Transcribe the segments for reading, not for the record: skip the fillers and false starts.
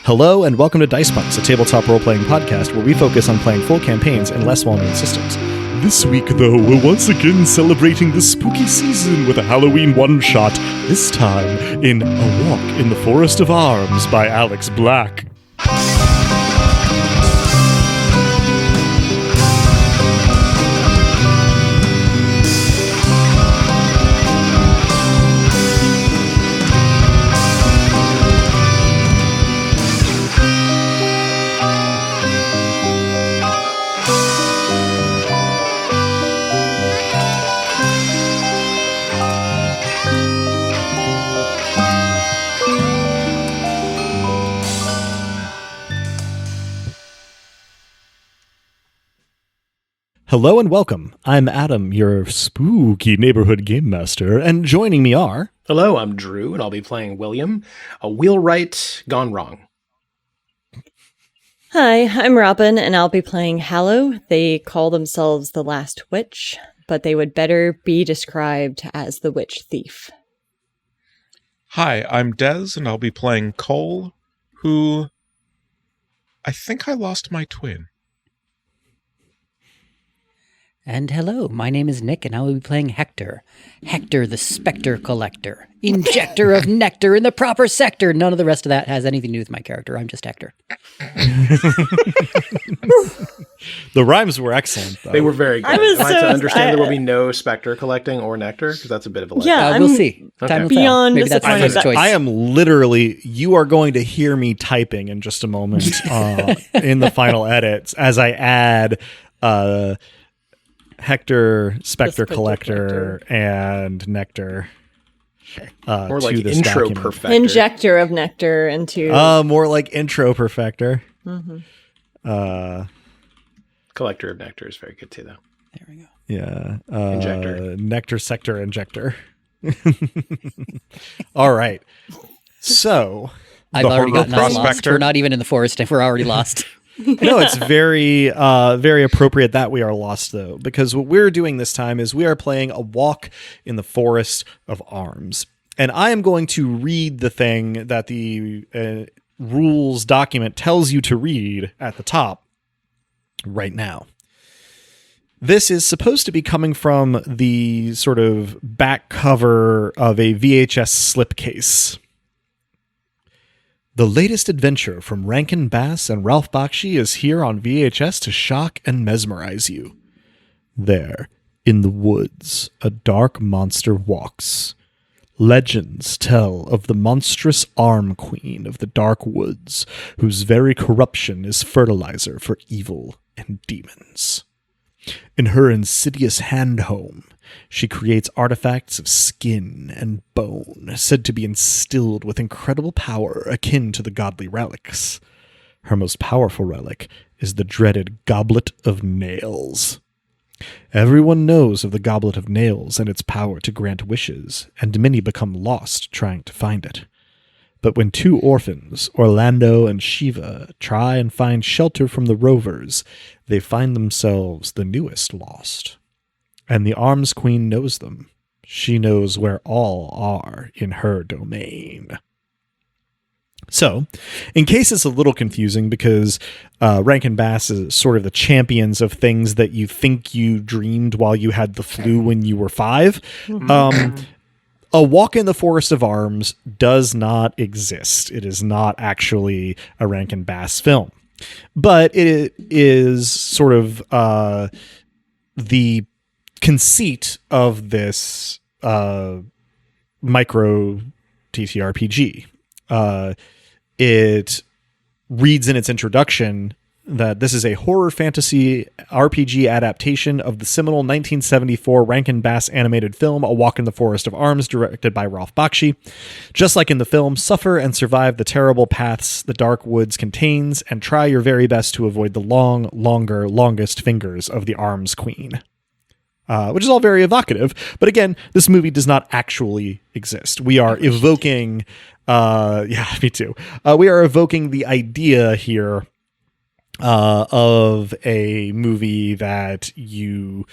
Hello and welcome to Dice Punks, a tabletop role-playing podcast where we focus on playing full campaigns in less well-known systems. This week, though, we're once again celebrating the spooky season with a Halloween one-shot, this time in A Walk in the Forest of Arms by Alex Black. Hello and welcome. I'm Adam, your spooky neighborhood game master, and joining me are... Hello, I'm Drew, and I'll be playing William, a wheelwright gone wrong. Hi, I'm Robin, and I'll be playing Hallow. They call themselves the Last Witch, but they would better be described as the Witch Thief. Hi, I'm Des, and I'll be playing Cole, who... I think I lost my twin. And hello, my name is Nick, and I will be playing Hector. Hector, the Spectre Collector. Injector of nectar in the proper sector. None of the rest of that has anything to do with my character. I'm just Hector. The rhymes were excellent, though. They were very good. I was Am I to so- understand I- there will be no specter collecting or nectar? Because that's a bit of a letdown. Yeah. We'll I'm see. Time will beyond tell. Maybe that's my disappointed first that- choice. I am literally... You are going to hear me typing in just a moment in the final edits as I add... Hector, Spectre Collector, and Nectar. More like to this intro document. perfecter. Injector of nectar into... More like intro perfecter. Collector of nectar is very good too, though. There we go. Yeah. Injector. Nectar sector injector. All right. So... I've the already Harbor gotten us lost. Prospector. We're not even in the forest, and we're already lost. No, it's very, very appropriate that we are lost, though, because what we're doing this time is we are playing A Walk in the Forest of Arms. And I am going to read the thing that the rules document tells you to read at the top right now. This is supposed to be coming from the sort of back cover of a VHS slipcase. The latest adventure from Rankin Bass and Ralph Bakshi is here on VHS to shock and mesmerize you. There, in the woods, a dark monster walks. Legends tell of the monstrous arm queen of the dark woods, whose very corruption is fertilizer for evil and demons. In her insidious hand-home, she creates artifacts of skin and bone, said to be instilled with incredible power akin to the godly relics. Her most powerful relic is the dreaded Goblet of Nails. Everyone knows of the Goblet of Nails and its power to grant wishes, and many become lost trying to find it. But when two orphans, Orlando and Shiva, try and find shelter from the rovers, they find themselves the newest lost. And the Arms Queen knows them. She knows where all are in her domain. So, in case it's a little confusing, because Rankin Bass is sort of the champions of things that you think you dreamed while you had the flu when you were 5, A Walk in the Forest of Arms does not exist. It is not actually a Rankin Bass film. But it is sort of the conceit of this micro TTRPG. It reads in its introduction that this is a horror fantasy RPG adaptation of the seminal 1974 Rankin Bass animated film A Walk in the Forest of Arms, directed by Ralph Bakshi. Just like in the film, suffer and survive the terrible paths the dark woods contains, and try your very best to avoid the longest fingers of the Arms Queen. Which is all very evocative. But again, this movie does not actually exist. We are evoking... yeah, me too. We are evoking the idea here of a movie that you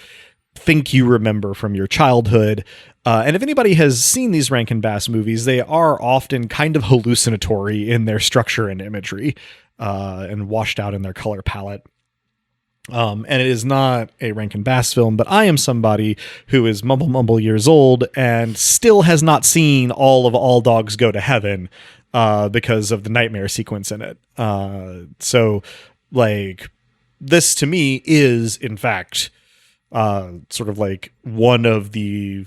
think you remember from your childhood. And if anybody has seen these Rankin Bass movies, they are often kind of hallucinatory in their structure and imagery, and washed out in their color palette. And it is not a Rankin Bass film, but I am somebody who is mumble years old and still has not seen all of All Dogs Go to Heaven, because of the nightmare sequence in it. So like this to me is in fact, sort of like one of the,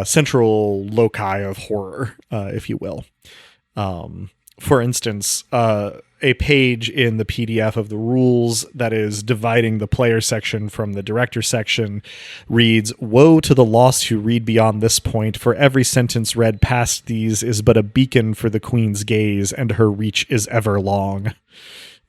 central loci of horror, if you will. For instance, a page in the PDF of the rules that is dividing the player section from the director section reads, "Woe to the lost who read beyond this point, for every sentence read past these is but a beacon for the queen's gaze, and her reach is ever long."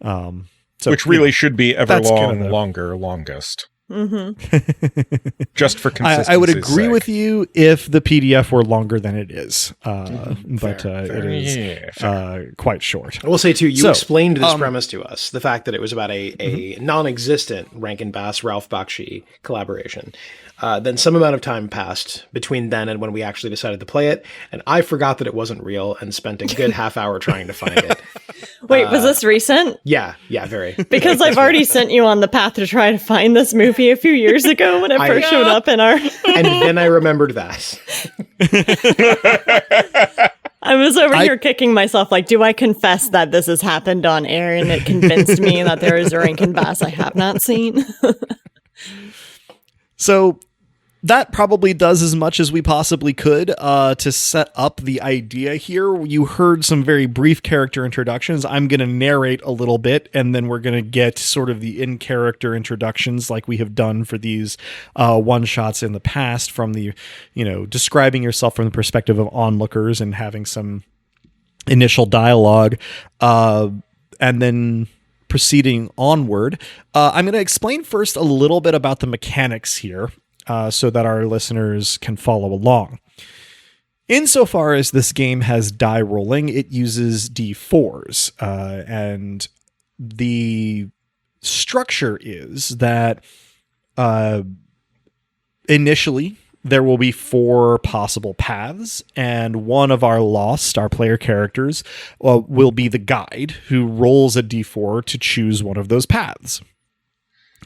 So, Which really should be ever that's long, kind of longer, longest. Mm-hmm. Just for consistency. I would agree with you if the PDF were longer than it is, but Fair. it is quite short. I will say too, you So, explained this premise to us, the fact that it was about a non-existent Rankin Bass Ralph Bakshi collaboration. Then some amount of time passed between then and when we actually decided to play it, and I forgot that it wasn't real and spent a good half hour trying to find it. Wait, was this recent? Yeah, very. Because I've already sent you on the path to try to find this movie a few years ago when it first showed up in our... And then I remembered that. I was over here kicking myself like, do I confess that this has happened on air? And it convinced me that there is a Rankin Bass I have not seen. So that probably does as much as we possibly could to set up the idea here. You heard some very brief character introductions. I'm going to narrate a little bit, and then we're going to get sort of the in-character introductions like we have done for these one-shots in the past, from the, describing yourself from the perspective of onlookers and having some initial dialogue, and then proceeding onward. I'm going to explain first a little bit about the mechanics here, so that our listeners can follow along. Insofar as this game has die rolling, it uses D4s, and the structure is that initially there will be 4 possible paths, and one of our player characters, will be the guide who rolls a D4 to choose one of those paths.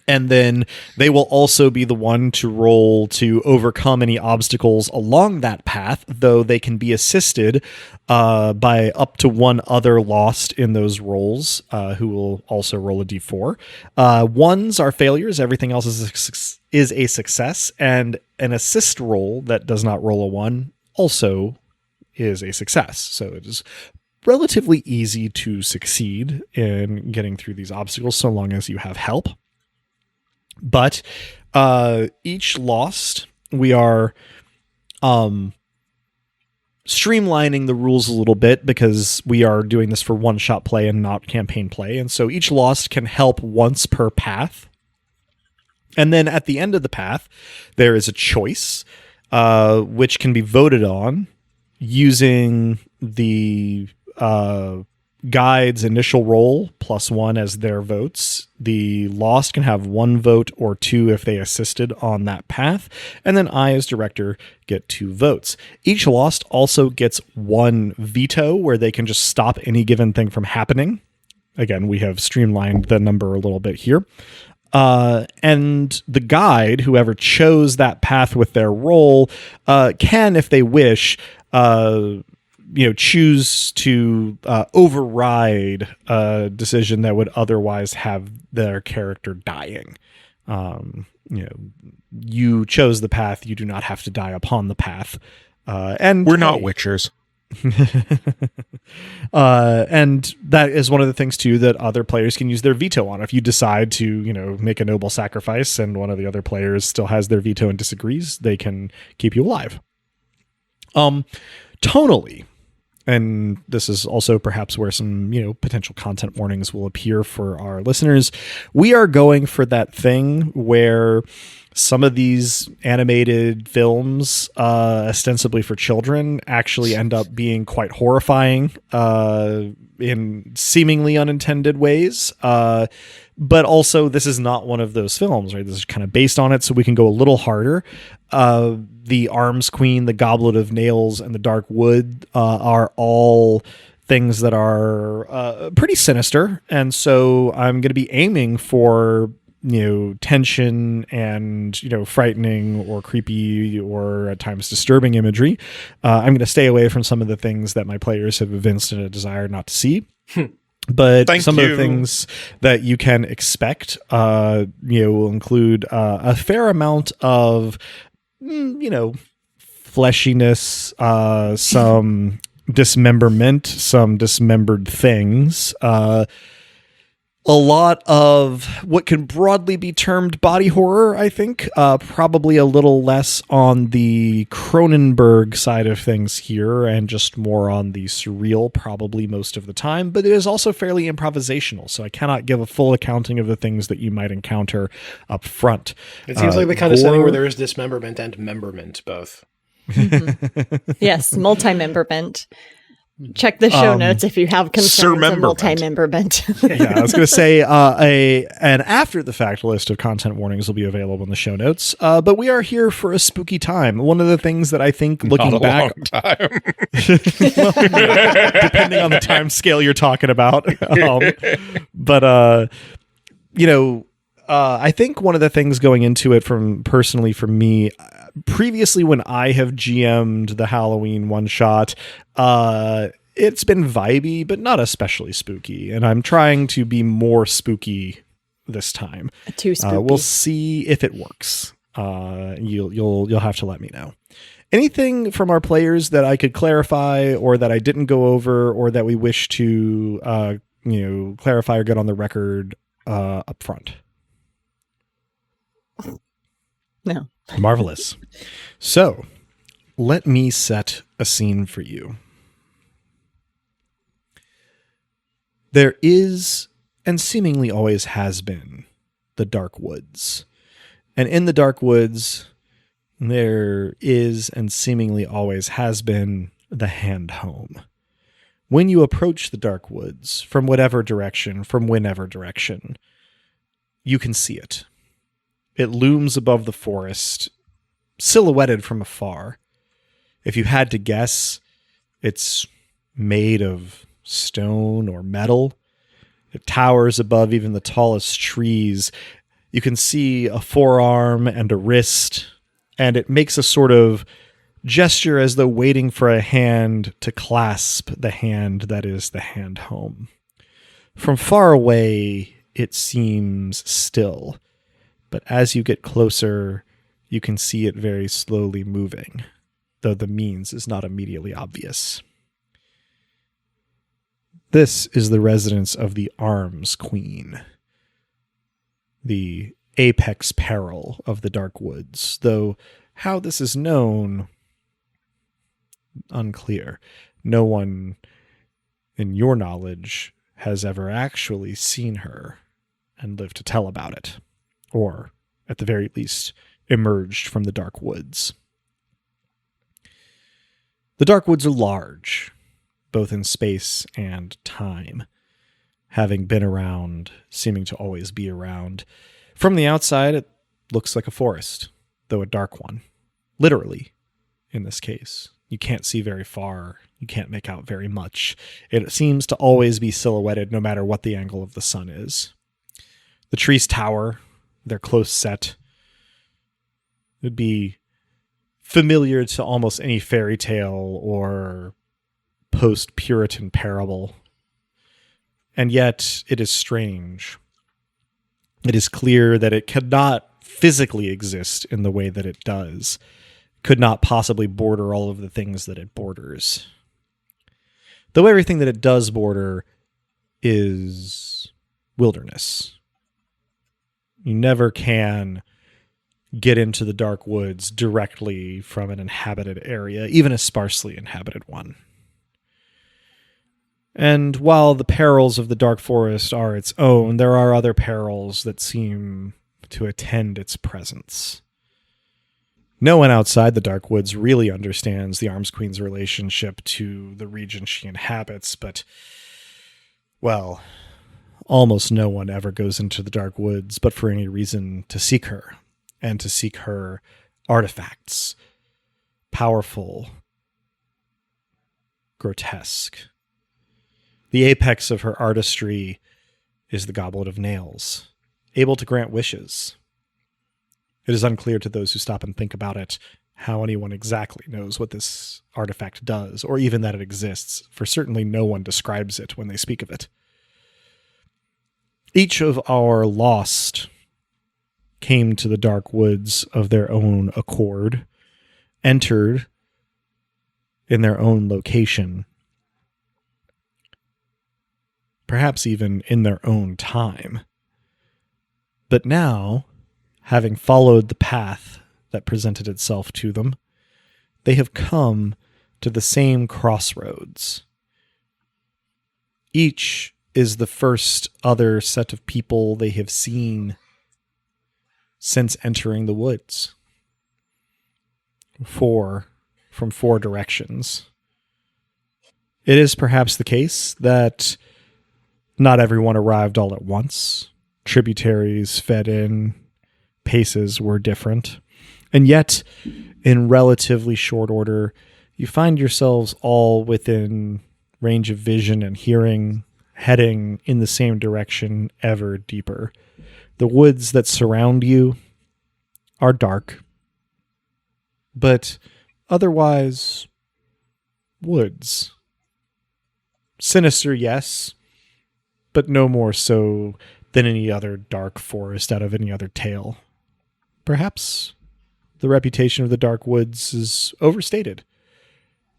And then they will also be the one to roll to overcome any obstacles along that path, though they can be assisted by up to one other lost in those rolls, who will also roll a d4. Ones are failures. Everything else is a success. And an assist roll that does not roll a 1 also is a success. So it is relatively easy to succeed in getting through these obstacles so long as you have help. But each lost, we are streamlining the rules a little bit because we are doing this for one-shot play and not campaign play. And so each lost can help once per path. And then at the end of the path, there is a choice, which can be voted on using the guide's initial roll +1 as their votes. The lost can have 1 vote or 2 if they assisted on that path, and then I as director get 2 votes. Each lost also gets 1 veto where they can just stop any given thing from happening. Again, we have streamlined the number a little bit here. And the guide, whoever chose that path with their roll, can, if they wish, choose to override a decision that would otherwise have their character dying. You chose the path. You do not have to die upon the path. And we're not witchers. And that is one of the things too that other players can use their veto on. If you decide to, make a noble sacrifice and one of the other players still has their veto and disagrees, they can keep you alive. Tonally, and this is also perhaps where some, potential content warnings will appear for our listeners. We are going for that thing where some of these animated films, ostensibly for children, actually end up being quite horrifying in seemingly unintended ways. But also, this is not one of those films, right? This is kind of based on it, so we can go a little harder. The Arms Queen, the Goblet of Nails, and the Dark Wood are all things that are pretty sinister, and so I'm going to be aiming for tension and frightening or creepy or at times disturbing imagery. I'm going to stay away from some of the things that my players have evinced a desire not to see. But some of the things that you can expect, will include a fair amount of, fleshiness, some dismemberment, some dismembered things, a lot of what can broadly be termed body horror, I think. Probably a little less on the Cronenberg side of things here and just more on the surreal probably most of the time, but it is also fairly improvisational, so I cannot give a full accounting of the things that you might encounter up front. It seems like the kind of setting where there is dismemberment and memberment both. Yes, multi-memberment. Check the show notes if you have concerns of multi-memberment. Yeah, I was going to say an after-the-fact list of content warnings will be available in the show notes. But we are here for a spooky time. One of the things that I think, looking back, long time. well, depending on the time scale you're talking about, I think one of the things going into it personally for me. Previously, when I have GM'd the Halloween one-shot, it's been vibey, but not especially spooky. And I'm trying to be more spooky this time. Too spooky. We'll see if it works. You'll have to let me know. Anything from our players that I could clarify, or that I didn't go over, or that we wish to clarify or get on the record up front? No. Marvelous. So, let me set a scene for you. There is, and seemingly always has been, the Dark Woods. And in the Dark Woods, there is, and seemingly always has been, the Hand Home. When you approach the Dark Woods, from whatever direction, from whenever direction, you can see it. It looms above the forest, silhouetted from afar. If you had to guess, it's made of stone or metal. It towers above even the tallest trees. You can see a forearm and a wrist, and it makes a sort of gesture as though waiting for a hand to clasp the hand that is the Hand Home. From far away, it seems still. But as you get closer, you can see it very slowly moving, though the means is not immediately obvious. This is the residence of the Arms Queen, the apex peril of the Dark Woods, though how this is known, unclear. No one, in your knowledge, has ever actually seen her and lived to tell about it. Or, at the very least, emerged from the Dark Woods. The Dark Woods are large, both in space and time, having been around, seeming to always be around. From the outside, it looks like a forest, though a dark one. Literally, in this case. You can't see very far. You can't make out very much. It seems to always be silhouetted, no matter what the angle of the sun is. The trees tower. They're close set. It would be familiar to almost any fairy tale or post-Puritan parable. And yet it is strange. It is clear that it could not physically exist in the way that it does. Could not possibly border all of the things that it borders. Though everything that it does border is wilderness. You never can get into the Dark Woods directly from an inhabited area, even a sparsely inhabited one. And while the perils of the Dark Forest are its own, there are other perils that seem to attend its presence. No one outside the Dark Woods really understands the Arms Queen's relationship to the region she inhabits, but, well, almost no one ever goes into the Dark Woods but for any reason to seek her, and to seek her artifacts. Powerful, grotesque. The apex of her artistry is the Goblet of Nails, able to grant wishes. It is unclear to those who stop and think about it how anyone exactly knows what this artifact does, or even that it exists, for certainly no one describes it when they speak of it. Each of our lost came to the Dark Woods of their own accord, entered in their own location, perhaps even in their own time. But now, having followed the path that presented itself to them, they have come to the same crossroads. Each is the first other set of people they have seen since entering the woods. From four directions. It is perhaps the case that not everyone arrived all at once. Tributaries fed in, paces were different, and yet, in relatively short order, you find yourselves all within range of vision and hearing, heading in the same direction ever deeper. The woods that surround you are dark, but otherwise woods. Sinister, yes, but no more so than any other dark forest out of any other tale. Perhaps the reputation of the Dark Woods is overstated.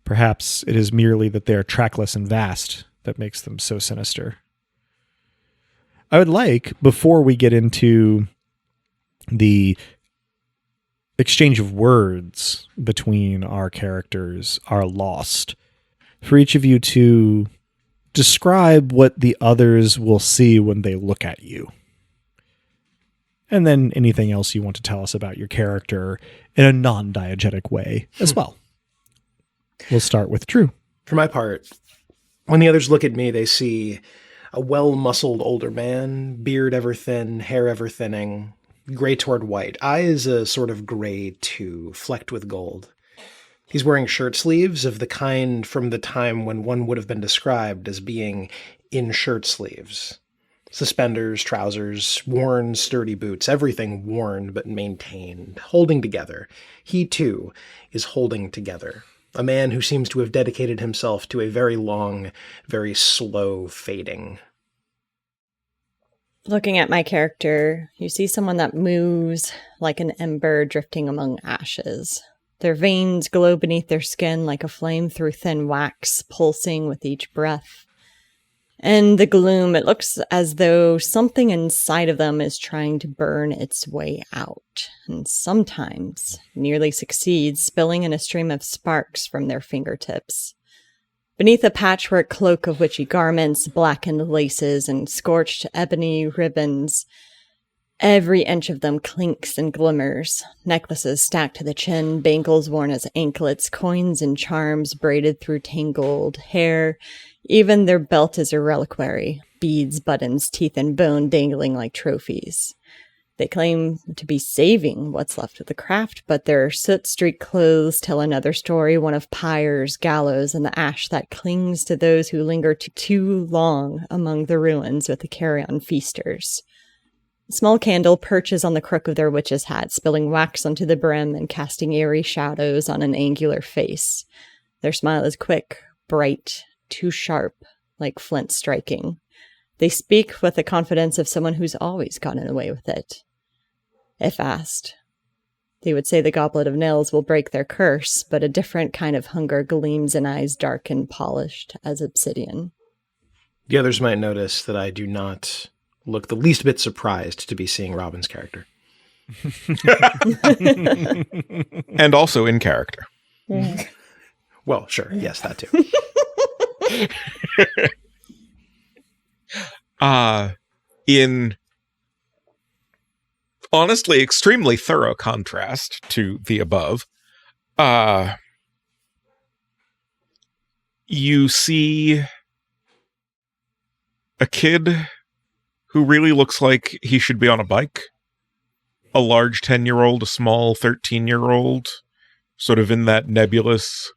Perhaps it is merely that they are trackless and vast that makes them so sinister. I would like, before we get into the exchange of words between our characters, our lost, for each of you to describe what the others will see when they look at you. And then anything else you want to tell us about your character in a non-diegetic way as well. We'll start with Drew. For my part, when the others look at me, they see a well-muscled older man, beard ever thin, hair ever thinning, gray toward white, eyes a sort of gray too, flecked with gold. He's wearing shirt sleeves of the kind from the time when one would have been described as being in shirt sleeves. Suspenders, trousers, worn, sturdy boots, everything worn but maintained, holding together. He, too, is holding together. A man who seems to have dedicated himself to a very long, very slow fading. Looking at my character, you see someone that moves like an ember drifting among ashes. Their veins glow beneath their skin like a flame through thin wax, pulsing with each breath. In the gloom, it looks as though something inside of them is trying to burn its way out, and sometimes nearly succeeds, spilling in a stream of sparks from their fingertips. Beneath a patchwork cloak of witchy garments, blackened laces, and scorched ebony ribbons, every inch of them clinks and glimmers. Necklaces stacked to the chin, bangles worn as anklets, coins and charms braided through tangled hair. Even their belt is a reliquary, beads, buttons, teeth, and bone dangling like trophies. They claim to be saving what's left of the craft, but their soot-streaked clothes tell another story, one of pyres, gallows, and the ash that clings to those who linger too long among the ruins with the carrion feasters. A small candle perches on the crook of their witch's hat, spilling wax onto the brim and casting eerie shadows on an angular face. Their smile is quick, bright, too sharp, like flint striking. They speak with the confidence of someone who's always gotten away with it. If asked, they would say the Goblet of Nails will break their curse, but a different kind of hunger gleams in eyes dark and polished as obsidian. The others might notice that I do not look the least bit surprised to be seeing Robin's character. And also in character. Yeah. Well, sure. Yes, that too. honestly extremely thorough contrast to the above. You see a kid who really looks like he should be on a bike. A large 10-year-old, a small 13-year-old, sort of in that nebulous,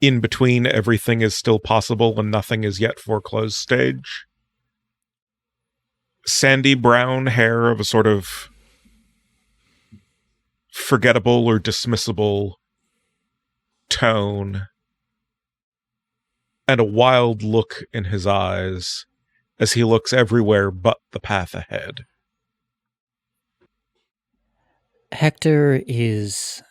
in between everything is still possible and nothing is yet foreclosed stage. Sandy brown hair of a sort of forgettable or dismissible tone, and a wild look in his eyes as he looks everywhere but the path ahead. Hector is,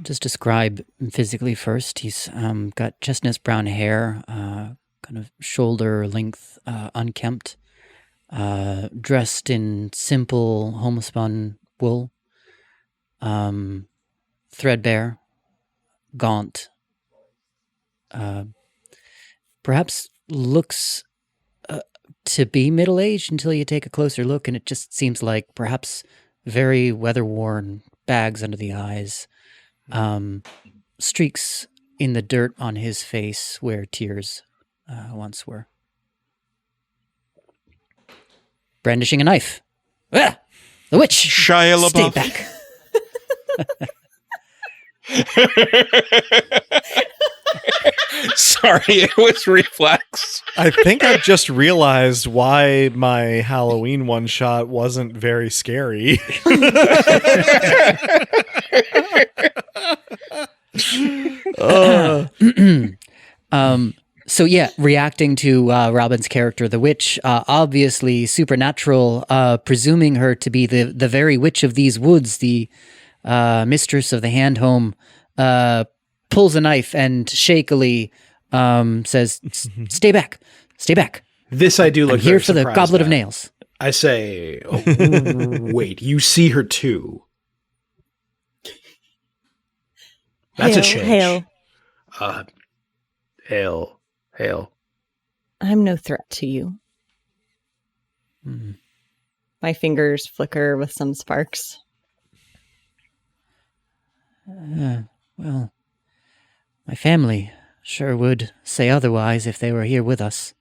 just describe him physically first. He's got chestnut brown hair, kind of shoulder length, unkempt, dressed in simple homespun wool, threadbare, gaunt, perhaps looks to be middle-aged until you take a closer look, and it just seems like perhaps very weather-worn, bags under the eyes, streaks in the dirt on his face where tears once were. Brandishing a knife. Ah! The witch! Shia LaBeouf. Stay back. Sorry, it was reflex. I think I've just realized why my Halloween one shot wasn't very scary. So yeah, reacting to Robin's character, the witch, obviously supernatural, presuming her to be the very witch of these woods, the mistress of the hand home, pulls a knife and shakily says, "Stay back, stay back. This I do look I'm here very for the surprised goblet of at. nails." I say, oh, wait, you see her too? That's a change. Hail. Hail. I'm no threat to you. My fingers flicker with some sparks. Well, my family sure would say otherwise if they were here with us.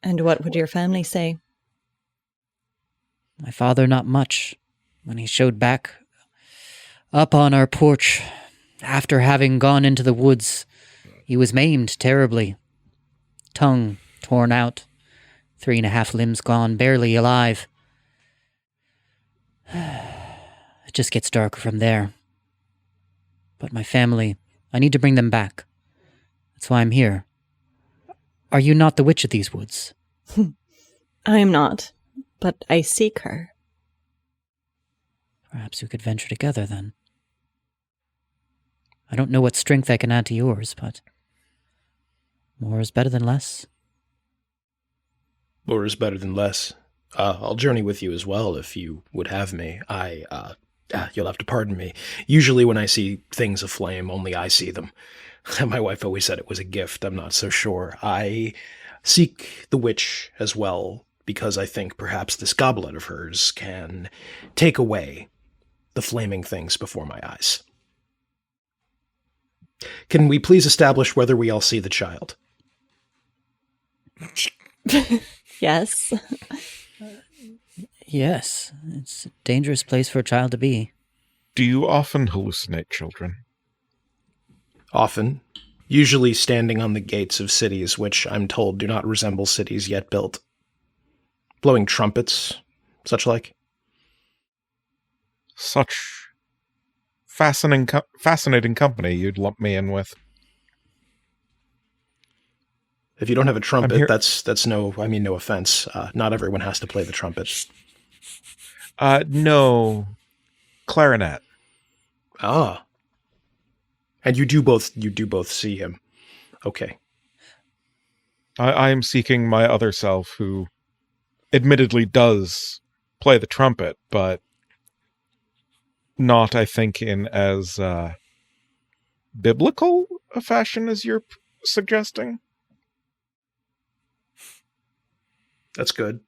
And what would your family say? My father, not much. When he showed back up on our porch, after having gone into the woods, he was maimed terribly. Tongue torn out, 3.5 limbs gone, barely alive. It just gets darker from there. But my family, I need to bring them back. That's why I'm here. Are you not the witch of these woods? I am not, but I seek her. Perhaps we could venture together then. I don't know what strength I can add to yours, but more is better than less. More is better than less. I'll journey with you as well if you would have me. You'll have to pardon me. Usually when I see things aflame, only I see them. My wife always said it was a gift. I'm not so sure. I seek the witch as well because I think perhaps this goblet of hers can take away the flaming things before my eyes. Can we please establish whether we all see the child? Yes. Yes, it's a dangerous place for a child to be. Do you often hallucinate children? Often. Usually standing on the gates of cities which I'm told do not resemble cities yet built. Blowing trumpets, such like. Such fascinating company you'd lump me in with. If you don't have a I'm trumpet, here- that's no offense. Not everyone has to play the trumpet. No. Clarinet. Ah. And you do both see him. Okay. I am seeking my other self who admittedly does play the trumpet, but not, I think, in as biblical a fashion as you're suggesting. That's good.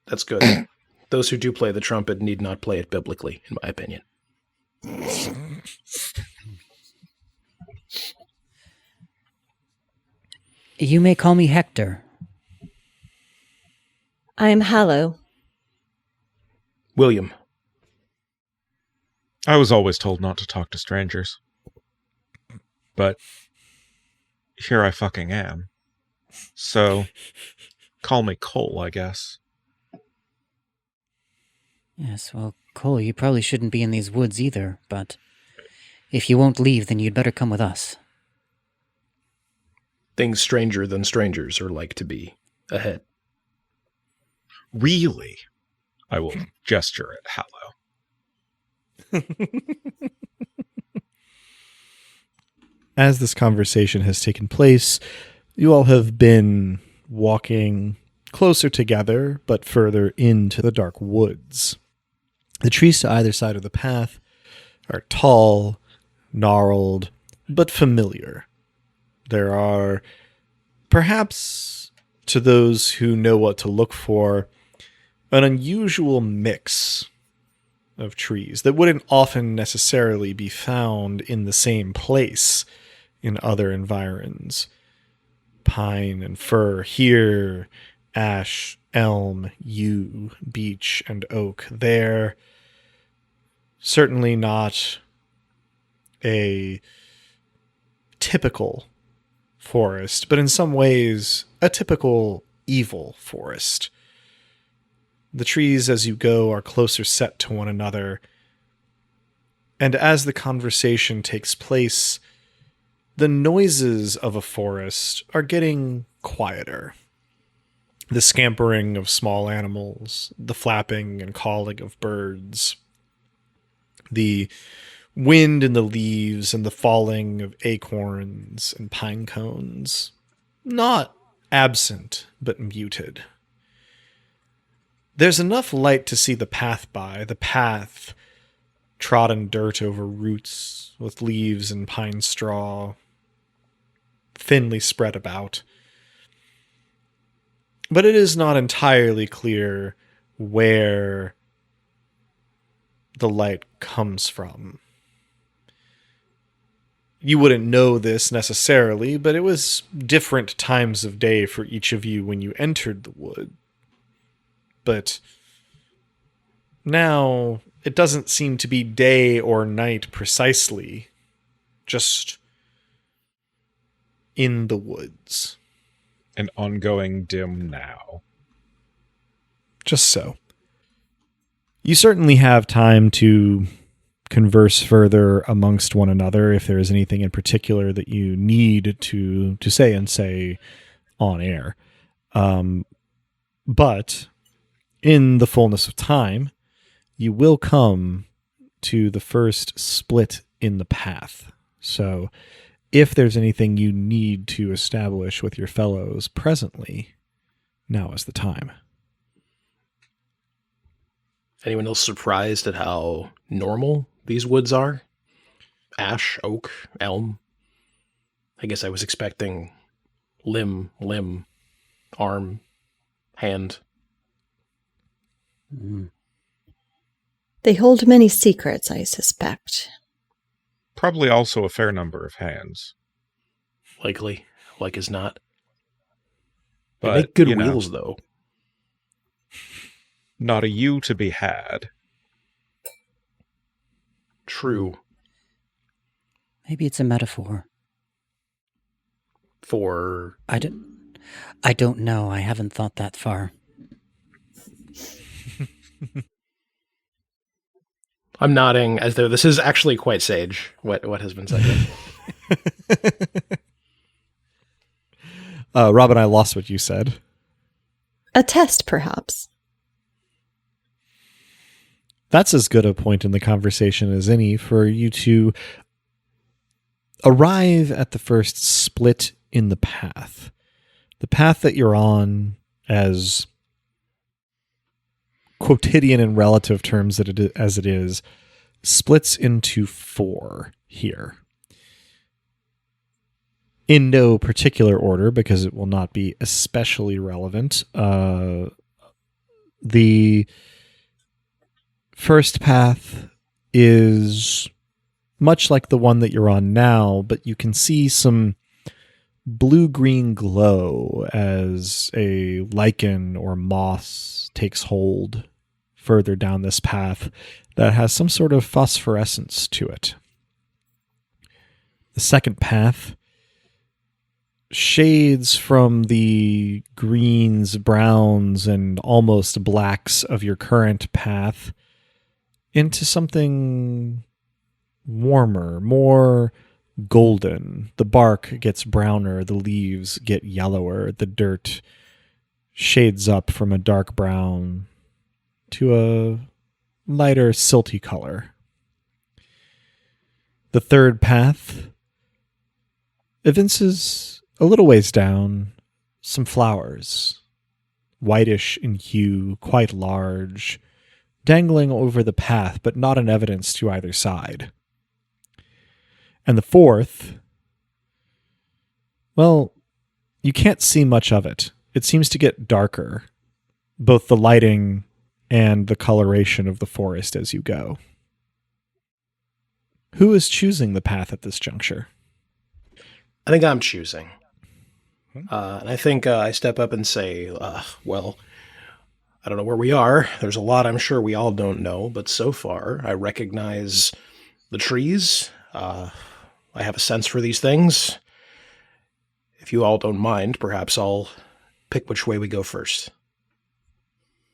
That's good. Those who do play the trumpet need not play it biblically, in my opinion. You may call me Hector. I am Hallow. William. I was always told not to talk to strangers. But here I fucking am. So, call me Cole, I guess. Yes, well, Cole, you probably shouldn't be in these woods either, but if you won't leave, then you'd better come with us. Things stranger than strangers are like to be ahead. Really? I will gesture at Hallow. As this conversation has taken place, you all have been walking closer together, but further into the dark woods. The trees to either side of the path are tall, gnarled, but familiar. There are, perhaps to those who know what to look for, an unusual mix of trees that wouldn't often necessarily be found in the same place in other environs. Pine and fir here, ash, elm, yew, beech, and oak there. Certainly not a typical forest, but in some ways a typical evil forest. The trees as you go are closer set to one another, and as the conversation takes place, the noises of a forest are getting quieter. The scampering of small animals, the flapping and calling of birds, the wind in the leaves and the falling of acorns and pine cones. Not absent, but muted. There's enough light to see the path by, the path trodden dirt over roots with leaves and pine straw thinly spread about. But it is not entirely clear where the light comes from. You wouldn't know this necessarily, but it was different times of day for each of you when you entered the wood. But now it doesn't seem to be day or night precisely, just in the woods. An ongoing dim now. Just so. You certainly have time to converse further amongst one another if there is anything in particular that you need to say and say on air. But in the fullness of time, you will come to the first split in the path. So if there's anything you need to establish with your fellows presently, now is the time. Anyone else surprised at how normal these woods are? Ash, oak, elm. I guess I was expecting limb, arm, hand. They hold many secrets, I suspect. Probably also a fair number of hands. Likely, like as not. They But, make good you know, wheels, though. not a ewe to be had. True. Maybe it's a metaphor. For I don't know. I haven't thought that far. I'm nodding as though this is actually quite sage, what has been said here. Robin, I lost what you said. A test, perhaps. That's as good a point in the conversation as any for you to arrive at the first split in the path. The path that you're on, as quotidian in relative terms as it is, splits into 4 here. In no particular order, because it will not be especially relevant. The first path is much like the one that you're on now, but you can see some blue-green glow as a lichen or moss takes hold further down this path that has some sort of phosphorescence to it. The second path shades from the greens, browns, and almost blacks of your current path into something warmer, more golden. The bark gets browner, the leaves get yellower, the dirt shades up from a dark brown to a lighter silty color. The third path evinces a little ways down some flowers, whitish in hue, quite large, dangling over the path, but not in evidence to either side. And the fourth, well, you can't see much of it. It seems to get darker, both the lighting and the coloration of the forest as you go. Who is choosing the path at this juncture? I think I'm choosing. And I think I step up and say, well, I don't know where we are. There's a lot I'm sure we all don't know, but so far I recognize the trees. I have a sense for these things. If you all don't mind, perhaps I'll pick which way we go first.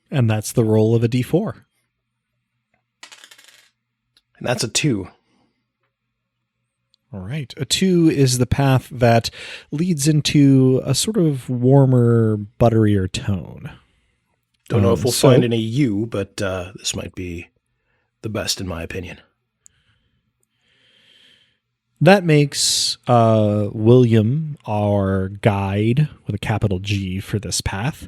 And that's the roll of a D4. And that's a 2. All right. A 2 is the path that leads into a sort of warmer, butterier tone. Don't know if we'll find any U, but this might be the best in my opinion. That makes William our guide with a capital G for this path.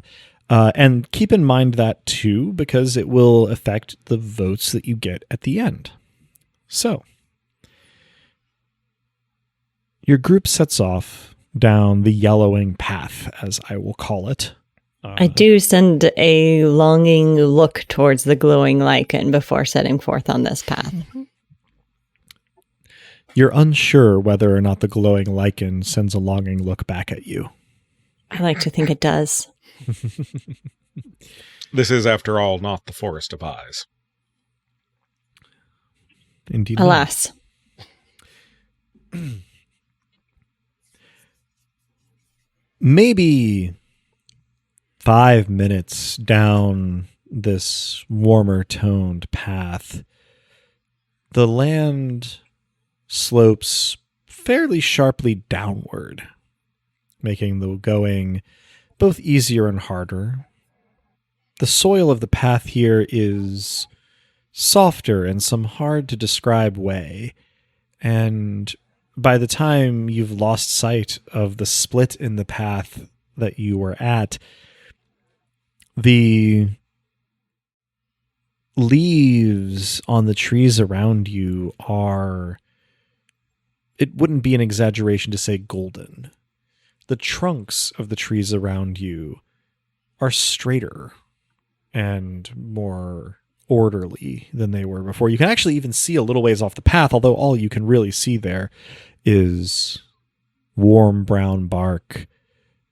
And keep in mind that too, because it will affect the votes that you get at the end. So, your group sets off down the yellowing path, as I will call it. I do send a longing look towards the glowing lichen before setting forth on this path. You're unsure whether or not the glowing lichen sends a longing look back at you. I like to think it does. This is, after all, not the Forest of Eyes. Indeed. Alas. Maybe 5 minutes down this warmer toned path, the land slopes fairly sharply downward, making the going both easier and harder. The soil of the path here is softer in some hard to describe way, and by the time you've lost sight of the split in the path that you were at, the leaves on the trees around you are, it wouldn't be an exaggeration to say, golden. The trunks of the trees around you are straighter and more orderly than they were before. You can actually even see a little ways off the path, although all you can really see there is warm brown bark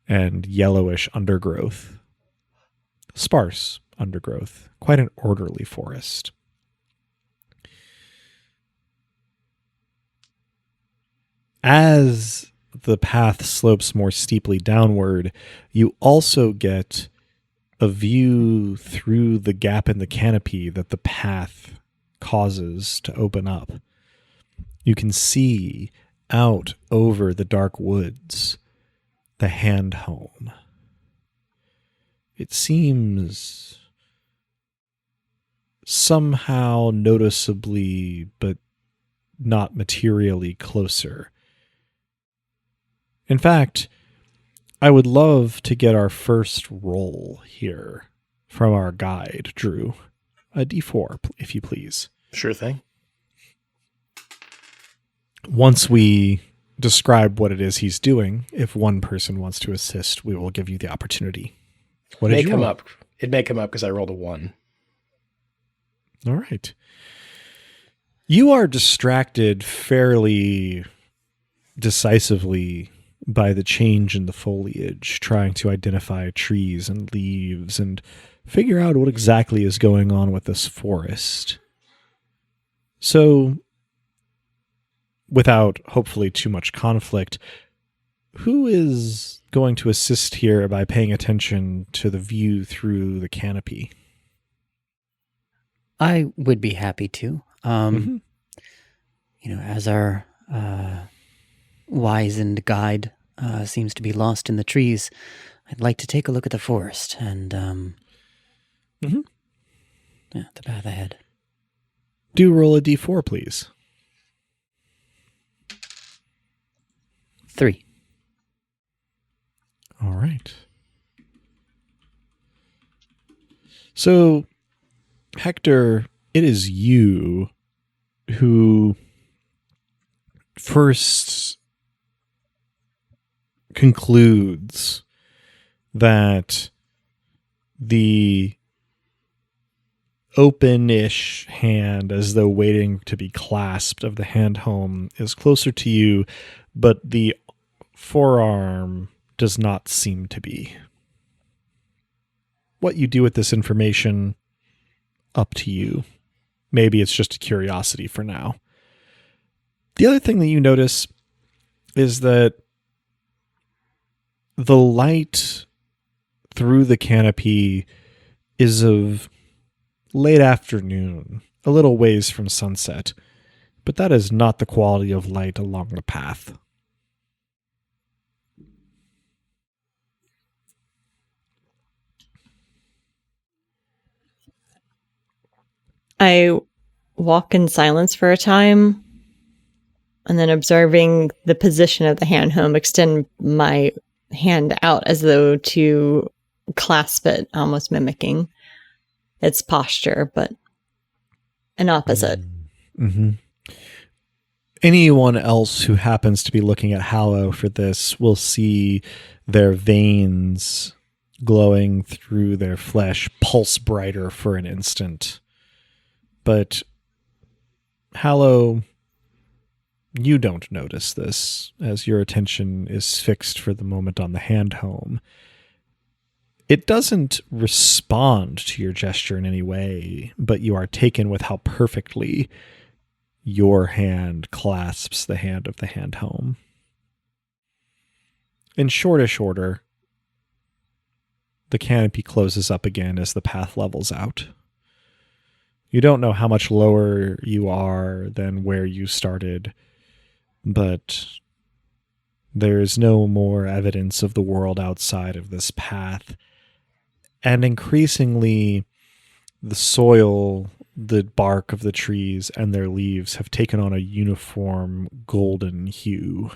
and yellowish undergrowth. Sparse undergrowth. Quite an orderly forest. As the path slopes more steeply downward, you also get a view through the gap in the canopy that the path causes to open up. You can see out over the dark woods the hand home. It seems somehow noticeably, but not materially closer. In fact, I would love to get our first roll here from our guide, Drew. A D4, if you please. Sure thing. Once we describe what it is he's doing, if one person wants to assist, we will give you the opportunity. What It may did you come roll? up. It may come up because I rolled a 1. All right. You are distracted fairly decisively by the change in the foliage, trying to identify trees and leaves and figure out what exactly is going on with this forest. So, without hopefully too much conflict, who is going to assist here by paying attention to the view through the canopy? I would be happy to. Mhm. As our wizened guide seems to be lost in the trees, I'd like to take a look at the forest and Mhm. the path ahead. Do roll a d4, please. 3. All right. So, Hector, it is you who first concludes that the open-ish hand, as though waiting to be clasped, of the hand home is closer to you, but the forearm does not seem to be. What you do with this information, up to you. Maybe it's just a curiosity for now. The other thing that you notice is that the light through the canopy is of late afternoon, a little ways from sunset, but that is not the quality of light along the path. I walk in silence for a time, and then observing the position of the hand home, extend my hand out as though to clasp it, almost mimicking its posture, but an opposite. Mm-hmm. Anyone else who happens to be looking at Hallow for this will see their veins glowing through their flesh pulse brighter for an instant. But Hallow, you don't notice this, as your attention is fixed for the moment on the hand home. It doesn't respond to your gesture in any way, but you are taken with how perfectly your hand clasps the hand of the hand home. In shortish order, the canopy closes up again as the path levels out. You don't know how much lower you are than where you started, but there's no more evidence of the world outside of this path. And increasingly, the soil, the bark of the trees, and their leaves have taken on a uniform golden hue,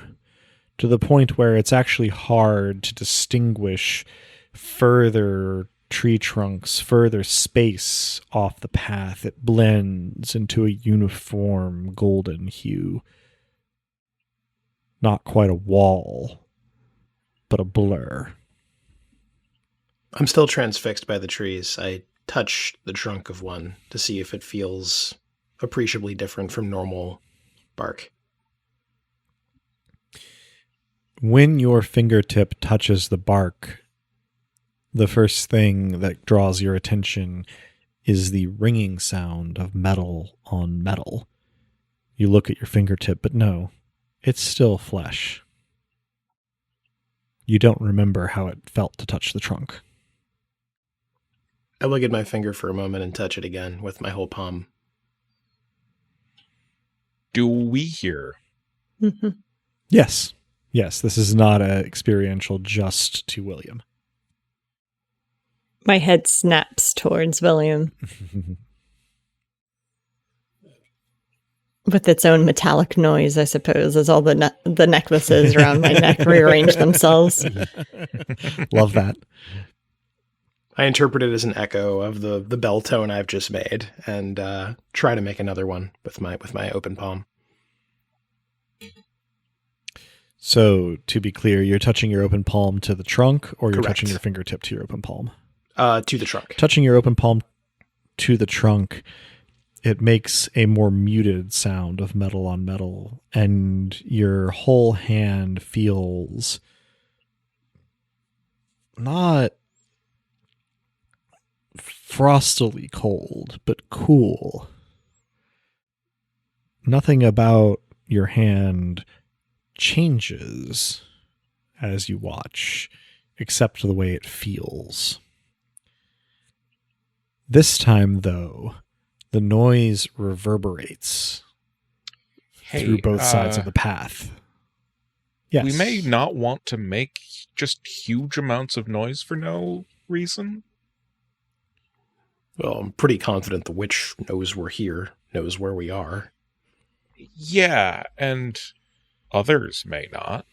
to the point where it's actually hard to distinguish further tree trunks, further space off the path. It blends into a uniform golden hue. Not quite a wall, but a blur. I'm still transfixed by the trees. I touch the trunk of one to see if it feels appreciably different from normal bark. When your fingertip touches the bark, the first thing that draws your attention is the ringing sound of metal on metal. You look at your fingertip, but no, it's still flesh. You don't remember how it felt to touch the trunk. I look at my finger for a moment and touch it again with my whole palm. Do we hear? Yes. Yes, this is not experiential just to William. My head snaps towards William with its own metallic noise, I suppose, as all the necklaces around my neck rearrange themselves. Love that. I interpret it as an echo of the bell tone I've just made, and try to make another one with my open palm. So, to be clear, you're touching your open palm to the trunk, or you're Correct. touching your fingertip to your open palm? To the trunk. Touching your open palm to the trunk, it makes a more muted sound of metal on metal, and your whole hand feels not frostily cold, but cool. Nothing about your hand changes as you watch, except the way it feels. This time, though, the noise reverberates through both sides of the path. Yes. We may not want to make just huge amounts of noise for no reason. Well, I'm pretty confident the witch knows we're here, knows where we are. Yeah, and others may not.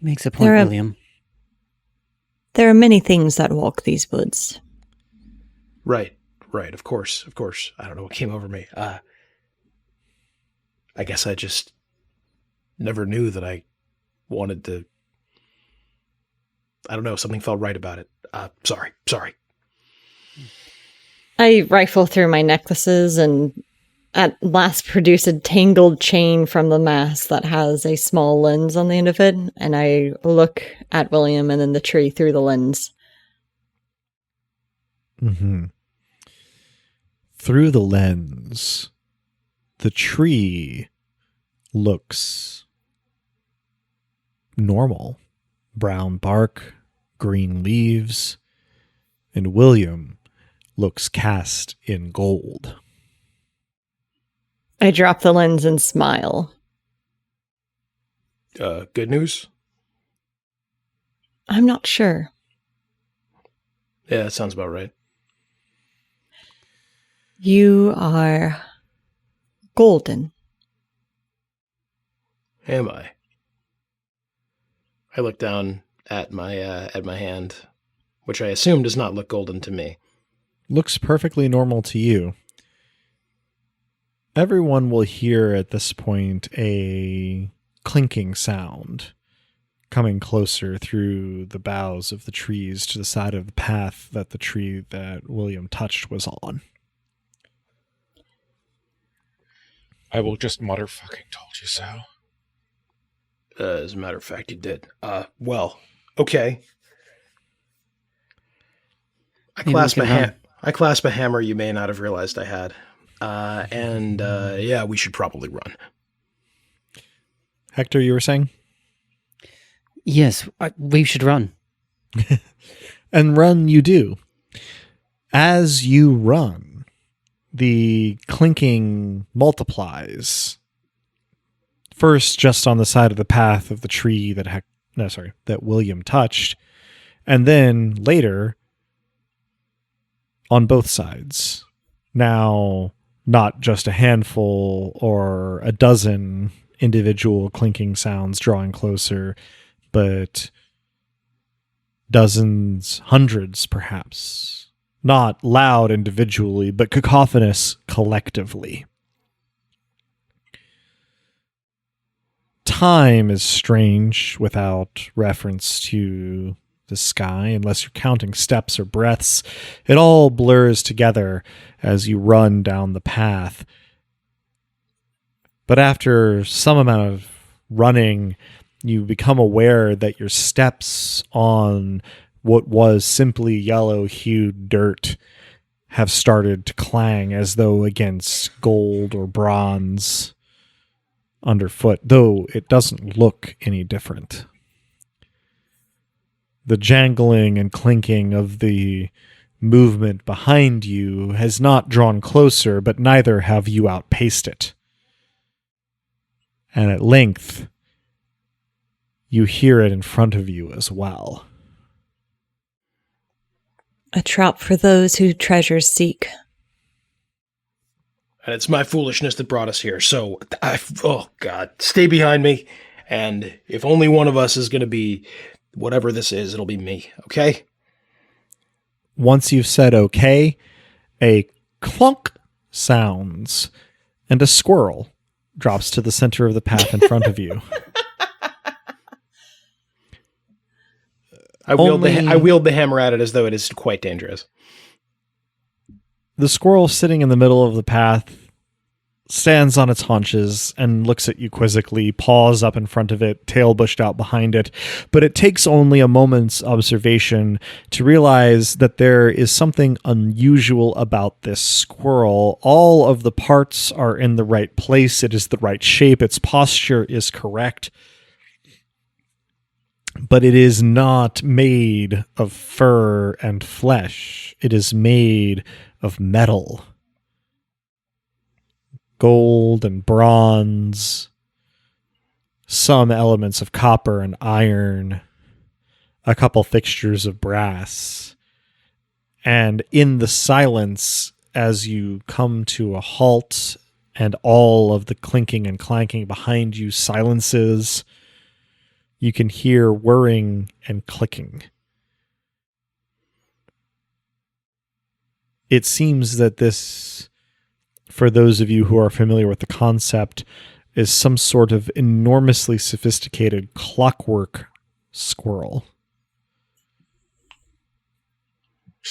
Makes a point, William. There are many things that walk these woods. Right, of course. I don't know what came over me. I guess I just never knew that I wanted to. I don't know, something felt right about it. Sorry. I rifle through my necklaces and at last produce a tangled chain from the mask that has a small lens on the end of it, and I look at William and then the tree through the lens. Mm-hmm. Through the lens, the tree looks normal. Brown bark, green leaves, and William looks cast in gold. I drop the lens and smile. Good news? I'm not sure. Yeah, that sounds about right. You are golden. Am I? I look down at my hand, which I assume does not look golden to me. Looks perfectly normal to you. Everyone will hear at this point a clinking sound coming closer through the boughs of the trees to the side of the path that the tree that William touched was on. I will just mutter, "Fucking told you so." As a matter of fact, you did. Well, okay. I clasp a hammer you may not have realized I had. Yeah, we should probably run. Hector, you were saying? Yes, we should run. And run you do. As you run, the clinking multiplies. First, just on the side of the path of the tree that William touched, and then later on both sides. Now, not just a handful or a dozen individual clinking sounds drawing closer, but dozens, hundreds perhaps. Not loud individually, but cacophonous collectively. Time is strange without reference to the sky, unless you're counting steps or breaths. It all blurs together as you run down the path. But after some amount of running, you become aware that your steps on what was simply yellow-hued dirt have started to clang as though against gold or bronze underfoot, though it doesn't look any different. The jangling and clinking of the movement behind you has not drawn closer, but neither have you outpaced it. And at length, you hear it in front of you as well. A trap for those who treasures seek. And it's my foolishness that brought us here. So, oh God, stay behind me. And if only one of us is going to be whatever this is, it'll be me. Okay? Once you've said okay, a clunk sounds and a squirrel drops to the center of the path in front of you. I wield the hammer at it as though it is quite dangerous. The squirrel sitting in the middle of the path stands on its haunches and looks at you quizzically, paws up in front of it, tail bushed out behind it. But it takes only a moment's observation to realize that there is something unusual about this squirrel. All of the parts are in the right place. It is the right shape. Its posture is correct. But it is not made of fur and flesh. It is made of metal. Gold and bronze, some elements of copper and iron, a couple fixtures of brass. And in the silence, as you come to a halt and all of the clinking and clanking behind you silences, you can hear whirring and clicking. It seems that this, for those of you who are familiar with the concept, is some sort of enormously sophisticated clockwork squirrel.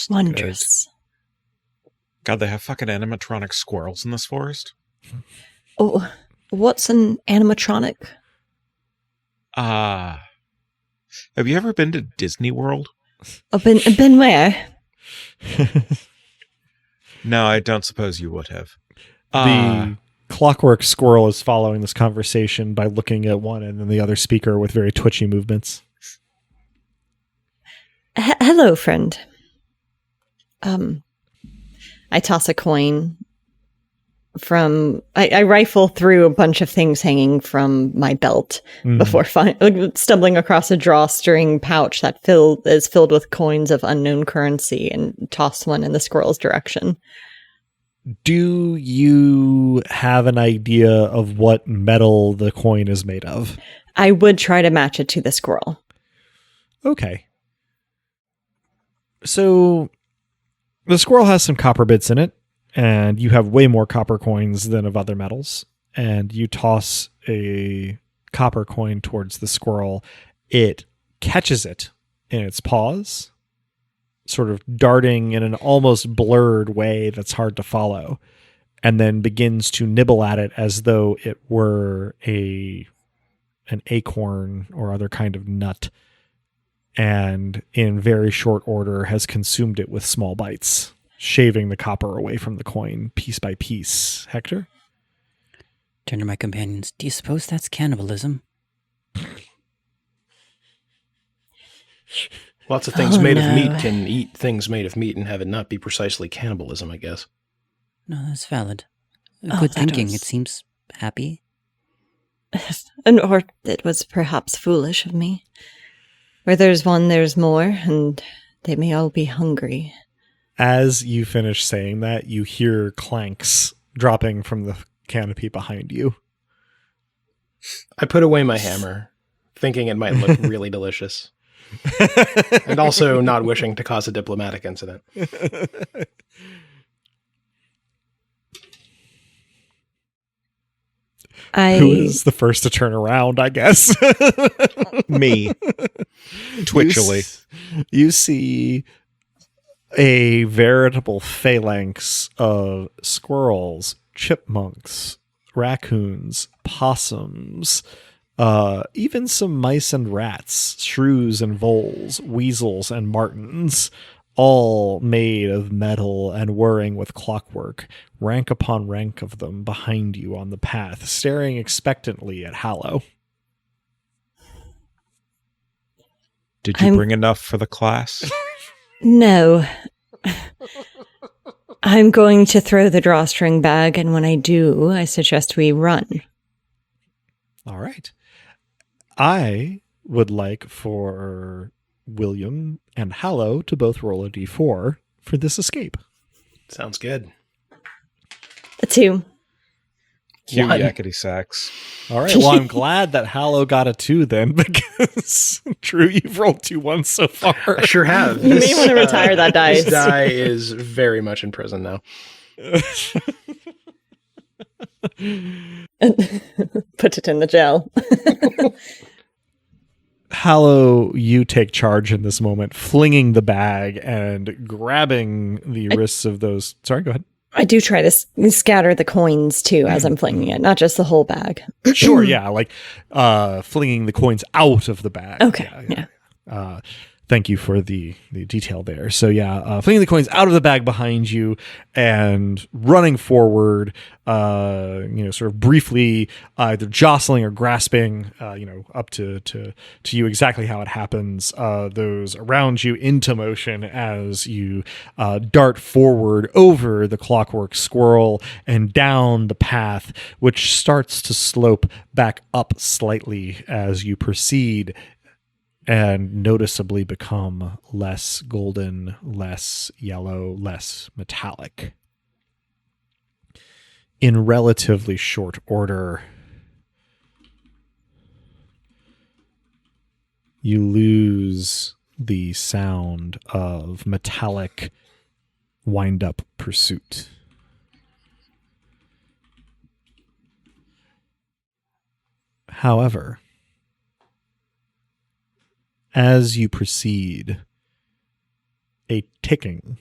Wondrous. God, they have fucking animatronic squirrels in this forest? Oh, what's an animatronic? Have you ever been to Disney World? I've been where? No, I don't suppose you would have. The clockwork squirrel is following this conversation by looking at one and then the other speaker with very twitchy movements. Hello, friend. I toss a coin from... I rifle through a bunch of things hanging from my belt before stumbling across a drawstring pouch that is filled with coins of unknown currency and toss one in the squirrel's direction. Do you have an idea of what metal the coin is made of? I would try to match it to the squirrel. Okay. So the squirrel has some copper bits in it, and you have way more copper coins than of other metals. And you toss a copper coin towards the squirrel. It catches it in its paws, sort of darting in an almost blurred way that's hard to follow, and then begins to nibble at it as though it were an acorn or other kind of nut, and in very short order has consumed it with small bites, shaving the copper away from the coin piece by piece. Hector? Turn to my companions. Do you suppose that's cannibalism? Lots of things made of meat can eat things made of meat and have it not be precisely cannibalism, I guess. No, that's valid. Good thinking. It seems happy. Or it was perhaps foolish of me. Where there's one, there's more, and they may all be hungry. As you finish saying that, you hear clanks dropping from the canopy behind you. I put away my hammer, thinking it might look really delicious. And also not wishing to cause a diplomatic incident. Who is the first to turn around, I guess? Me. Twitchily. You see a veritable phalanx of squirrels, chipmunks, raccoons, possums, even some mice and rats, shrews and voles, weasels and martins, all made of metal and whirring with clockwork, rank upon rank of them behind you on the path, staring expectantly at Hallow. Did you bring enough for the class? No. I'm going to throw the drawstring bag, and when I do, I suggest we run. All right. I would like for William and Hallow to both roll a d4 for this escape. Sounds good. A 2. Cue yakety sax. All right. Well, I'm glad that Hallow got a 2 then, because Drew, you've rolled 2 1s so far. I sure have. You may want to retire that dice. This die is very much in prison now. Put it in the jail. Hallow, you take charge in this moment, flinging the bag and grabbing the wrists of those. Sorry, go ahead. I do try to scatter the coins too as I'm flinging it, not just the whole bag. Sure, yeah, like flinging the coins out of the bag. Okay, Yeah. Thank you for the detail there. So yeah, flinging the coins out of the bag behind you and running forward, sort of briefly either jostling or grasping, up to you exactly how it happens. Those around you into motion as you dart forward over the clockwork squirrel and down the path, which starts to slope back up slightly as you proceed, and noticeably become less golden, less yellow, less metallic. In relatively short order, you lose the sound of metallic wind-up pursuit. However, as you proceed, a ticking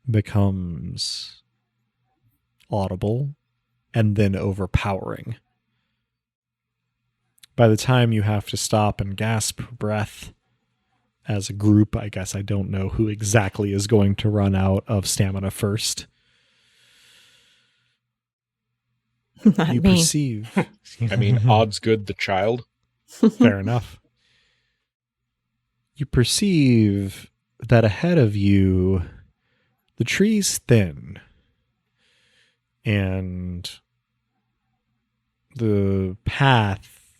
becomes audible and then overpowering. By the time you have to stop and gasp for breath as a group, I guess I don't know who exactly is going to run out of stamina first. Not You me. perceive. I mean, odds good the child. Fair enough. You perceive that ahead of you, the tree's thin, and the path,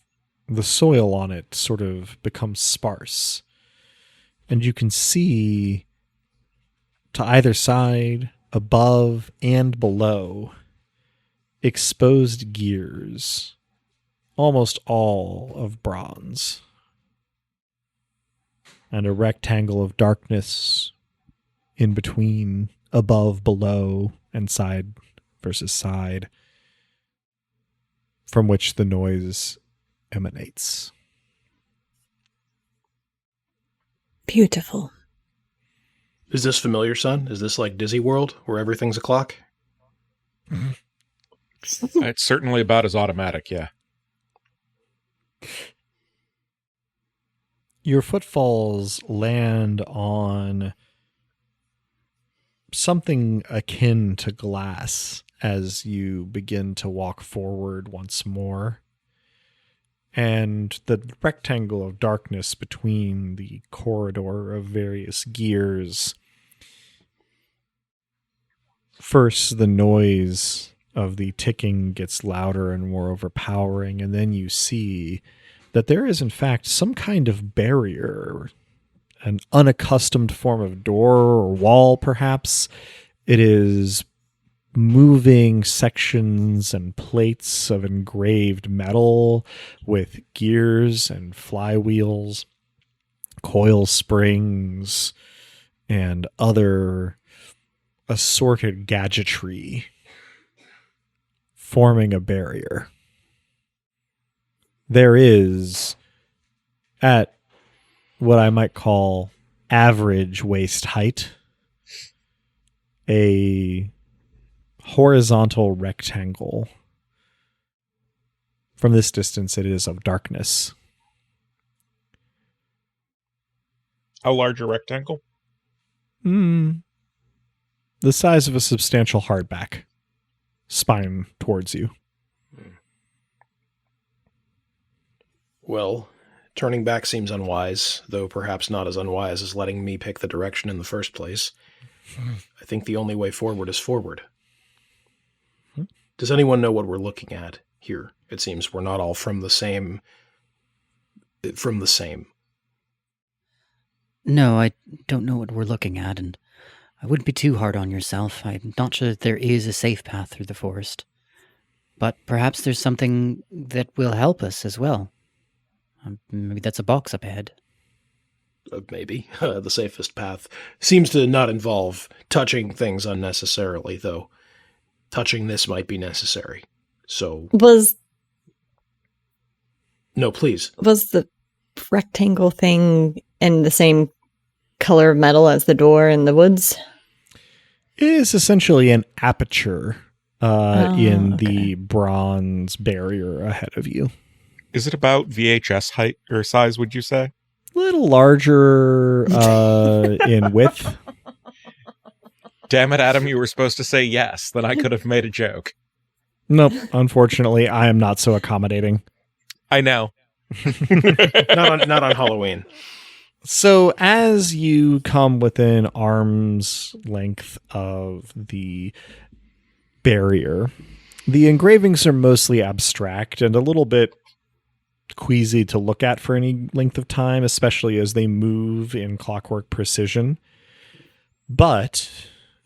the soil on it sort of becomes sparse. And you can see to either side, above and below, exposed gears, almost all of bronze, and a rectangle of darkness in between, above, below, and side versus side, from which the noise emanates. Beautiful. Is this familiar, son? Is this like Disney World, where everything's a clock? It's certainly about as automatic, yeah. Your footfalls land on something akin to glass as you begin to walk forward once more. And the rectangle of darkness between the corridor of various gears. First, the noise of the ticking gets louder and more overpowering, and then you see that there is, in fact, some kind of barrier, an unaccustomed form of door or wall, perhaps. It is moving sections and plates of engraved metal with gears and flywheels, coil springs, and other assorted gadgetry forming a barrier. There is, at what I might call average waist height, a horizontal rectangle. From this distance, it is of darkness. How large a rectangle? The size of a substantial hardback. Spine towards you. Well, turning back seems unwise, though perhaps not as unwise as letting me pick the direction in the first place. I think the only way forward is forward. Does anyone know what we're looking at here? It seems we're not all from the same. No, I don't know what we're looking at, and I wouldn't be too hard on yourself. I'm not sure that there is a safe path through the forest. But perhaps there's something that will help us as well. Maybe that's a box up ahead. Maybe. The safest path seems to not involve touching things unnecessarily, though. Touching this might be necessary. So... Was No, please. the rectangle thing in the same color of metal as the door in the woods? It is essentially an aperture in okay. the bronze barrier ahead of you. Is it about VHS height or size, would you say? A little larger in width. Damn it, Adam, you were supposed to say yes, then I could have made a joke. Nope, unfortunately, I am not so accommodating. I know. Not on Halloween. So as you come within arm's length of the barrier, the engravings are mostly abstract and a little bit queasy to look at for any length of time, especially as they move in clockwork precision. But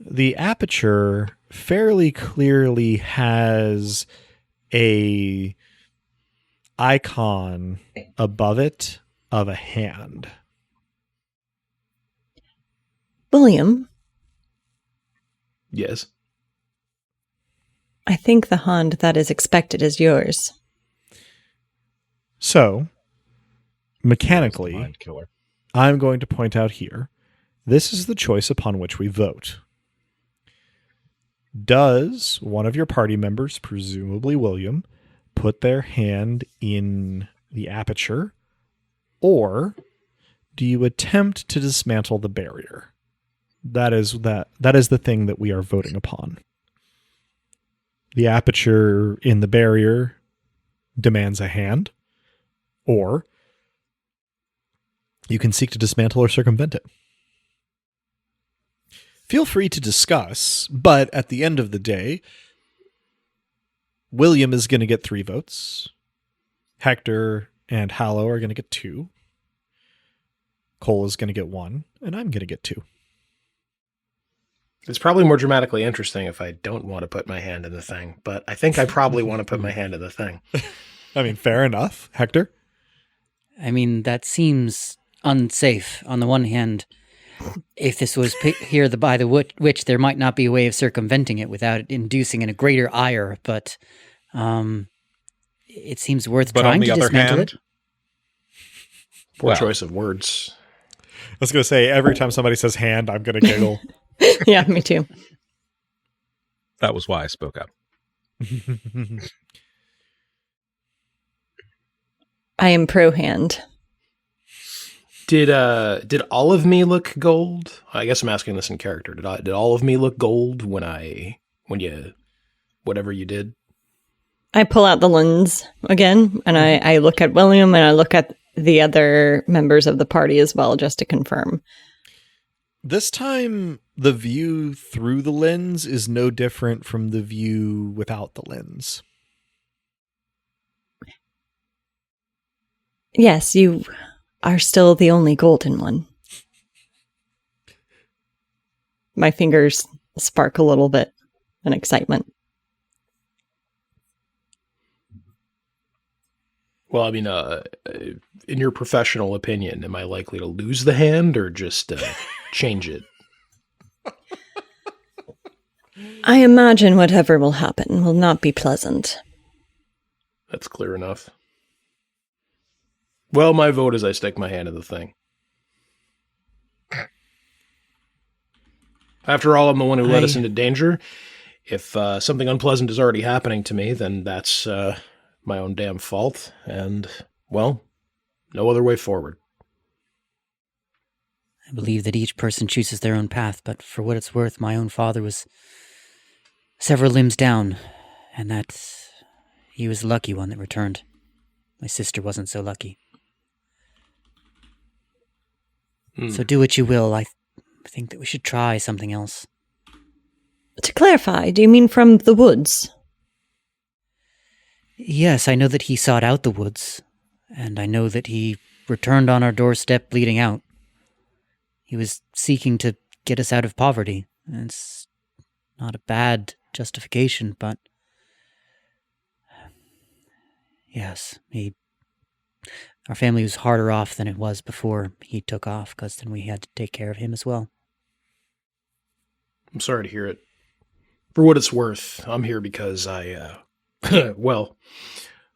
the aperture fairly clearly has a icon above it of a hand. William, Yes. I think the hand that is expected is yours. So, mechanically, Mind killer. I'm going to point out here, this is the choice upon which we vote. Does one of your party members, presumably William, put their hand in the aperture, or do you attempt to dismantle the barrier? That is the thing that we are voting upon. The aperture in the barrier demands a hand, or you can seek to dismantle or circumvent it. Feel free to discuss, but at the end of the day, William is going to get 3 votes. Hector and Hallow are going to get 2. Cole is going to get 1, and I'm going to get 2. It's probably more dramatically interesting if I don't want to put my hand in the thing, but I think I probably want to put my hand in the thing. I mean, fair enough. Hector? I mean, that seems unsafe. On the one hand, if this was here by the witch, there might not be a way of circumventing it without it inducing a greater ire, but it seems worth But trying on the to other dismantle hand, it. Poor Well. choice of words. I was going to say, every time somebody says hand, I'm going to giggle. Yeah, me too. that was why I spoke up. I am pro hand. Did all of me look gold? I guess I'm asking this in character. Did all of me look gold when you whatever you did? I pull out the lens again, and I look at William, and I look at the other members of the party as well, just to confirm. This time, the view through the lens is no different from the view without the lens. Yes, you are still the only golden one. My fingers spark a little bit in excitement. Well, I mean, in your professional opinion, am I likely to lose the hand or just change it? I imagine whatever will happen will not be pleasant. That's clear enough. Well, my vote is I stick my hand in the thing. After all, I'm the one who led us into danger. If something unpleasant is already happening to me, then that's my own damn fault. And, well, no other way forward. I believe that each person chooses their own path, but for what it's worth, my own father was several limbs down, and that he was the lucky one that returned. My sister wasn't so lucky. So do what you will. I think that we should try something else. To clarify, do you mean from the woods? Yes, I know that he sought out the woods, and I know that he returned on our doorstep bleeding out. He was seeking to get us out of poverty. It's not a bad justification, but yes, our family was harder off than it was before he took off, because then we had to take care of him as well. I'm sorry to hear it. For what it's worth, I'm here because I, well,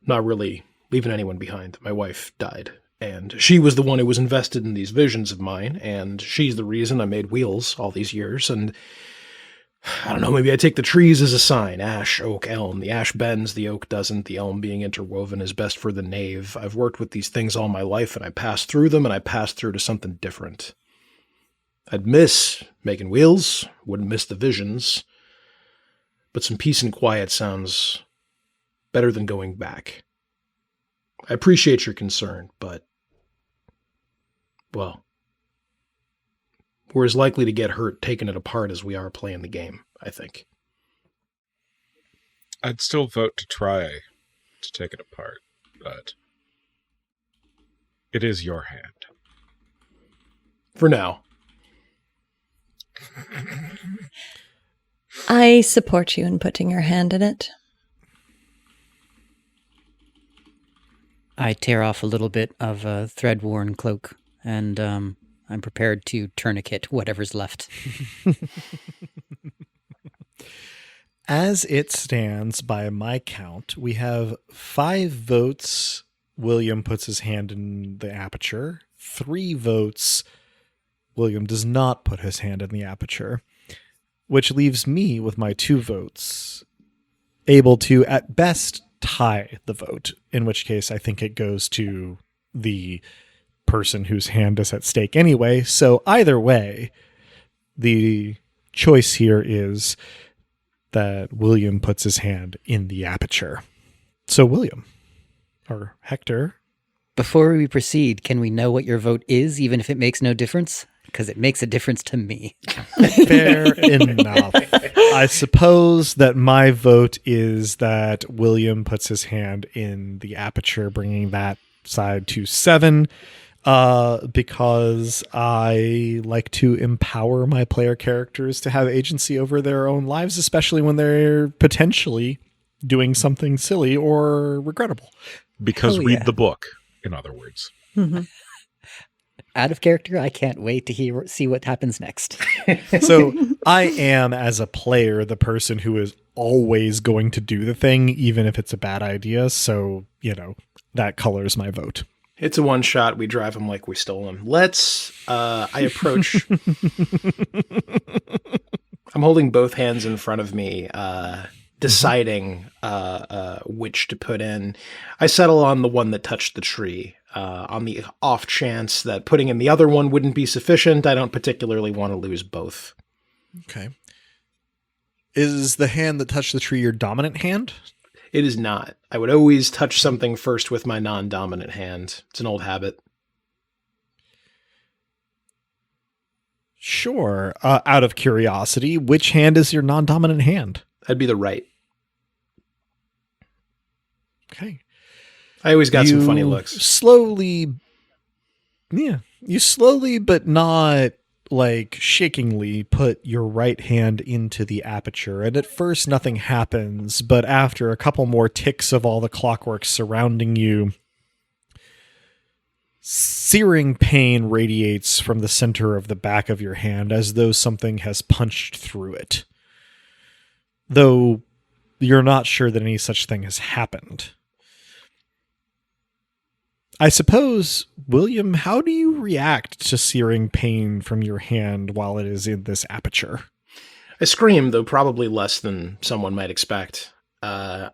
not really leaving anyone behind. My wife died And she was the one who was invested in these visions of mine, and she's the reason I made wheels all these years. And I don't know, maybe I take the trees as a sign. Ash, oak, elm. The ash bends, the oak doesn't. The elm being interwoven is best for the nave. I've worked with these things all my life, and I passed through them, and I passed through to something different. I'd miss making wheels, wouldn't miss the visions, but some peace and quiet sounds better than going back. I appreciate your concern, but, well, we're as likely to get hurt taking it apart as we are playing the game, I think. I'd still vote to try to take it apart, but it is your hand. For now. I support you in putting your hand in it. I tear off a little bit of a thread-worn cloak, and I'm prepared to tourniquet whatever's left. As it stands, by my count, we have 5 votes. William puts his hand in the aperture. 3 votes. William does not put his hand in the aperture, which leaves me with my 2 votes, able to, at best, tie the vote, in which case I think it goes to the person whose hand is at stake anyway. So either way, the choice here is that William puts his hand in the aperture. So William, or Hector. Before we proceed, can we know what your vote is, even if it makes no difference? Because it makes a difference to me. Fair enough. I suppose that my vote is that William puts his hand in the aperture, bringing that side to 7, because I like to empower my player characters to have agency over their own lives, especially when they're potentially doing something silly or regrettable. Because Oh, read yeah. the book, in other words. Mm-hmm. Out of character, I can't wait to see what happens next. So I am, as a player, the person who is always going to do the thing, even if it's a bad idea. So, that colors my vote. It's a one shot. We drive him like we stole him. I approach. I'm holding both hands in front of me, deciding which to put in. I settle on the one that touched the tree. On the off chance that putting in the other one wouldn't be sufficient, I don't particularly want to lose both. Okay. Is the hand that touched the tree your dominant hand? It is not. I would always touch something first with my non-dominant hand. It's an old habit. Sure. Out of curiosity, which hand is your non-dominant hand? That'd be the right. Okay. I always got some funny looks. You slowly but not like shakingly put your right hand into the aperture, and at first nothing happens, but after a couple more ticks of all the clockwork surrounding you, searing pain radiates from the center of the back of your hand as though something has punched through it, though you're not sure that any such thing has happened. I suppose, William, how do you react to searing pain from your hand while it is in this aperture? I scream, though probably less than someone might expect. I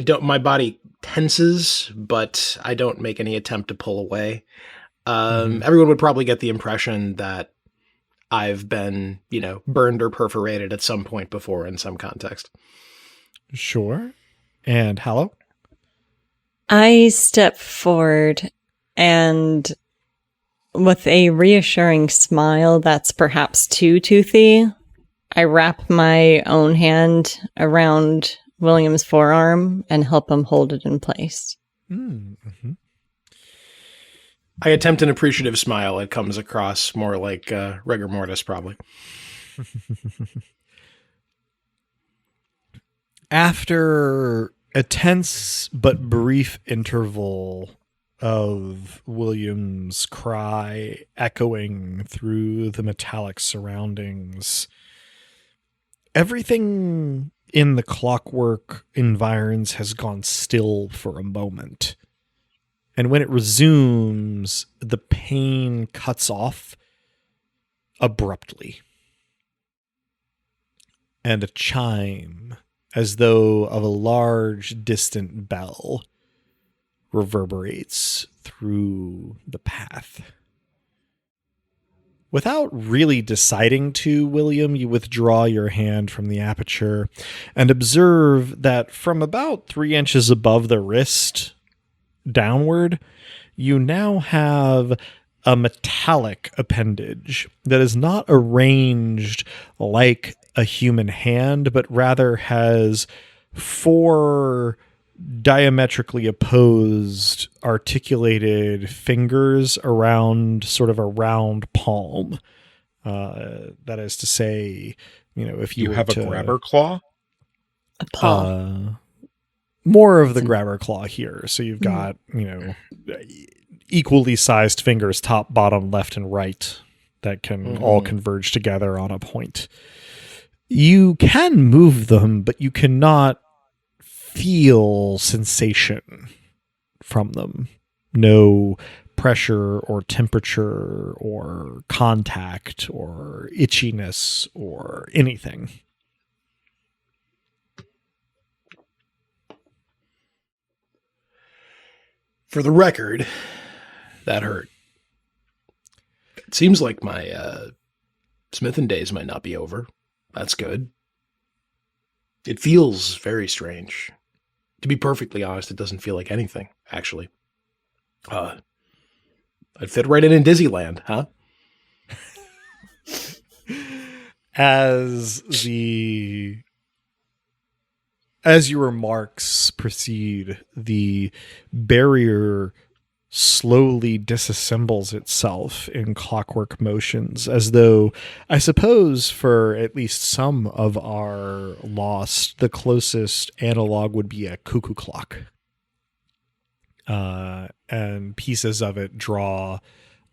don't. My body tenses, but I don't make any attempt to pull away. Everyone would probably get the impression that I've been, burned or perforated at some point before in some context. Sure. And Hallow? I step forward and with a reassuring smile that's perhaps too toothy, I wrap my own hand around William's forearm and help him hold it in place. Mm-hmm. I attempt an appreciative smile. It comes across more like rigor mortis, probably. After a tense but brief interval of William's cry echoing through the metallic surroundings, everything in the clockwork environs has gone still for a moment. And when it resumes, the pain cuts off abruptly. And a chime, as though of a large distant bell, reverberates through the path. Without really deciding to, William, you withdraw your hand from the aperture and observe that from about 3 inches above the wrist downward, you now have a metallic appendage that is not arranged like a human hand, but rather has 4 diametrically opposed articulated fingers around sort of a round palm. That is to say, if you have a grabber claw? A paw. More of the grabber claw here. So you've got, equally sized fingers, top, bottom, left, and right, that can all converge together on a point. You can move them, but you cannot feel sensation from them. No pressure or temperature or contact or itchiness or anything. For the record, that hurt. It seems like my smithing days might not be over. That's good. It feels very strange. To be perfectly honest, it doesn't feel like anything, actually. I'd fit right in Disneyland, huh? As your remarks proceed, the barrier slowly disassembles itself in clockwork motions, as though, I suppose, for at least some of our lost, the closest analog would be a cuckoo clock. And pieces of it draw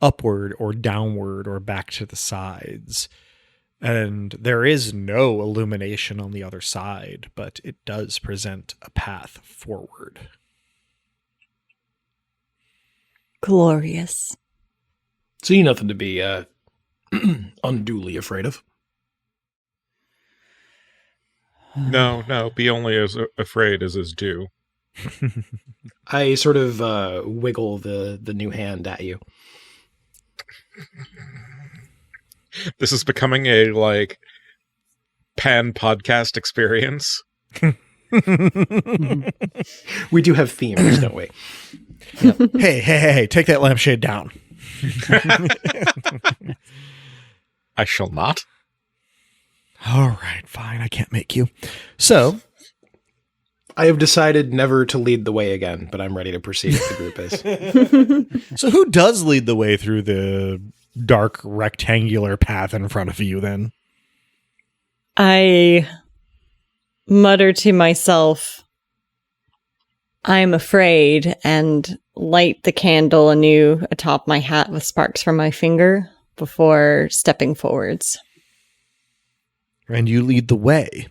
upward or downward or back to the sides. And there is no illumination on the other side, but it does present a path forward. Glorious. See, nothing to be unduly afraid of. No, be only as afraid as is due. I sort of wiggle the new hand at you. This is becoming a, pan podcast experience. We do have themes, don't we? Yep. Hey, take that lampshade down. I shall not. All right, fine. I can't make you. So, I have decided never to lead the way again, but I'm ready to proceed if the group is. So who does lead the way through the dark rectangular path in front of you then? I mutter to myself, I'm afraid, and light the candle anew atop my hat with sparks from my finger before stepping forwards. And you lead the way.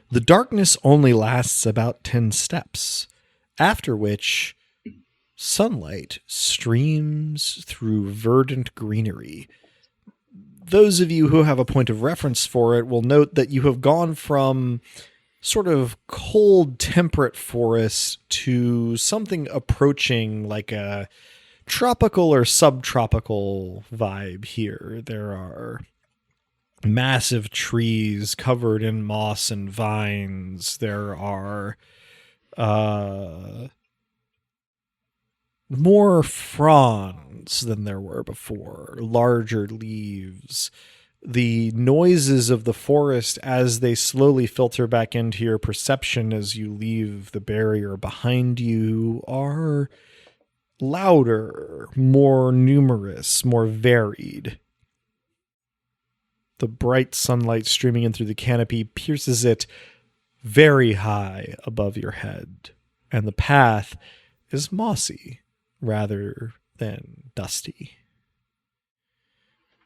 The darkness only lasts about 10 steps, after which sunlight streams through verdant greenery. Those of you who have a point of reference for it will note that you have gone from sort of cold, temperate forest to something approaching like a tropical or subtropical vibe here. There are massive trees covered in moss and vines. There are more fronds than there were before, larger leaves. The noises of the forest as they slowly filter back into your perception as you leave the barrier behind you are louder, more numerous, more varied. The bright sunlight streaming in through the canopy pierces it very high above your head, and the path is mossy rather than dusty.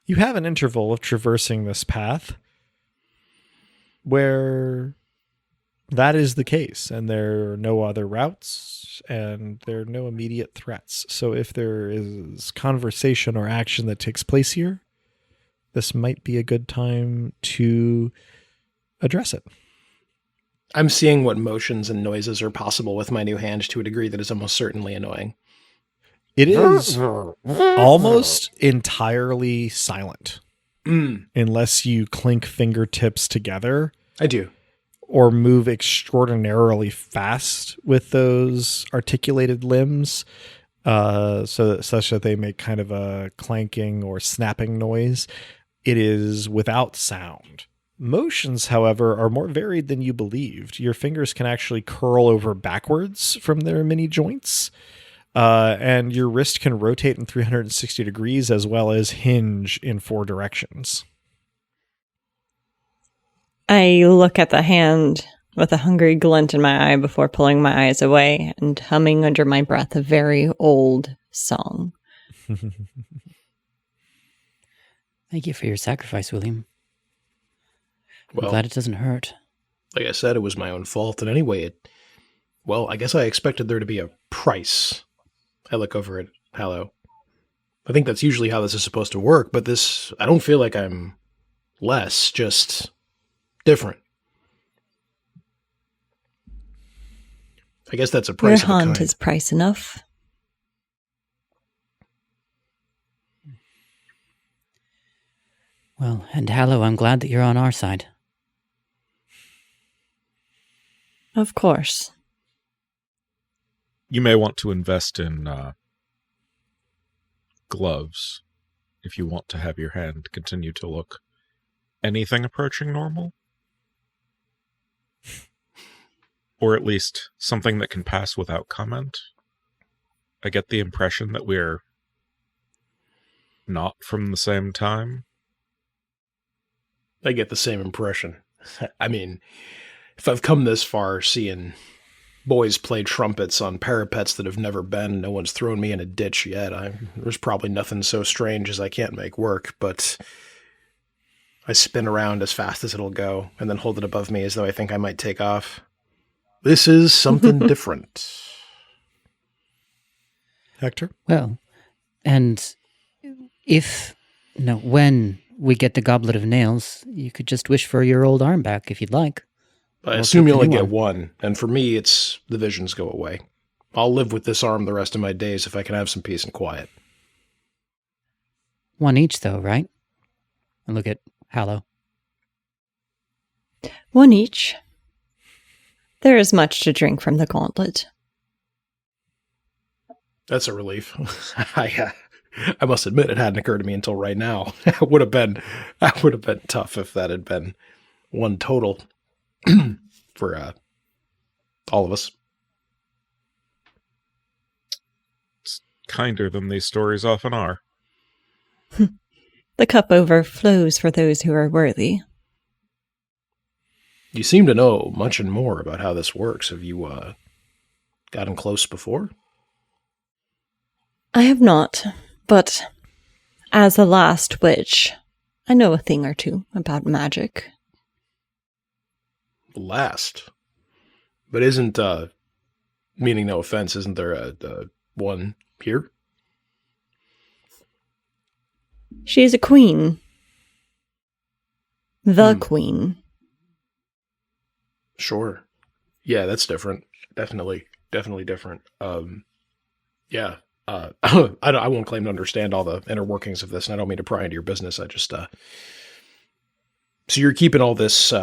You have an interval of traversing this path where that is the case, and there are no other routes, and there are no immediate threats. So if there is conversation or action that takes place here, this might be a good time to address it. I'm seeing what motions and noises are possible with my new hand to a degree that is almost certainly annoying. It is almost entirely silent, unless you clink fingertips together I do. or move extraordinarily fast with those articulated limbs, such that they make kind of a clanking or snapping noise. It is without sound. Motions, however, are more varied than you believed. Your fingers can actually curl over backwards from their mini joints, and your wrist can rotate in 360 degrees as well as hinge in 4 directions. I look at the hand with a hungry glint in my eye before pulling my eyes away and humming under my breath a very old song. Thank you for your sacrifice, William. I'm Well, glad it doesn't hurt. like I said, it was my own fault. And anyway, I guess I expected there to be a price. I look over at Hallow. I think that's usually how this is supposed to work, but this, I don't feel like I'm less, just different. I guess that's a Your price of a haunt kind. is price enough. Well, and Hallow, I'm glad that you're on our side. Of course. You may want to invest in gloves if you want to have your hand continue to look anything approaching normal. Or at least something that can pass without comment. I get the impression that we're not from the same time. I get the same impression. I mean, if I've come this far seeing boys play trumpets on parapets that have never been, no one's thrown me in a ditch yet. There's probably nothing so strange as I can't make work, but I spin around as fast as it'll go and then hold it above me as though I think I might take off. This is something different. Hector? Well, and when we get the Goblet of Nails, you could just wish for your old arm back if you'd like. I I'll assume keep you the only new get one, and for me, it's the visions go away. I'll live with this arm the rest of my days if I can have some peace and quiet. One each, though, right? And look at Hallow. One each. There is much to drink from the gauntlet. That's a relief. I must admit, it hadn't occurred to me until right now. That would have been tough if that had been one total for all of us. It's kinder than these stories often are. The cup overflows for those who are worthy. You seem to know much and more about how this works. Have you gotten close before? I have not, but as a last witch, I know a thing or two about magic. Last. But isn't, meaning no offense, isn't there a one here? She is a queen. The queen. Sure. Yeah, that's different. Definitely different. Yeah. I won't claim to understand all the inner workings of this, and I don't mean to pry into your business. I just, so you're keeping all this,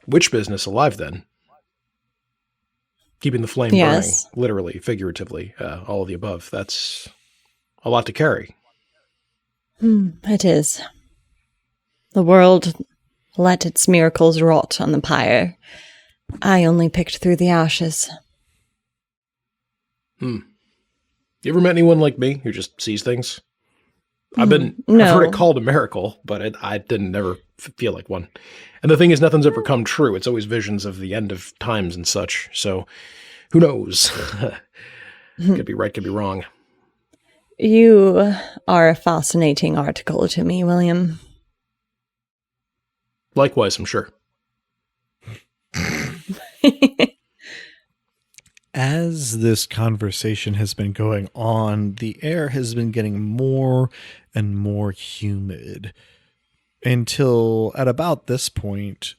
witch business alive then? Keeping the flame Yes. burning, literally, figuratively, all of the above. That's a lot to carry. It is. The world let its miracles rot on the pyre. I only picked through the ashes. You ever met anyone like me who just sees things? I've No. heard it called a miracle, but I didn't never feel like one. And the thing is, nothing's ever come true. It's always visions of the end of times and such. So who knows? Could be right, could be wrong. You are a fascinating article to me, William. Likewise, I'm sure. As this conversation has been going on, the air has been getting more and more humid until at about this point,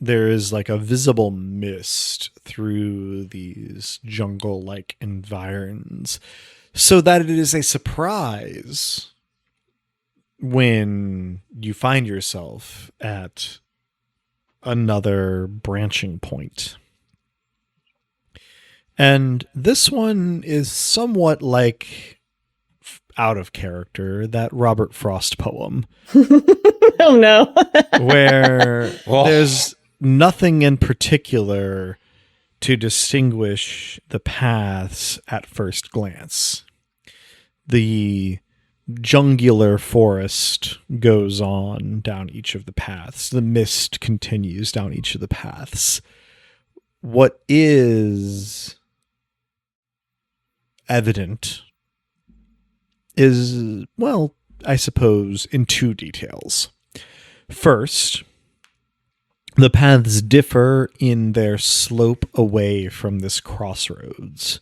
there is like a visible mist through these jungle-like environs, so that it is a surprise when you find yourself at another branching point. And this one is somewhat like out of character, that Robert Frost poem, Oh no. where Well- there's nothing in particular to distinguish the paths at first glance. The jungular forest goes on down each of the paths. The mist continues down each of the paths. What is evident is, well, I suppose, in two details. First, the paths differ in their slope away from this crossroads.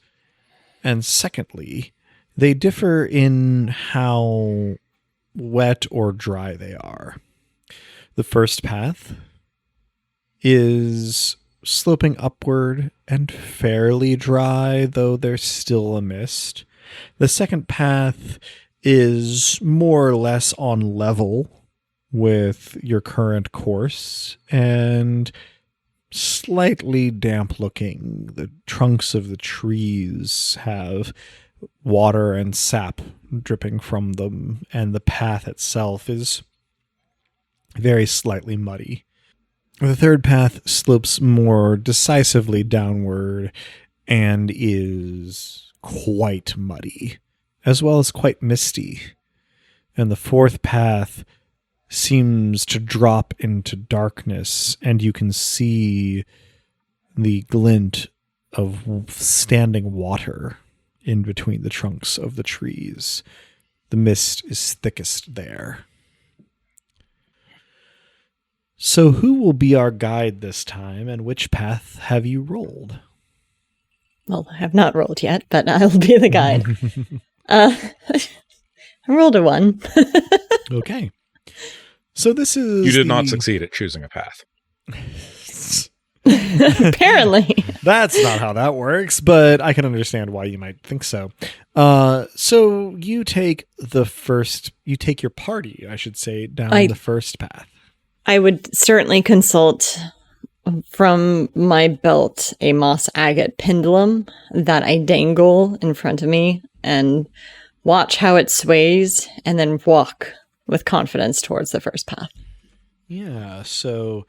And secondly, they differ in how wet or dry they are. The first path is sloping upward and fairly dry, though there's still a mist. The second path is more or less on level with your current course and slightly damp looking. The trunks of the trees have water and sap dripping from them, and the path itself is very slightly muddy. The third path slopes more decisively downward and is quite muddy, as well as quite misty. And the fourth path seems to drop into darkness, and you can see the glint of standing water in between the trunks of the trees. The mist is thickest there. So who will be our guide this time, and which path have you rolled? Well, I have not rolled yet, but I'll be the guide. I rolled a 1. Okay. So this is... You did not succeed at choosing a path. Apparently. That's not how that works, but I can understand why you might think so. So you take your party, I should say, down the first path. I would certainly consult from my belt a moss agate pendulum that I dangle in front of me and watch how it sways and then walk with confidence towards the first path. Yeah, so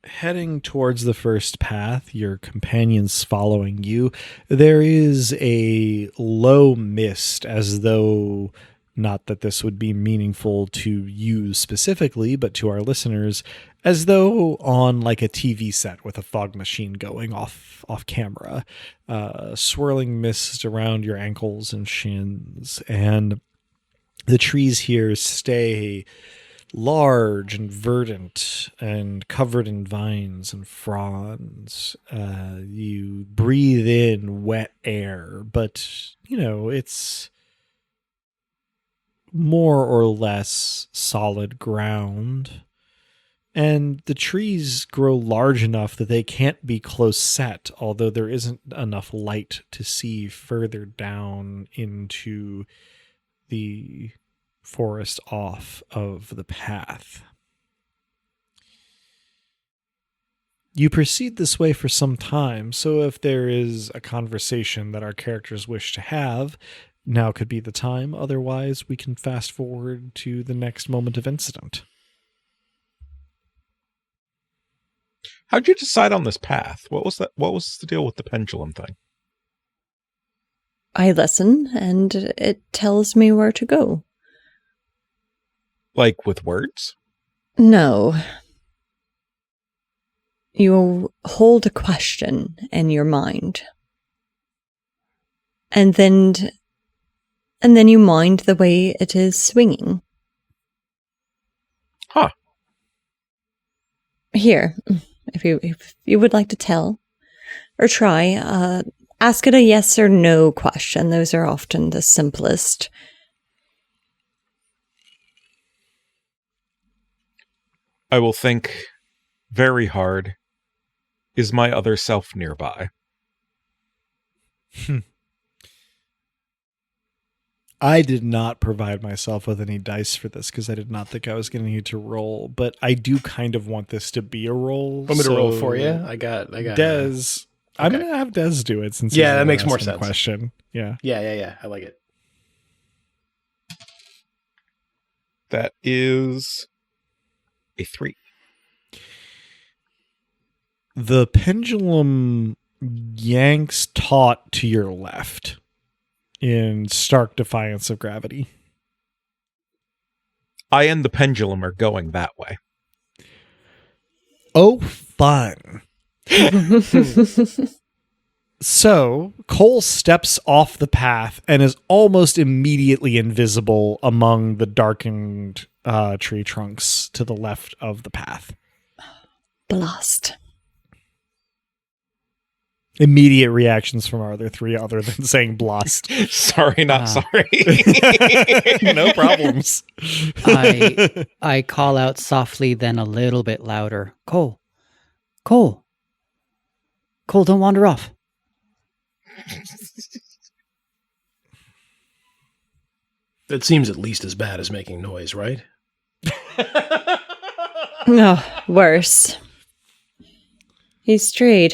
heading towards the first path, your companions following you, there is a low mist, as though, not that this would be meaningful to you specifically, but to our listeners, as though on like a TV set with a fog machine going off camera, swirling mist around your ankles and shins, and the trees here stay large and verdant and covered in vines and fronds. You breathe in wet air, but, it's more or less solid ground. And the trees grow large enough that they can't be close set, although there isn't enough light to see further down into the forest off of the path. You proceed this way for some time, so if there is a conversation that our characters wish to have, now could be the time. Otherwise, we can fast forward to the next moment of incident. How'd you decide on this path? What was the deal with the pendulum thing? I listen and it tells me where to go. Like with words? No. You hold a question in your mind. And then you mind the way it is swinging. Huh. Here, if you would like to tell or try, ask it a yes or no question. Those are often the simplest. I will think very hard. Is my other self nearby? I did not provide myself with any dice for this because I did not think I was going to need to roll, but I do kind of want this to be a roll. Want me to roll for you? I got. Dez. I'm Okay. going to have Dez do it since Yeah, he's that makes more asking the sense. question. Yeah. Yeah. I like it. That is a 3. The pendulum yanks taut to your left in stark defiance of gravity. I and the pendulum are going that way. Oh, fun. So, Cole steps off the path and is almost immediately invisible among the darkened tree trunks to the left of the path. Blast. Immediate reactions from our other three other than saying blast. Sorry, not sorry. No problems. I call out softly, then a little bit louder. Cole, don't wander off. That seems at least as bad as making noise, right? No, worse. He strayed.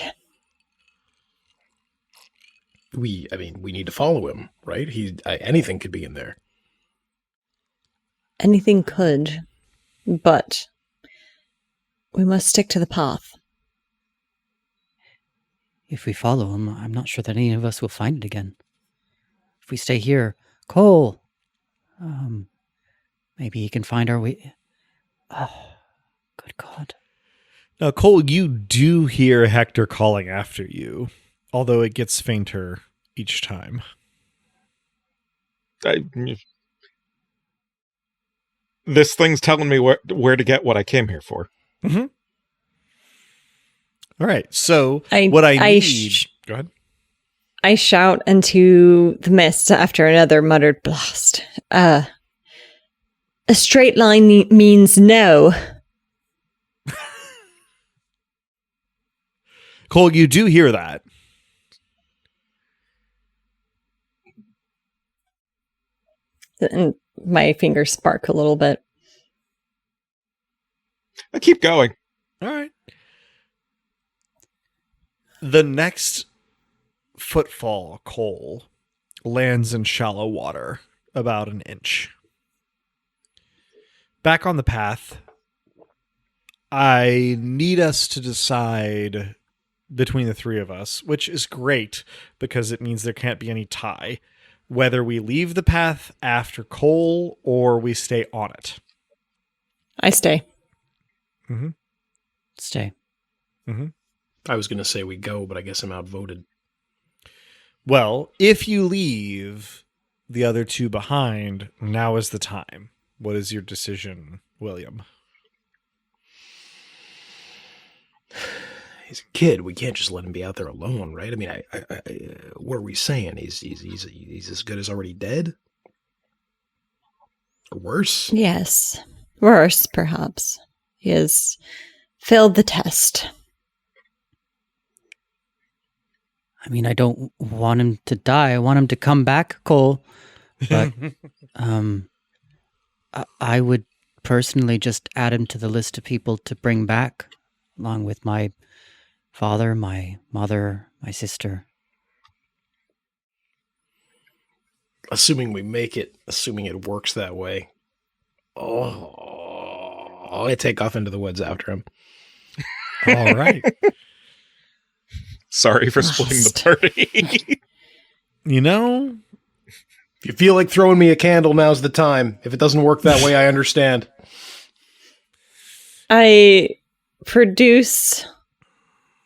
We need to follow him, right? Anything could be in there. Anything could, but we must stick to the path. If we follow him, I'm not sure that any of us will find it again. If we stay here, Cole, maybe he can find our way. Oh, good God. Now, Cole, you do hear Hector calling after you, although it gets fainter each time. This thing's telling me where to get what I came here for. Mm-hmm. All right, so I need... Go ahead. I shout into the mist after another muttered blast. A straight line means no. Cole, you do hear that. And my fingers spark a little bit. I keep going. All right. The next footfall, Cole, lands in shallow water, about an inch. Back on the path, I need us to decide between the three of us, which is great because it means there can't be any tie, whether we leave the path after Cole or we stay on it. I stay. Mm-hmm. Stay. Mm-hmm. I was going to say we go, but I guess I'm outvoted. Well, if you leave the other two behind, now is the time. What is your decision, William? He's a kid. We can't just let him be out there alone, right? I mean, what are we saying? He's as good as already dead? Or worse? Yes. Worse, perhaps. He has failed the test. I mean, I don't want him to die. I want him to come back, Cole. But I would personally just add him to the list of people to bring back, along with my father, my mother, my sister. Assuming we make it, assuming it works that way. Oh, I take off into the woods after him. All right. Sorry for splitting the party. You know, If you feel like throwing me a candle, now's the time. If it doesn't work that way, I understand. I produce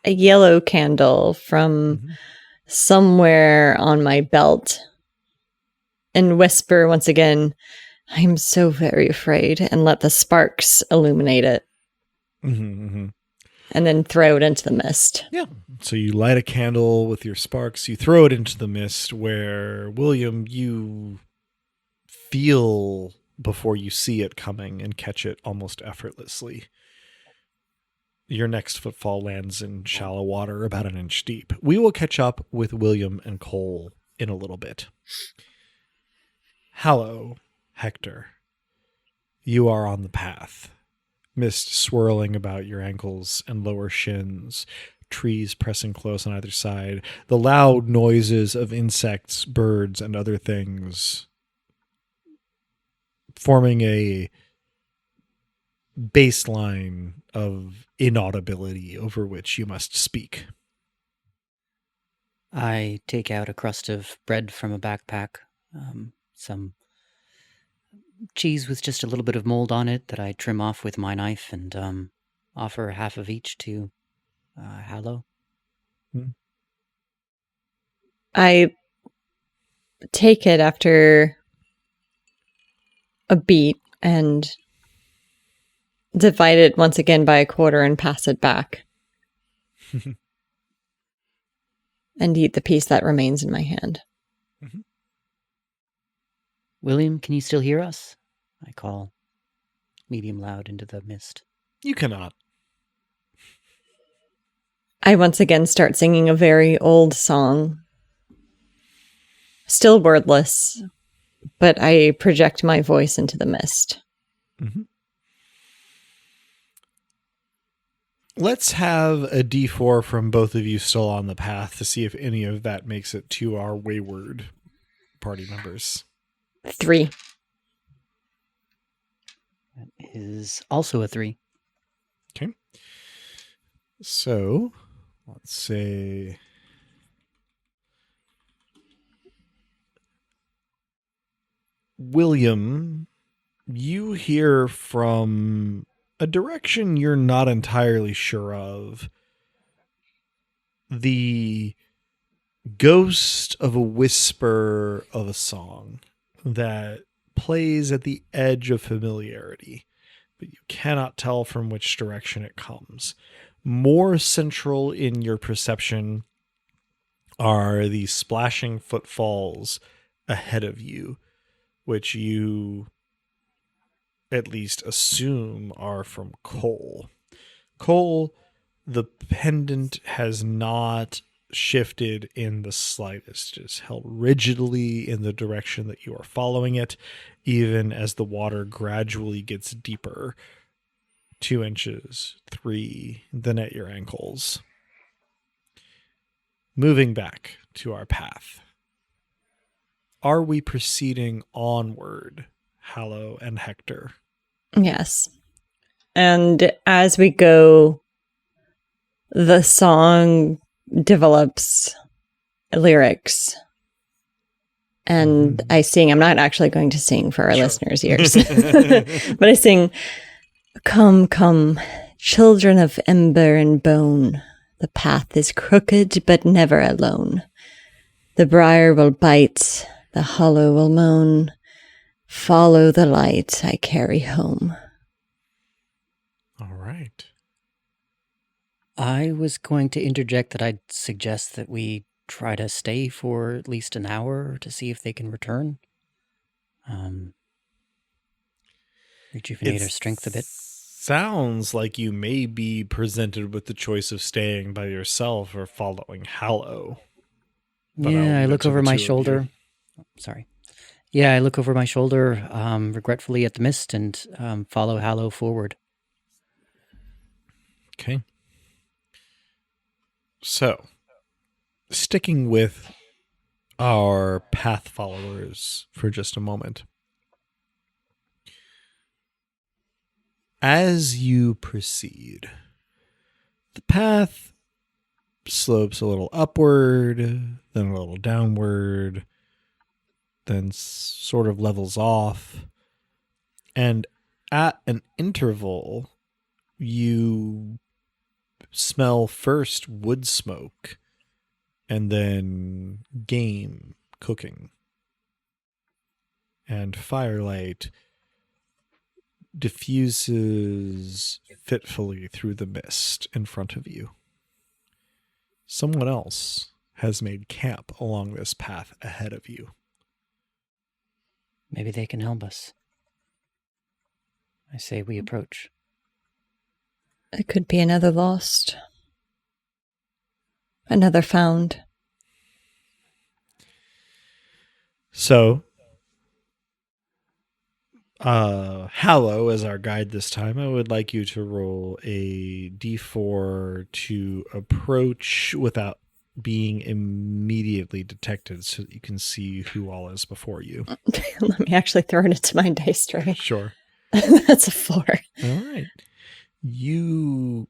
a yellow candle from somewhere on my belt and whisper once again, I'm so very afraid, and let the sparks illuminate it. mm-hmm. and then throw it into the mist. Yeah. So you light a candle with your sparks, you throw it into the mist where, William, you feel before you see it coming and catch it almost effortlessly. Your next footfall lands in shallow water about an inch deep. We will catch up with William and Cole in a little bit. Hello, Hector. You are on the path. Mist swirling about your ankles and lower shins, trees pressing close on either side, the loud noises of insects, birds, and other things forming a baseline of inaudibility over which you must speak. I take out a crust of bread from a backpack, some cheese with just a little bit of mold on it that I trim off with my knife, and offer half of each to Hallow. I take it after a beat and divide it once again by a quarter and pass it back. And eat the piece that remains in my hand. William, can you still hear us? I call medium loud into the mist. You cannot. I once again start singing a very old song. Still wordless, but I project my voice into the mist. Mm-hmm. Let's have a D4 from both of you still on the path to see if any of that makes it to our wayward party members. 3. That is also a 3. Okay. So, let's say William, you hear from a direction you're not entirely sure of the ghost of a whisper of a song that plays at the edge of familiarity, but you cannot tell from which direction it comes. More central in your perception are the splashing footfalls ahead of you, which you at least assume are from Cole. Cole, the pendant has not shifted in the slightest. It is held rigidly in the direction that you are following it, even as the water gradually gets deeper. 2 inches, 3, then at your ankles. Moving back to our path. Are we proceeding onward, Hallow and Hector? Yes. And as we go, the song develops lyrics. And I sing, I'm not actually going to sing for our listeners' ears, but I sing, "Come, come, children of ember and bone, the path is crooked but never alone. The briar will bite, the hollow will moan. Follow the light I carry home." All right. I was going to interject that I'd suggest that we try to stay for at least an hour to see if they can return. Rejuvenate our strength a bit. Sounds like you may be presented with the choice of staying by yourself or following Hallow. But I'll Yeah, I leave it look to over the my two of shoulder. you. Sorry. Yeah, I look over my shoulder regretfully at the mist and follow Hallow forward. Okay. So, sticking with our path followers for just a moment. As you proceed, the path slopes a little upward, then a little downward, then sort of levels off. And at an interval, you smell first wood smoke and then game cooking and firelight diffuses fitfully through the mist in front of you. Someone else has made camp along this path ahead of you. Maybe they can help us. I say we approach. It could be another lost. Another found. So, Hallow as our guide this time, I would like you to roll a d4 to approach without being immediately detected so that you can see who all is before you. Let me actually throw it into my dice tray. Sure. That's a 4. All right. You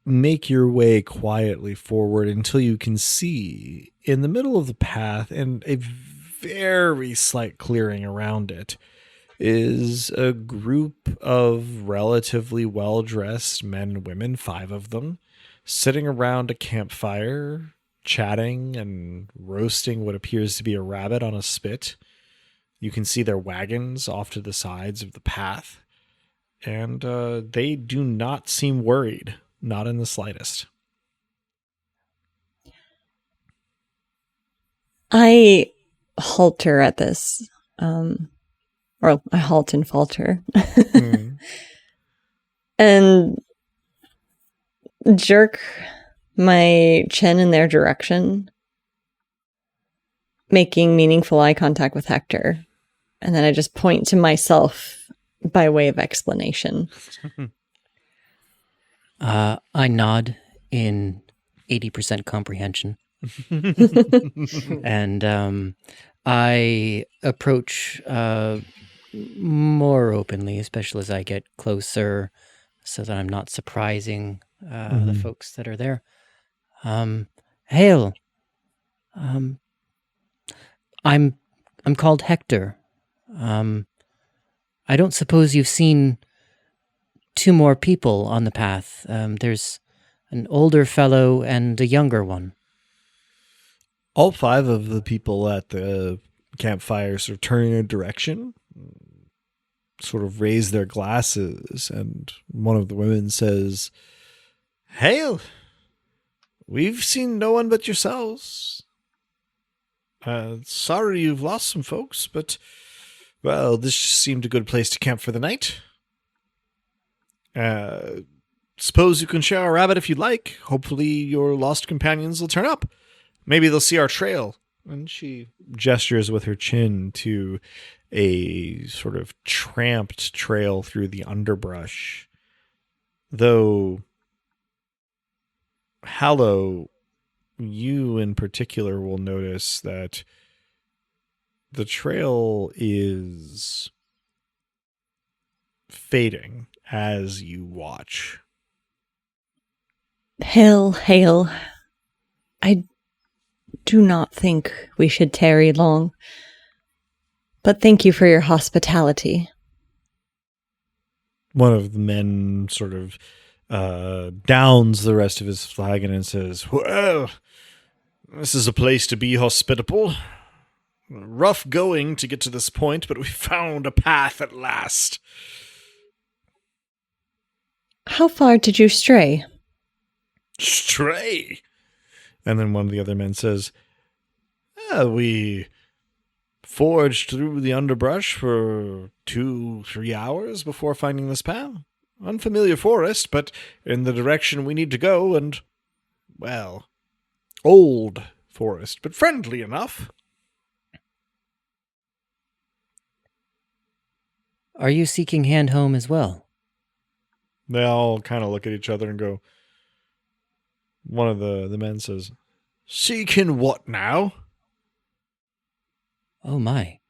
make your way quietly forward until you can see in the middle of the path and a very slight clearing around it is a group of relatively well-dressed men and women, 5 of them, sitting around a campfire, chatting and roasting what appears to be a rabbit on a spit. You can see their wagons off to the sides of the path, and they do not seem worried, not in the slightest. I halter at this. Or I halt and falter. And jerk my chin in their direction, making meaningful eye contact with Hector. And then I just point to myself by way of explanation. I nod in 80% comprehension. And I approach more openly, especially as I get closer, so that I'm not surprising the folks that are there. Hail. I'm called Hector. I don't suppose you've seen 2 more people on the path. There's an older fellow and a younger one. All 5 of the people at the campfire sort of turn in a direction, sort of raise their glasses, and one of the women says, "Hail! We've seen no one but yourselves. Sorry you've lost some folks, but, well, this just seemed a good place to camp for the night. Suppose you can share a rabbit if you'd like. Hopefully your lost companions will turn up. Maybe they'll see our trail." And she gestures with her chin to a sort of tramped trail through the underbrush. Though, Hallow, you in particular will notice that the trail is fading as you watch. Hail. I do not think we should tarry long, but thank you for your hospitality. One of the men sort of downs the rest of his flagon and says, "Well, this is a place to be hospitable. Rough going to get to this point, but we found a path at last." How far did you stray? "Stray?" And then one of the other men says, "We forged through the underbrush for 2-3 hours before finding this path. Unfamiliar forest, but in the direction we need to go, and, well, old forest, but friendly enough." Are you seeking hand home as well? They all kind of look at each other and go. One of the men says, "Seeking what now?" Oh my.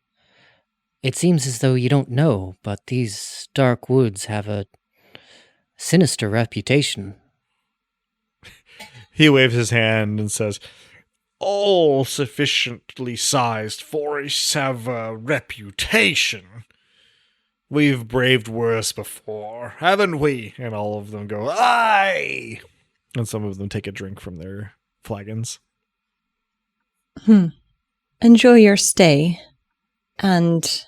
It seems as though you don't know, but these dark woods have a sinister reputation. He waves his hand and says, "All sufficiently sized forests have a reputation. We've braved worse before, haven't we?" And all of them go, "Aye!" And some of them take a drink from their flagons. Enjoy your stay, and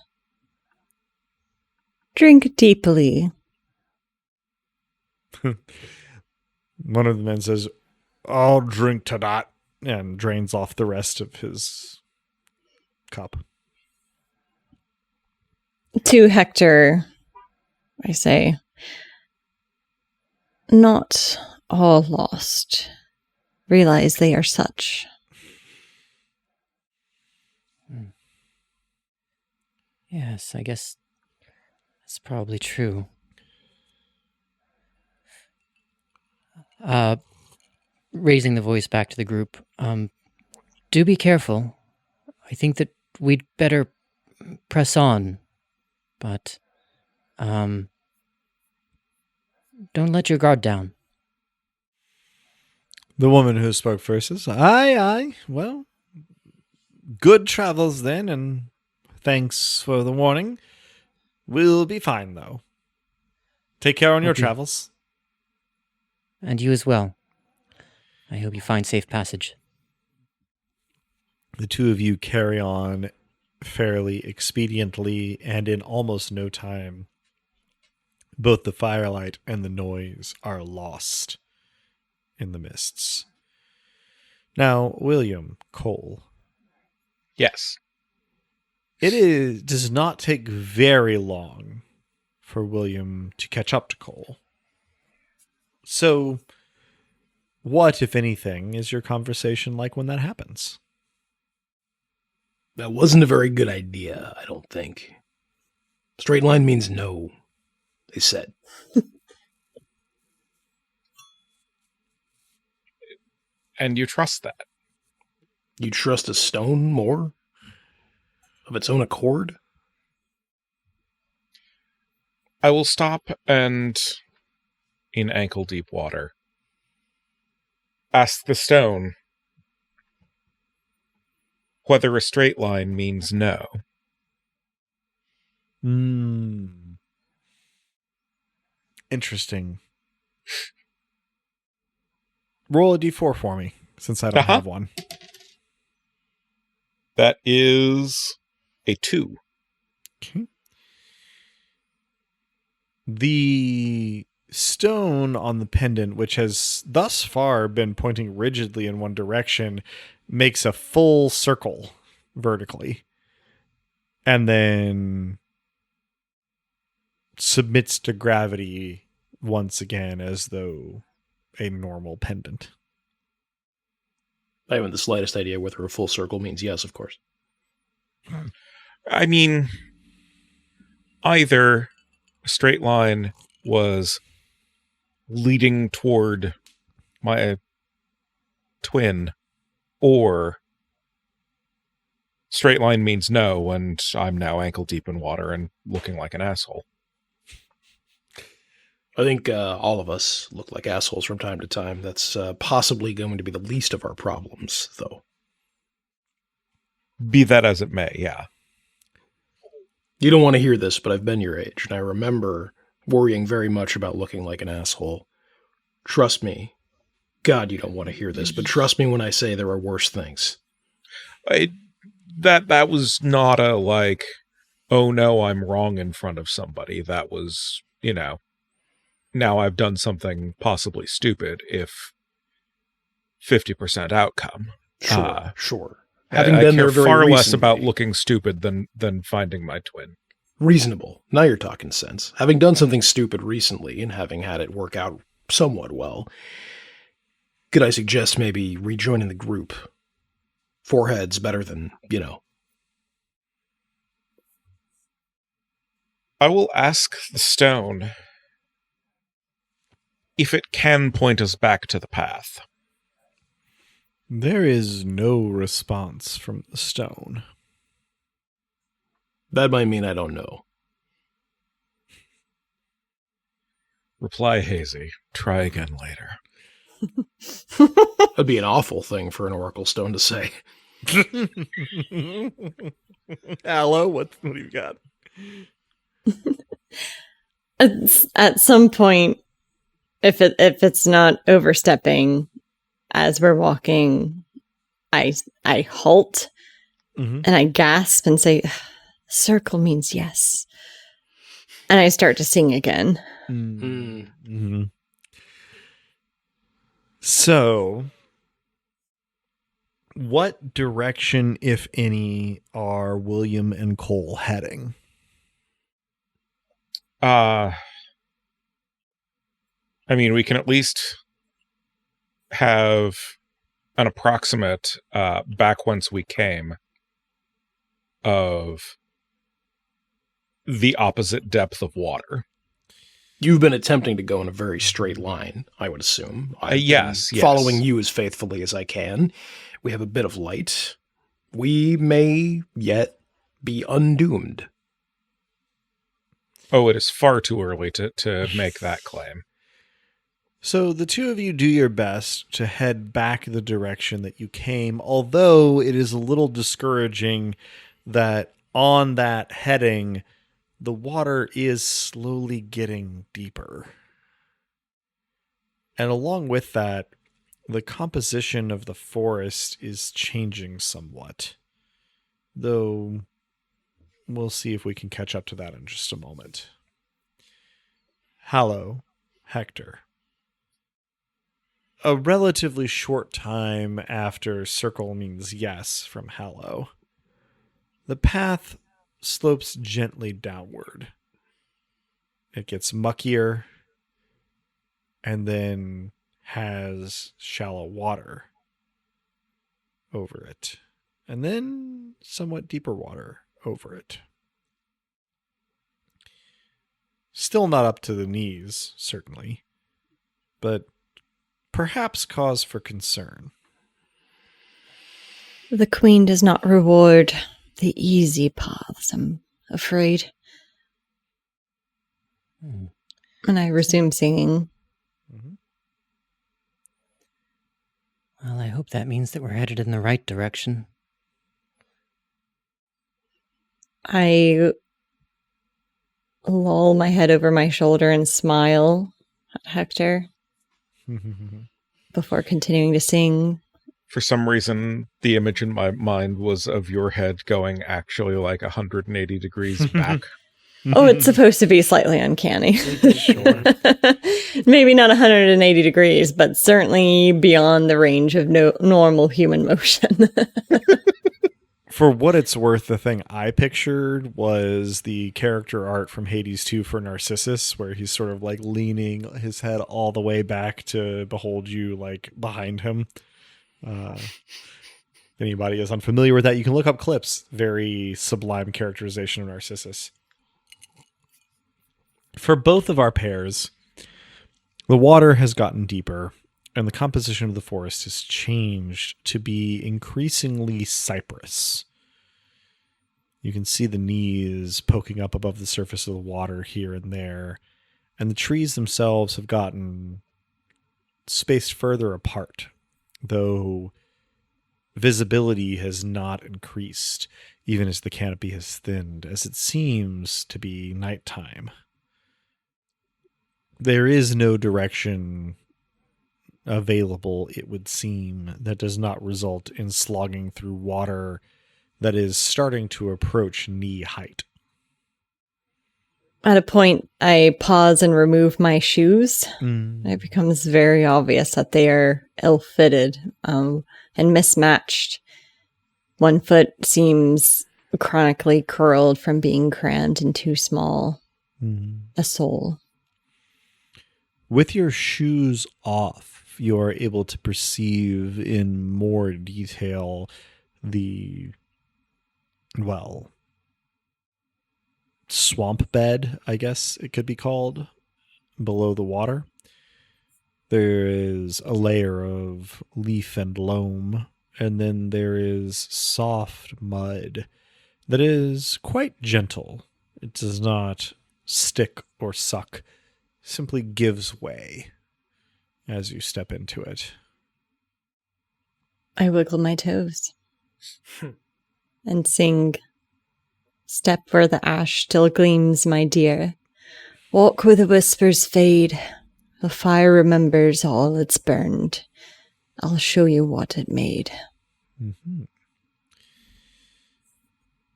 Drink deeply. One of the men says, I'll drink to that, and drains off the rest of his cup. To Hector, I say, not all lost. Realize they are such. Yes, I guess that's probably true. Raising the voice back to the group, do be careful. I think that we'd better press on, but, don't let your guard down. The woman who spoke first says, Aye. Well, good travels then, and thanks for the warning. We'll be fine, though. Take care on your Okay. travels. And you as well. I hope you find safe passage. The two of you carry on fairly expediently, and in almost no time, both the firelight and the noise are lost in the mists. Now, William Cole, Yes. does not take very long for William to catch up to Cole. So, what, if anything, is your conversation like when that happens? That wasn't a very good idea, I don't think. Straight line means no, they said. And you trust that. You trust a stone more? Of its own accord? I will stop and, in ankle-deep water, ask the stone whether a straight line means no. Interesting. Roll a d4 for me, since I don't have one. That is a 2. Okay. The stone on the pendant, which has thus far been pointing rigidly in one direction, makes a full circle vertically and then submits to gravity once again as though a normal pendant. I haven't the slightest idea whether a full circle means yes, of course. I mean, either a straight line was leading toward my twin, or straight line means no, and I'm now ankle deep in water and looking like an asshole. I think all of us look like assholes from time to time. That's possibly going to be the least of our problems, though. Be that as it may, yeah. You don't want to hear this, but I've been your age, and I remember worrying very much about looking like an asshole. Trust me. God, you don't want to hear this, but trust me when I say there are worse things. That was not a, like, oh no, I'm wrong in front of somebody. That was, now I've done something possibly stupid if 50% outcome. Sure. Having been there very far less about looking stupid than finding my twin. Reasonable. Now you're talking sense. Having done something stupid recently and having had it work out somewhat well, could I suggest maybe rejoining the group? Forehead's better than, I will ask the stone if it can point us back to the path. There is no response from the stone. That might mean I don't know. Reply hazy. Try again later. That'd be an awful thing for an oracle stone to say. Hello, what do you got? At some point, if it's not overstepping, as we're walking, I halt and I gasp and say, "Circle means yes." And I start to sing again. Mm-hmm. So, what direction, if any, are William and Cole heading? I mean, we can at least have an approximate back whence we came of the opposite depth of water. You've been attempting to go in a very straight line, I would assume. I've Yes. been following you as faithfully as I can. We have a bit of light. We may yet be undoomed. Oh, it is far too early to make that claim. So the two of you do your best to head back the direction that you came, although it is a little discouraging that on that heading, the water is slowly getting deeper. And along with that, the composition of the forest is changing somewhat. Though we'll see if we can catch up to that in just a moment. Hallow, Hector. A relatively short time after circle means yes from Hallow, the path slopes gently downward. It gets muckier and then has shallow water over it, and then somewhat deeper water over it. Still not up to the knees, certainly, but perhaps cause for concern. The queen does not reward the easy paths, I'm afraid. And I resume singing. Well, I hope that means that we're headed in the right direction. I lull my head over my shoulder and smile at Hector before continuing to sing. For some reason, the image in my mind was of your head going actually like 180 degrees back. Oh, it's supposed to be slightly uncanny. Sure. Maybe not 180 degrees, but certainly beyond the range of normal human motion. For what it's worth, the thing I pictured was the character art from Hades 2 for Narcissus, where he's sort of like leaning his head all the way back to behold you like behind him. If anybody is unfamiliar with that, you can look up clips. Very sublime characterization of Narcissus. For both of our pairs, the water has gotten deeper, and the composition of the forest has changed to be increasingly cypress. You can see the knees poking up above the surface of the water here and there, and the trees themselves have gotten spaced further apart, though visibility has not increased, even as the canopy has thinned, as it seems to be nighttime. There is no direction available, it would seem, that does not result in slogging through water that is starting to approach knee height. At a point, I pause and remove my shoes. It becomes very obvious that they are ill-fitted and mismatched. One foot seems chronically curled from being crammed in too small a sole. With your shoes off, you are able to perceive in more detail the, well, swamp bed, I guess it could be called, below the water. There is a layer of leaf and loam, and then there is soft mud that is quite gentle. It does not stick or suck, simply gives way as you step into it. I wiggle my toes and sing, "Step where the ash still gleams, my dear. Walk where the whispers fade. The fire remembers all it's burned. I'll show you what it made."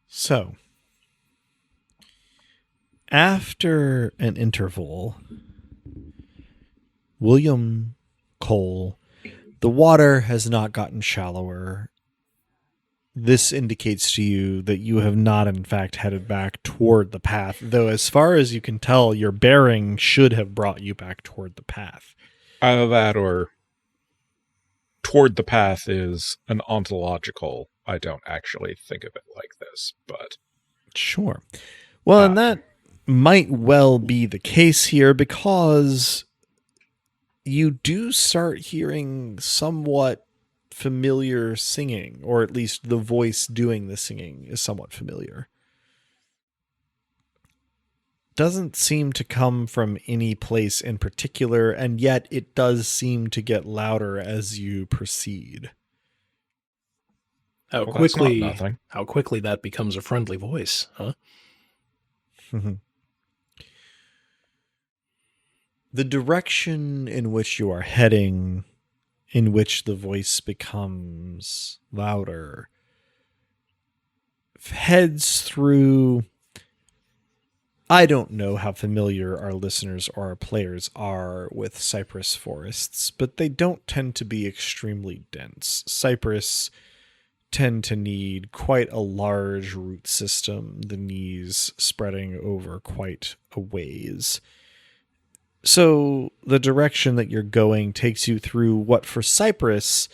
So, After an interval, William Cole, the water has not gotten shallower. This indicates to you that you have not, in fact, headed back toward the path, though as far as you can tell, your bearing should have brought you back toward the path. Either that or toward the path is an ontological. I don't actually think of it like this, but... Sure. Well, and that might well be the case here because you do start hearing somewhat familiar singing, or at least the voice doing the singing is somewhat familiar. Doesn't seem to come from any place in particular, and yet it does seem to get louder as you proceed. How Well, that's not quickly nothing. how quickly that becomes a friendly voice, huh? The direction in which you are heading, in which the voice becomes louder, heads through... I don't know how familiar our listeners or our players are with cypress forests, but they don't tend to be extremely dense. Cypress tend to need quite a large root system, the knees spreading over quite a ways. So the direction that you're going takes you through what for cypress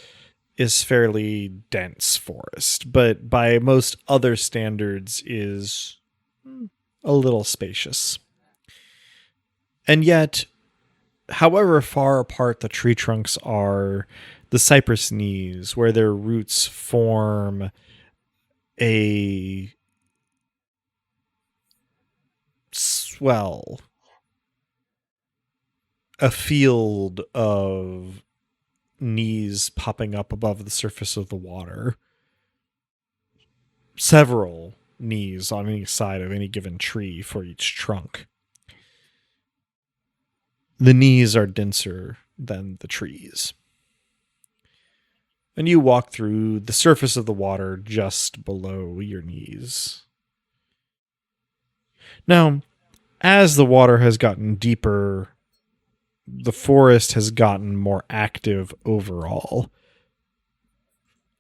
is fairly dense forest, but by most other standards is a little spacious. And yet, however far apart the tree trunks are, the cypress knees, where their roots form a swell, a field of knees popping up above the surface of the water. Several knees on any side of any given tree for each trunk. The knees are denser than the trees. And you walk through the surface of the water just below your knees. Now, as the water has gotten deeper, the forest has gotten more active overall.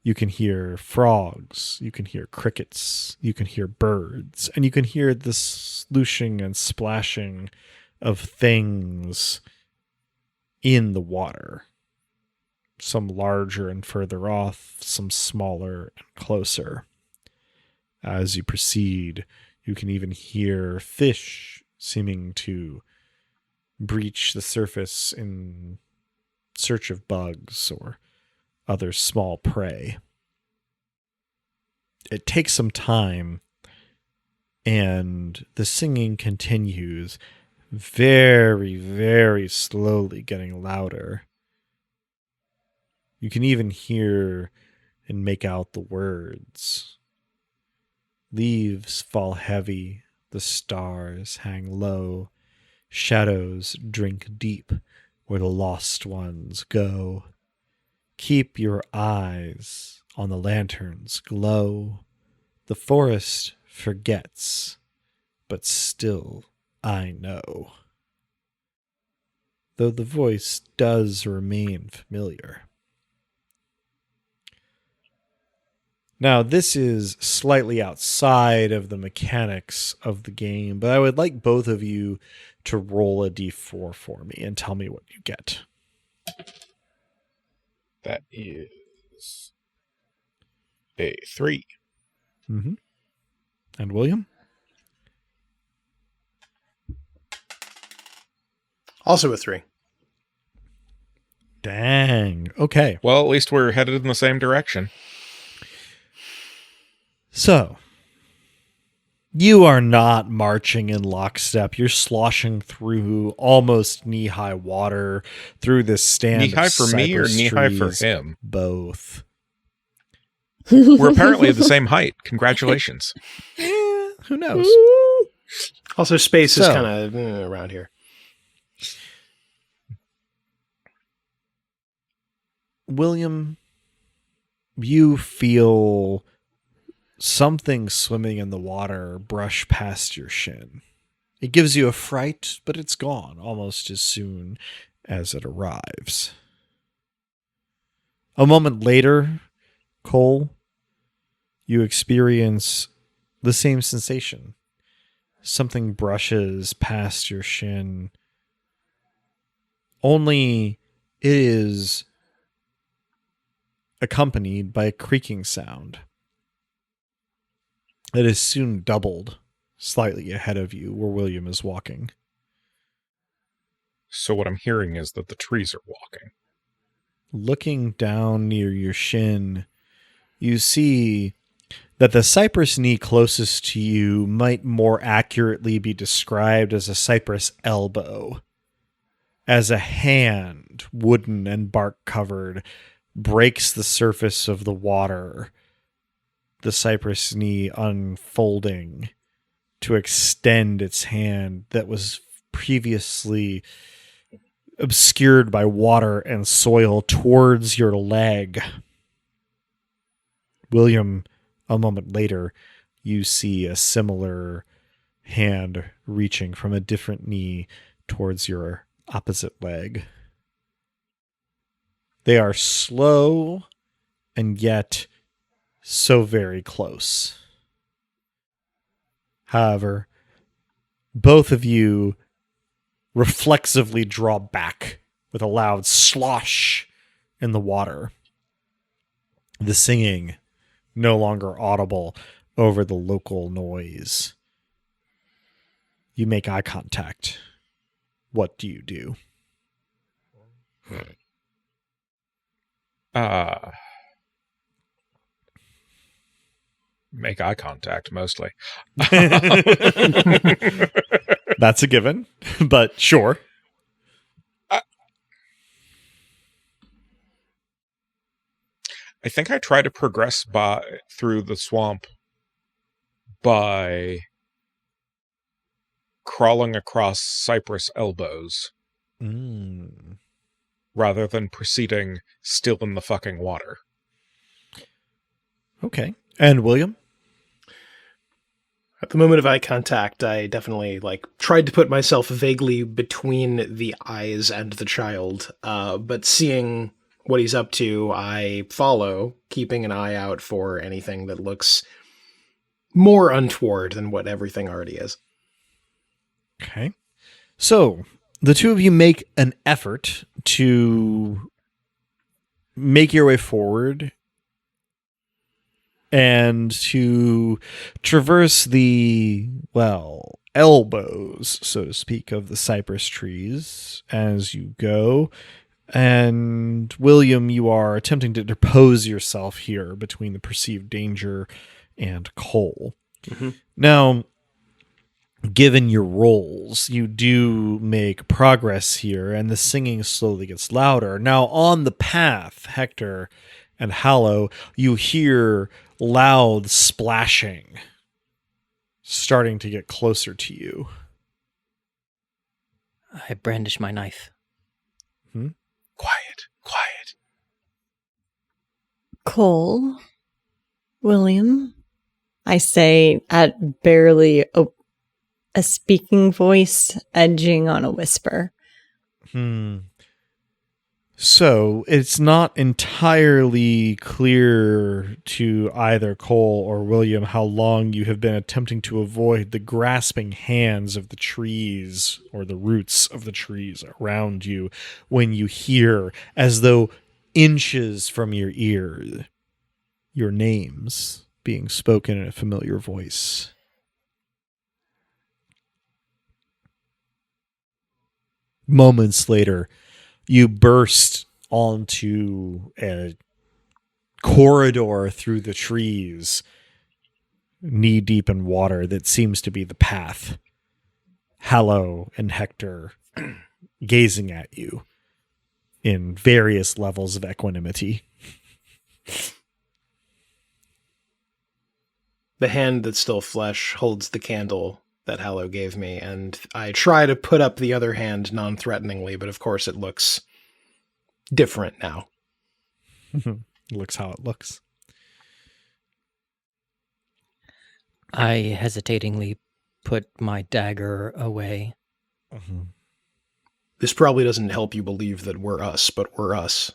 You can hear frogs, you can hear crickets, you can hear birds, and you can hear the slushing and splashing of things in the water. Some larger and further off, some smaller and closer. As you proceed, you can even hear fish seeming to breach the surface in search of bugs or other small prey. It takes some time, and the singing continues, very, very slowly getting louder. You can even hear and make out the words. Leaves fall heavy, the stars hang low, shadows drink deep where the lost ones go. Keep your eyes on the lantern's glow. The forest forgets, but still I know. Though the voice does remain familiar. Now, this is slightly outside of the mechanics of the game, but I would like both of you to roll a d4 for me and tell me what you get. That is a 3. Mm-hmm. And William? Also a 3. Dang. Okay. Well, at least we're headed in the same direction. So, you are not marching in lockstep. You're sloshing through almost knee-high water through this stand Knee-high of for me or cypress knee-high for trees. him? Both. We're apparently at the same height. Congratulations. Who knows? Also, space is So- kind of around here. William, you feel something swimming in the water brush past your shin. It gives you a fright, but it's gone almost as soon as it arrives. A moment later, Cole, you experience the same sensation. Something brushes past your shin. Only it is accompanied by a creaking sound. It is soon doubled slightly ahead of you where William is walking. So what I'm hearing is that the trees are walking. Looking down near your shin, you see that the cypress knee closest to you might more accurately be described as a cypress elbow. As a hand, wooden and bark covered, breaks the surface of the water, the cypress knee unfolding to extend its hand that was previously obscured by water and soil towards your leg. William, a moment later, you see a similar hand reaching from a different knee towards your opposite leg. They are slow and yet so very close. However, both of you reflexively draw back with a loud slosh in the water. The singing no longer audible over the local noise. You make eye contact. What do you do? Make eye contact, mostly. That's a given, but sure. I think I try to progress through the swamp by crawling across cypress elbows rather than proceeding still in the fucking water. Okay. And William? At the moment of eye contact, I definitely tried to put myself vaguely between the eyes and the child, but seeing what he's up to, I follow, keeping an eye out for anything that looks more untoward than what everything already is. Okay. So, the two of you make an effort to make your way forward and to traverse the, elbows, so to speak, of the cypress trees as you go. And William, you are attempting to interpose yourself here between the perceived danger and Cole. Mm-hmm. Now, given your roles, you do make progress here, and the singing slowly gets louder. Now, on the path, Hector and Hallow, you hear loud splashing starting to get closer to you. I brandish my knife. Quiet. Cole, William, I say at barely a speaking voice, edging on a whisper. So it's not entirely clear to either Cole or William how long you have been attempting to avoid the grasping hands of the trees or the roots of the trees around you when you hear, as though inches from your ear, your names being spoken in a familiar voice. Moments later, you burst onto a corridor through the trees, knee deep in water that seems to be the path. Hallow and Hector gazing at you in various levels of equanimity. The hand that's still flesh holds the candle that Hallow gave me, and I try to put up the other hand non-threateningly, but of course it looks different now. Looks how it looks. I hesitatingly put my dagger away. This probably doesn't help you believe that we're us, but we're us.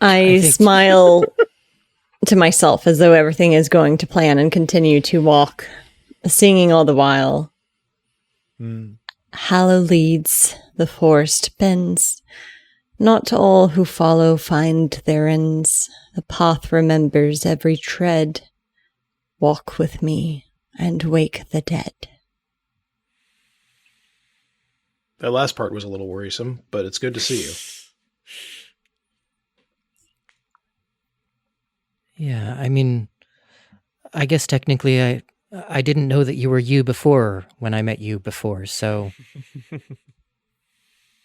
I think- smile to myself as though everything is going to plan and continue to walk, singing all the while. Hallow leads, the forest bends. Not all who follow find their ends. The path remembers every tread. Walk with me and wake the dead. That last part was a little worrisome, but it's good to see you. Yeah, I mean, I guess technically I didn't know that you were you before when I met you before, so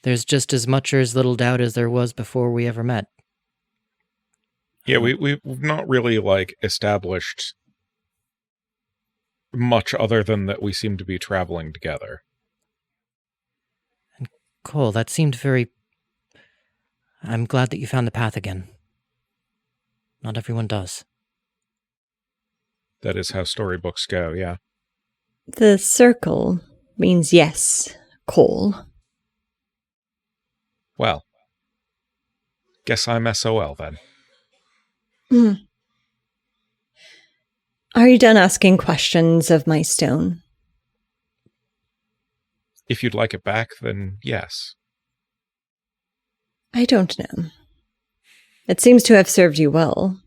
there's just as much or as little doubt as there was before we ever met. Yeah, we've not really, like, established much other than that we seem to be traveling together. Cole, that seemed very... I'm glad that you found the path again. Not everyone does. That is how storybooks go, yeah. The circle means yes, Cole. Well, guess I'm SOL then. Are you done asking questions of my stone? If you'd like it back, then yes. I don't know. It seems to have served you well.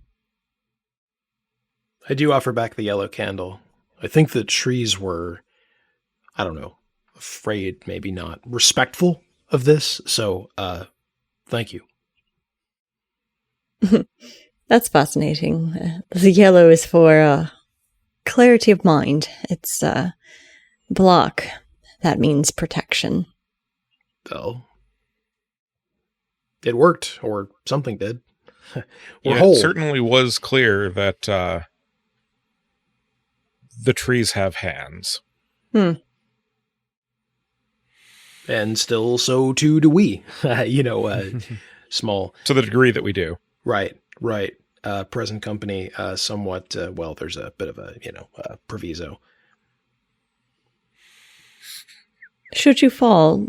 I do offer back the yellow candle. I think the trees were, I don't know, afraid, maybe not, respectful of this, so, thank you. That's fascinating. The yellow is for clarity of mind. It's block. That means protection. Well, it worked, or something did. We're Yeah, whole. it certainly was clear that the trees have hands. And still, so too do we. Small. To the degree that we do. Right. Present company, somewhat, well, there's a bit of a, proviso. Should you fall,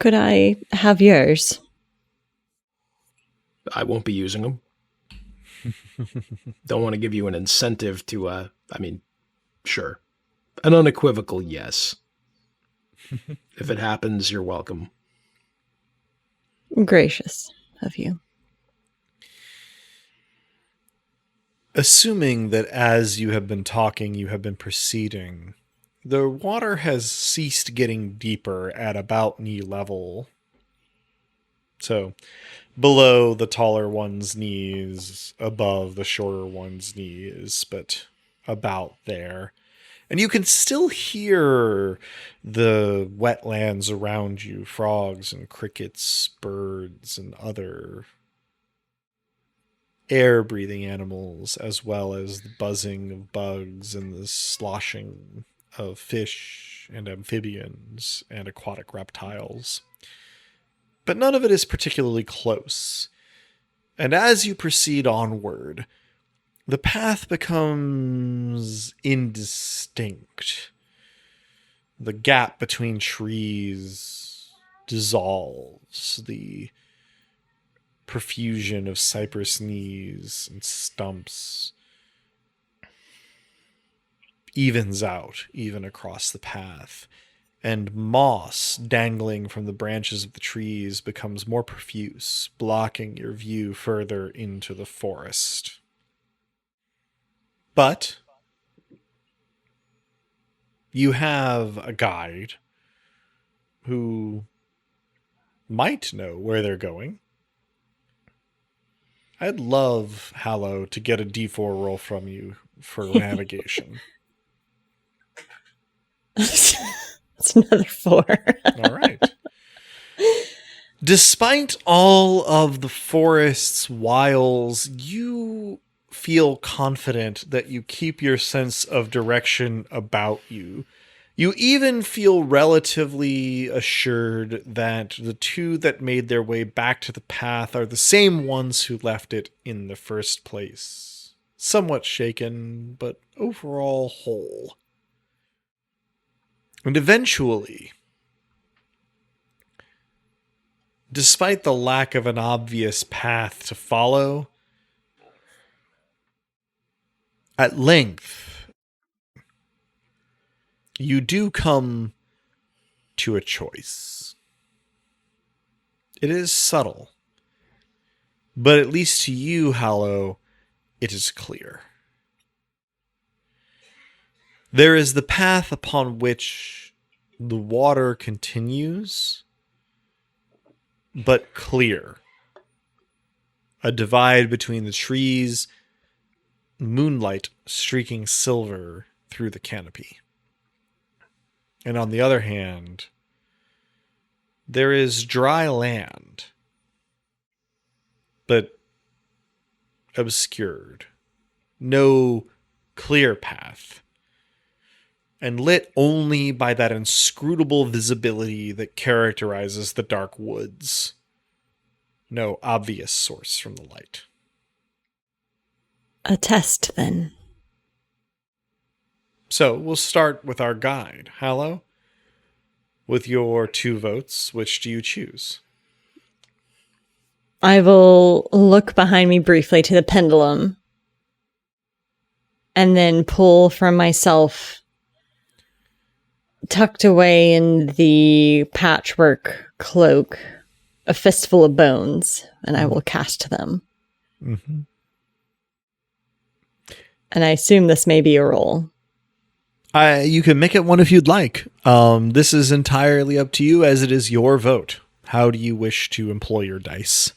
could I have yours? I won't be using them. Don't want to give you an incentive to, sure. An unequivocal yes. If it happens, you're welcome. Gracious of you. Assuming that as you have been talking, you have been proceeding, the water has ceased getting deeper at about knee level. So, below the taller one's knees, above the shorter one's knees, but about there. And you can still hear the wetlands around you, frogs and crickets, birds and other air-breathing animals, as well as the buzzing of bugs and the sloshing of fish and amphibians and aquatic reptiles. But none of it is particularly close. And as you proceed onward, the path becomes indistinct. The gap between trees dissolves. The profusion of cypress knees and stumps evens out even across the path, and moss dangling from the branches of the trees becomes more profuse, blocking your view further into the forest. But you have a guide who might know where they're going. I'd love, Hallow, to get a D4 roll from you for navigation. It's another 4. All right. Despite all of the forest's wiles, you feel confident that you keep your sense of direction about you. You even feel relatively assured that the two that made their way back to the path are the same ones who left it in the first place. somewhat shaken, but overall whole. And eventually, despite the lack of an obvious path to follow, at length, you do come to a choice. It is subtle, but at least to you, Hallow, it is clear. There is the path upon which the water continues, but clear. A divide between the trees, moonlight streaking silver through the canopy. And on the other hand, there is dry land, but obscured. No clear path. And lit only by that inscrutable visibility that characterizes the dark woods. No obvious source from the light. A test, then. So we'll start with our guide, Hallow. With your 2 votes, which do you choose? I will look behind me briefly to the pendulum and then pull from myself, tucked away in the patchwork cloak, a fistful of bones, and I will cast them. Mm-hmm. And I assume this may be a roll. You can make it one if you'd like. This is entirely up to you, as it is your vote. How do you wish to employ your dice?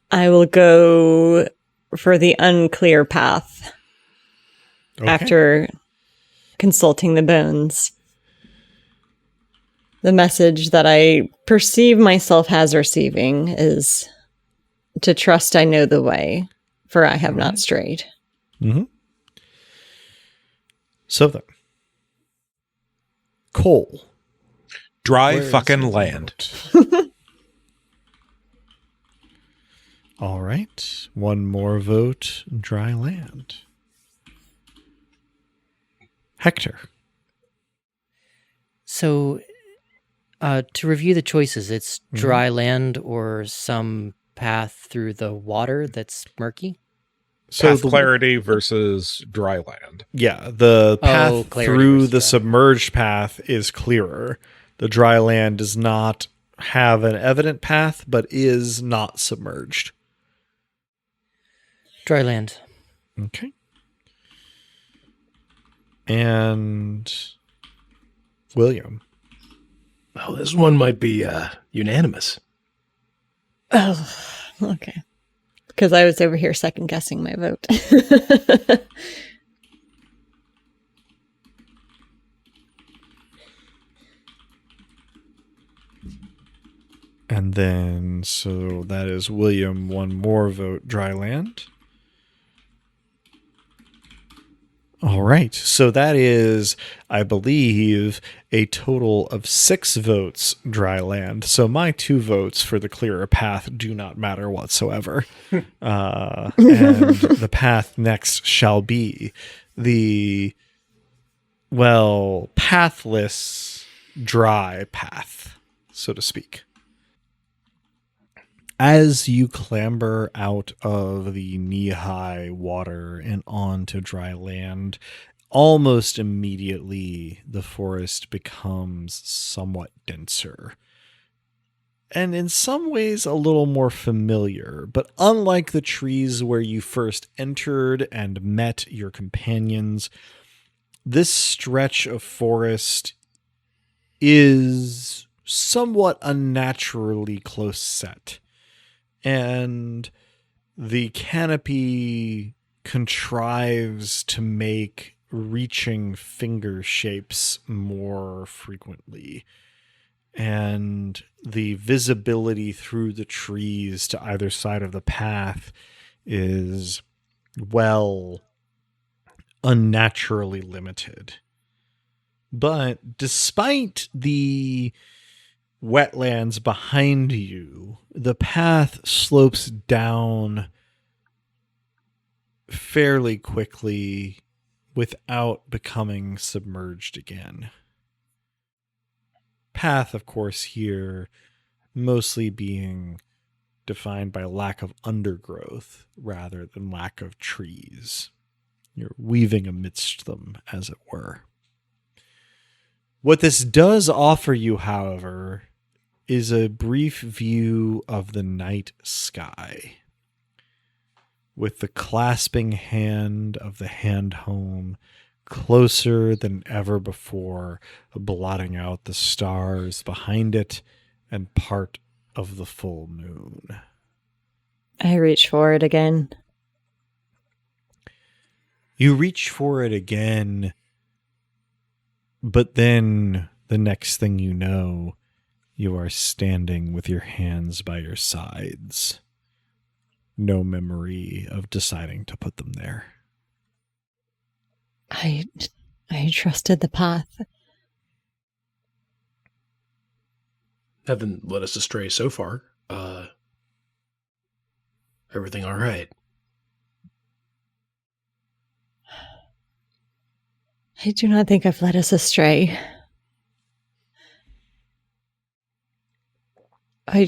I will go for the unclear path Okay. after consulting the bones. The message that I perceive myself as receiving is to trust I know the way, for I have not strayed. Mm-hmm. So then, Cole. Dry where is fucking your land. vote? All right. One more vote, dry land. Hector. So, to review the choices, it's dry land or some path through the water that's murky. So Path clarity versus dry land. Yeah, the path clarity through versus the dry. submerged path is clearer. The dry land does not have an evident path, but is not submerged. Dry land. Okay. And William. Well, this one might be unanimous. Oh, okay. Because I was over here second guessing my vote. And then, so that is William, one more vote, dry land. All right. So that is, I believe, a total of 6 votes, dry land. So my 2 votes for the clearer path do not matter whatsoever. And the path next shall be the, well, pathless, dry path, so to speak. As you clamber out of the knee-high water and onto dry land, almost immediately the forest becomes somewhat denser. And in some ways a little more familiar, but unlike the trees where you first entered and met your companions, this stretch of forest is somewhat unnaturally close set. And the canopy contrives to make reaching finger shapes more frequently. And the visibility through the trees to either side of the path is, well, unnaturally limited. But despite the wetlands behind you, the path slopes down fairly quickly without becoming submerged again. Path, of course, here mostly being defined by lack of undergrowth rather than lack of trees. You're weaving amidst them, as it were. What this does offer you, however, is a brief view of the night sky, with the clasping hand of the hand home closer than ever before, blotting out the stars behind it and part of the full moon. I reach for it again. You reach for it again, but then the next thing you know, you are standing with your hands by your sides. No memory of deciding to put them there. I trusted the path. Haven't led us astray so far. Everything all right? I do not think I've led us astray. I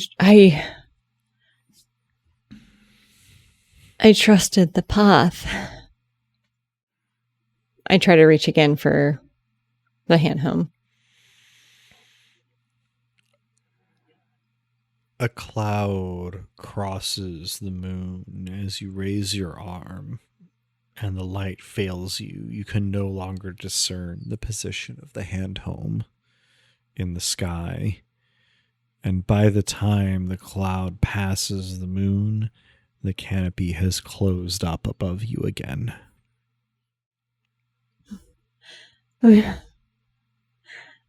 trusted the path. I try to reach again for the hand home. A cloud crosses the moon as you raise your arm, and the light fails you. You can no longer discern the position of the hand home in the sky. And by the time the cloud passes the moon, the canopy has closed up above you again. We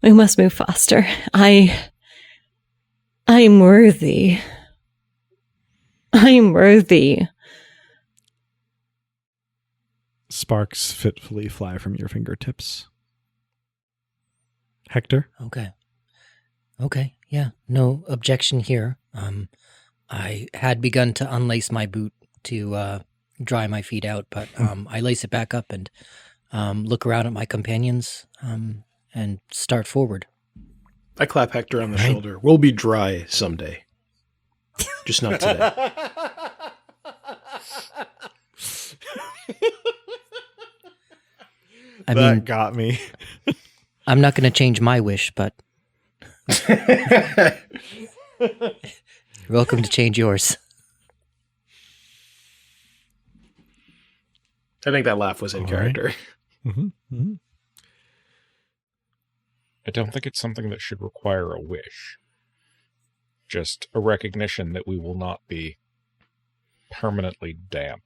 must move faster. I'm worthy. I'm worthy. Sparks fitfully fly from your fingertips. Hector? Okay. Yeah. No objection here. I had begun to unlace my boot to dry my feet out, but I lace it back up and look around at my companions and start forward. I clap Hector on the shoulder. We'll be dry someday. Just not today. I That mean, got me. I'm not going to change my wish, but you're welcome to change yours. I think that laugh was in character. Mm-hmm. Mm-hmm. I don't think it's something that should require a wish. Just a recognition that we will not be permanently damp.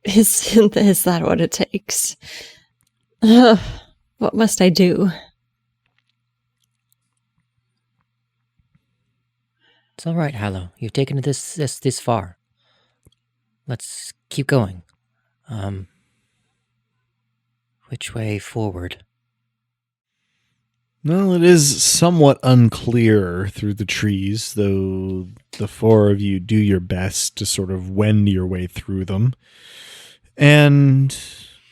Is that what it takes? What must I do? It's all right, Hallow. You've taken it this far. Let's keep going. Which way forward? Well, it is somewhat unclear through the trees, though the four of you do your best to sort of wend your way through them. And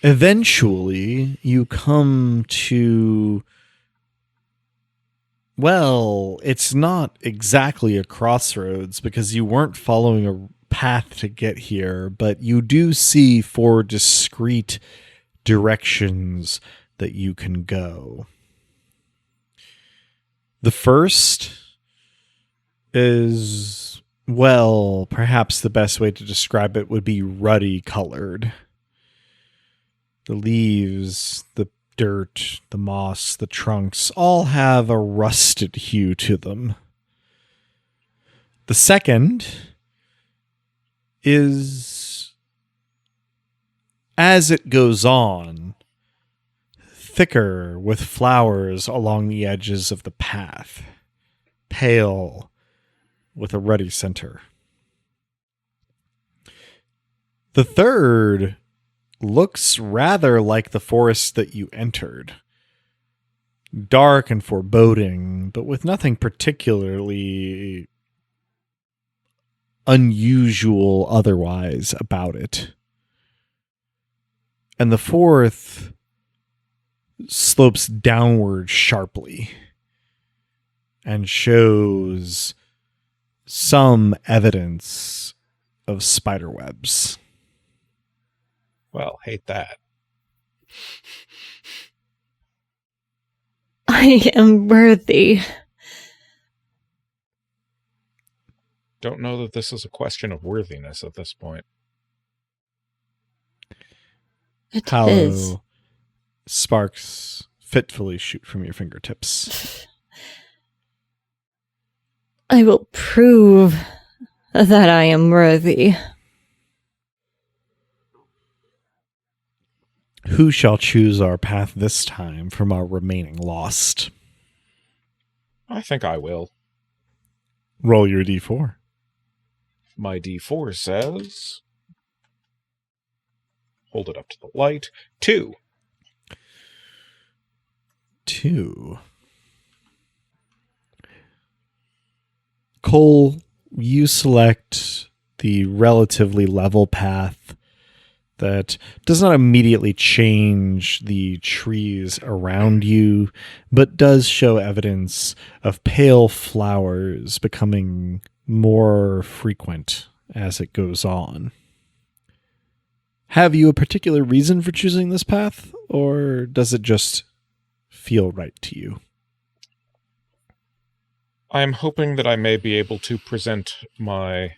eventually you come to, well, it's not exactly a crossroads because you weren't following a path to get here, but you do see four discrete directions that you can go. The first is, well, perhaps the best way to describe it would be ruddy colored. The leaves, the dirt, the moss, the trunks all have a rusted hue to them. The second is, as it goes on, thicker with flowers along the edges of the path, pale with a ruddy center. The third looks rather like the forest that you entered, dark and foreboding, but with nothing particularly unusual otherwise about it. And the fourth slopes downward sharply and shows some evidence of spider webs. Well, hate that. I am worthy. Don't know that this is a question of worthiness at this point. It Hollow is. sparks fitfully shoot from your fingertips. I will prove that I am worthy. Who shall choose our path this time from our remaining lost? I think I will. Roll your d4. My D4 says... Hold it up to the light. 2. 2. Cole, you select the relatively level path that does not immediately change the trees around you, but does show evidence of pale flowers becoming more frequent as it goes on. Have you a particular reason for choosing this path, or does it just feel right to you? I'm hoping that I may be able to present my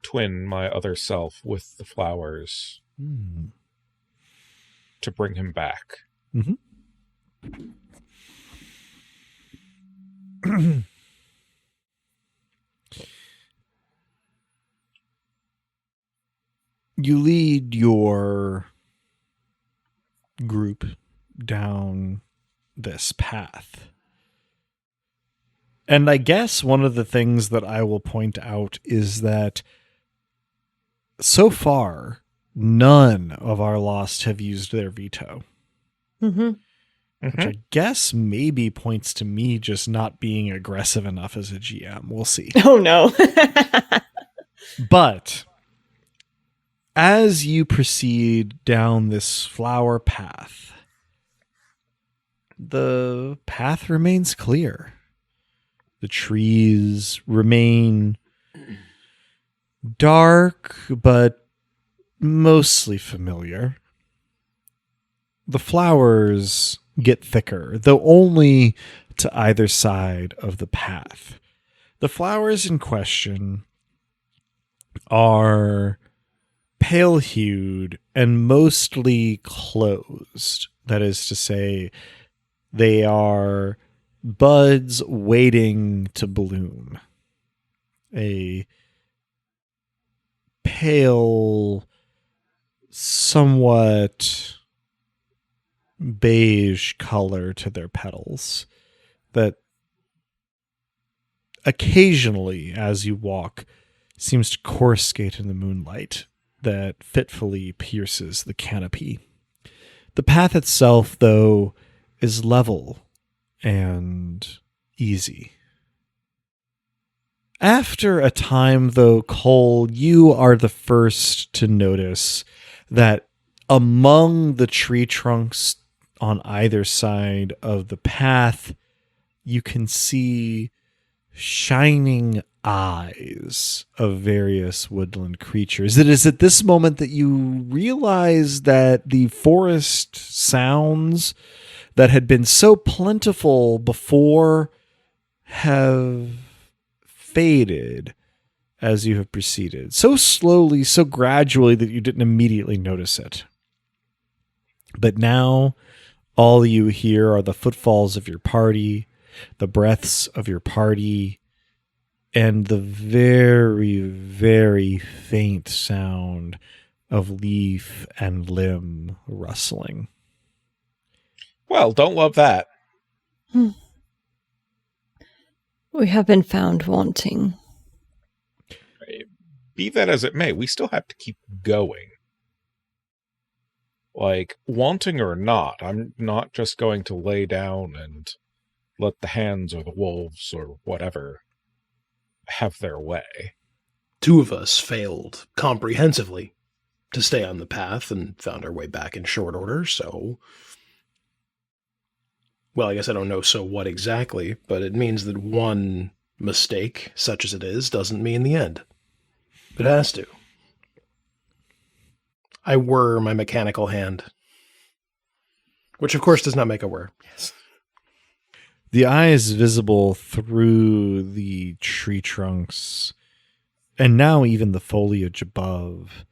twin, my other self, with the flowers to bring him back. You lead your group down this path. And I guess one of the things that I will point out is that so far, none of our lost have used their veto. Mm-hmm. Which I guess maybe points to me just not being aggressive enough as a GM. We'll see. Oh, no. But as you proceed down this flower path, the path remains clear. The trees remain dark, but mostly familiar. The flowers get thicker, though only to either side of the path. The flowers in question are pale-hued and mostly closed. That is to say, they are buds waiting to bloom. A pale, somewhat beige color to their petals that occasionally, as you walk, seems to coruscate in the moonlight that fitfully pierces the canopy. The path itself, though, is level and easy. After a time, though, Cole, you are the first to notice that among the tree trunks on either side of the path, you can see shining eyes of various woodland creatures. It is at this moment that you realize that the forest sounds that had been so plentiful before have faded as you have proceeded. So slowly, so gradually that you didn't immediately notice it. But now all you hear are the footfalls of your party, the breaths of your party, and the very, very faint sound of leaf and limb rustling. Well, don't love that. We have been found wanting. Be that as it may, we still have to keep going. Like, wanting or not, I'm not just going to lay down and let the hands or the wolves or whatever have their way. 2 of us failed comprehensively to stay on the path and found our way back in short order, so... Well, I guess I don't know so what exactly, but it means that one mistake, such as it is, doesn't mean the end. It has to. I whir my mechanical hand. Which, of course, does not make a whir. Yes. The eyes visible through the tree trunks, and now even the foliage above,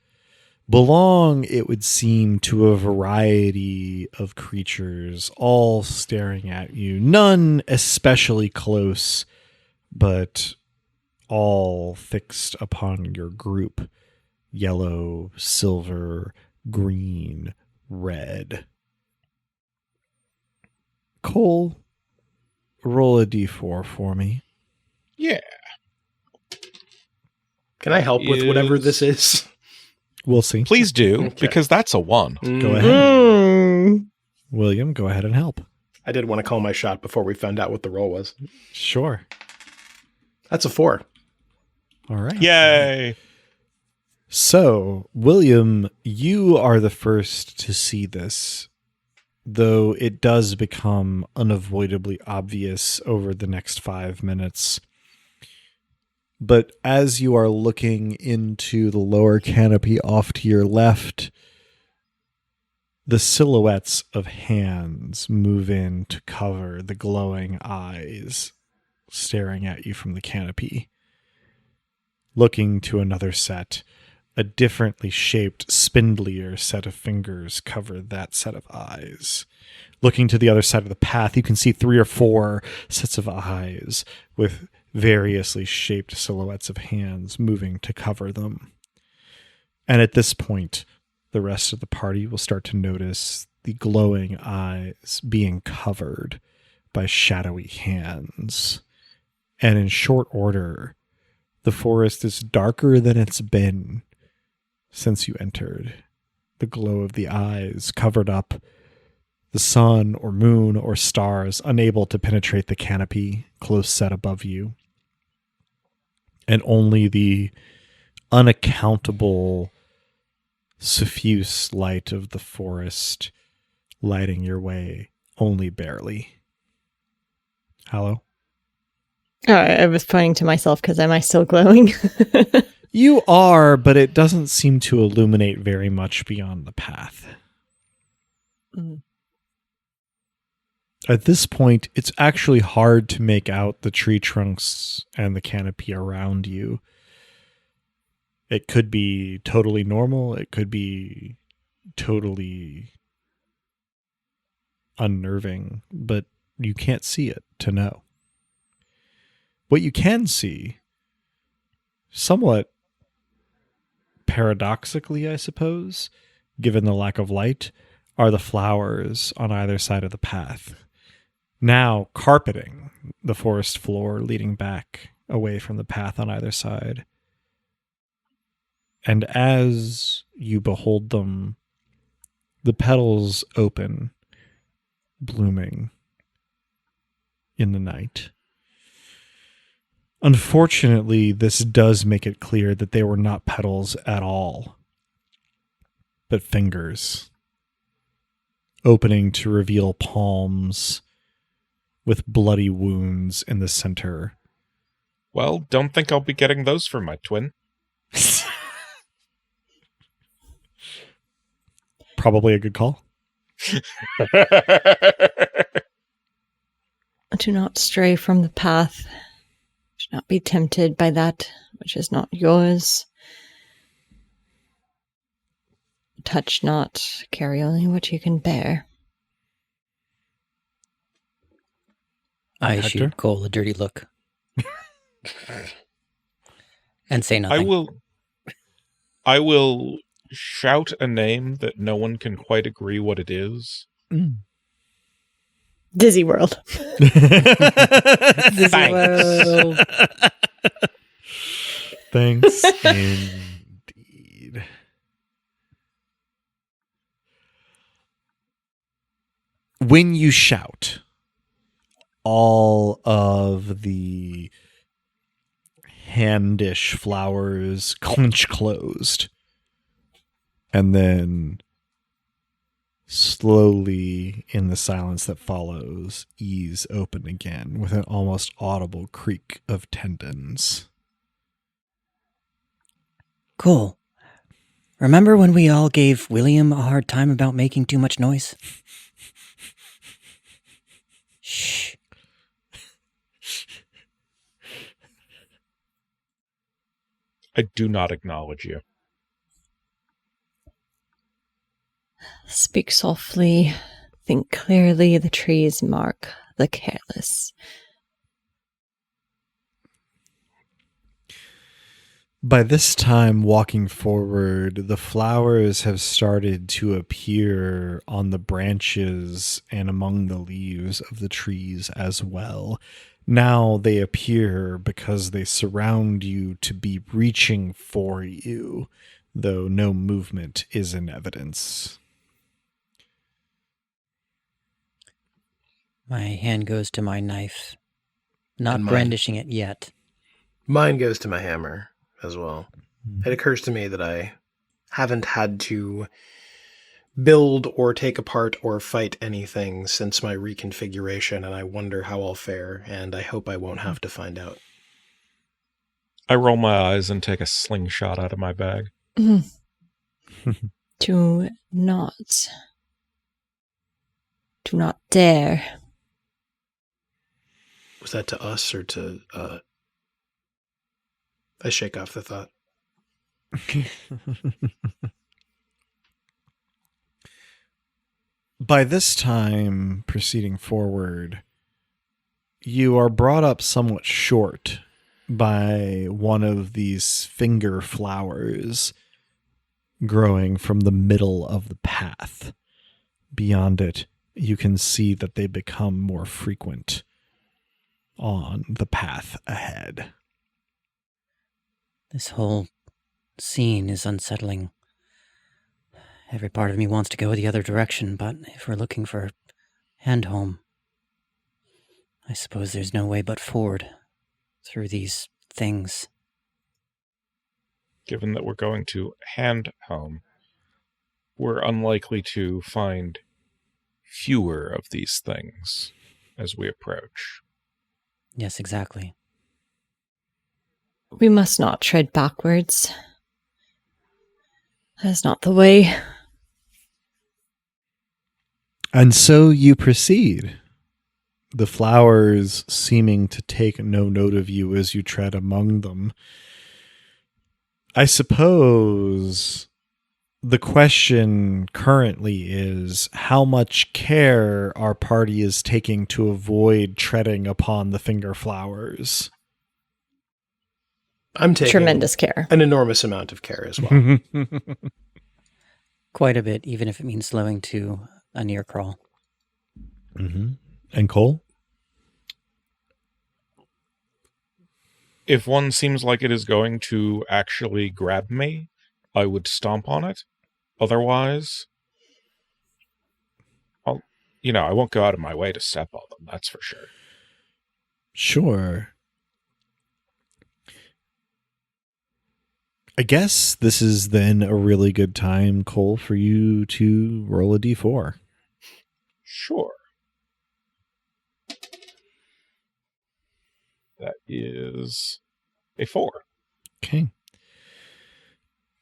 belong, it would seem, to a variety of creatures, all staring at you. None especially close, but all fixed upon your group. Yellow, silver, green, red. Cole, roll a d4 for me. Yeah. Can I help with whatever this is? We'll see. Please do, Okay. because that's a 1. Go ahead. Mm. William, go ahead and help. I did want to call my shot before we found out what the roll was. Sure. That's a 4. All right. Yay! So, William, you are the first to see this, though it does become unavoidably obvious over the next 5 minutes. But as you are looking into the lower canopy off to your left, the silhouettes of hands move in to cover the glowing eyes staring at you from the canopy. Looking to another set, a differently shaped, spindlier set of fingers cover that set of eyes. Looking to the other side of the path, you can see 3 or 4 sets of eyes with variously shaped silhouettes of hands moving to cover them. And at this point, the rest of the party will start to notice the glowing eyes being covered by shadowy hands. And in short order, the forest is darker than it's been since you entered. The glow of the eyes covered up the sun or moon or stars, unable to penetrate the canopy close set above you. And only the unaccountable, suffuse light of the forest lighting your way, only barely. Hello? I was pointing to myself because am I still glowing? You are, but it doesn't seem to illuminate very much beyond the path. Mm. At this point, it's actually hard to make out the tree trunks and the canopy around you. It could be totally normal. It could be totally unnerving, but you can't see it to know. What you can see, somewhat paradoxically, I suppose, given the lack of light, are the flowers on either side of the path, now carpeting the forest floor leading back away from the path on either side. And as you behold them, the petals open, blooming in the night. Unfortunately, this does make it clear that they were not petals at all, but fingers, opening to reveal palms with bloody wounds in the center. Well, don't think I'll be getting those for my twin. Probably a good call. Do not stray from the path. Do not be tempted by that which is not yours. Touch not, carry only what you can bear. I Hector? shoot Cole a dirty look. And say nothing. I will shout a name that no one can quite agree what it is. Dizzy World. Dizzy Thanks. World. Thanks indeed. when you shout, all of the handish flowers clench closed, and then slowly, in the silence that follows, ease open again with an almost audible creak of tendons. Cool. Remember when we all gave William a hard time about making too much noise? Shh. I do not acknowledge you. Speak softly, think clearly, the trees mark the careless. By this time, walking forward, the flowers have started to appear on the branches and among the leaves of the trees as well. Now they appear because they surround you to be reaching for you, though no movement is in evidence. My hand goes to my knife, not And mine. brandishing it yet. Mine goes to my hammer as well. It occurs to me that I haven't had to build or take apart or fight anything since my reconfiguration, and I wonder how I'll fare, and I hope I won't have to find out. I roll my eyes and take a slingshot out of my bag. Do not dare. Was that to us or to, I shake off the thought. By this time, proceeding forward, you are brought up somewhat short by one of these finger flowers growing from the middle of the path. Beyond it, you can see that they become more frequent on the path ahead. This whole scene is unsettling. Every part of me wants to go the other direction, but if we're looking for hand home, I suppose there's no way but forward through these things. Given that we're going to hand home, we're unlikely to find fewer of these things as we approach. Yes, exactly. We must not tread backwards. That is not the way. And so you proceed, the flowers seeming to take no note of you as you tread among them. I suppose the question currently is how much care our party is taking to avoid treading upon the finger flowers. I'm taking Tremendous care. an enormous amount of care as well. Quite a bit, even if it means slowing to a near crawl. Mm-hmm. And Cole? If one seems like it is going to actually grab me, I would stomp on it. Otherwise, I won't go out of my way to step on them, that's for sure. Sure. I guess this is then a really good time, Cole, for you to roll a d4. Sure. That is a 4. Okay.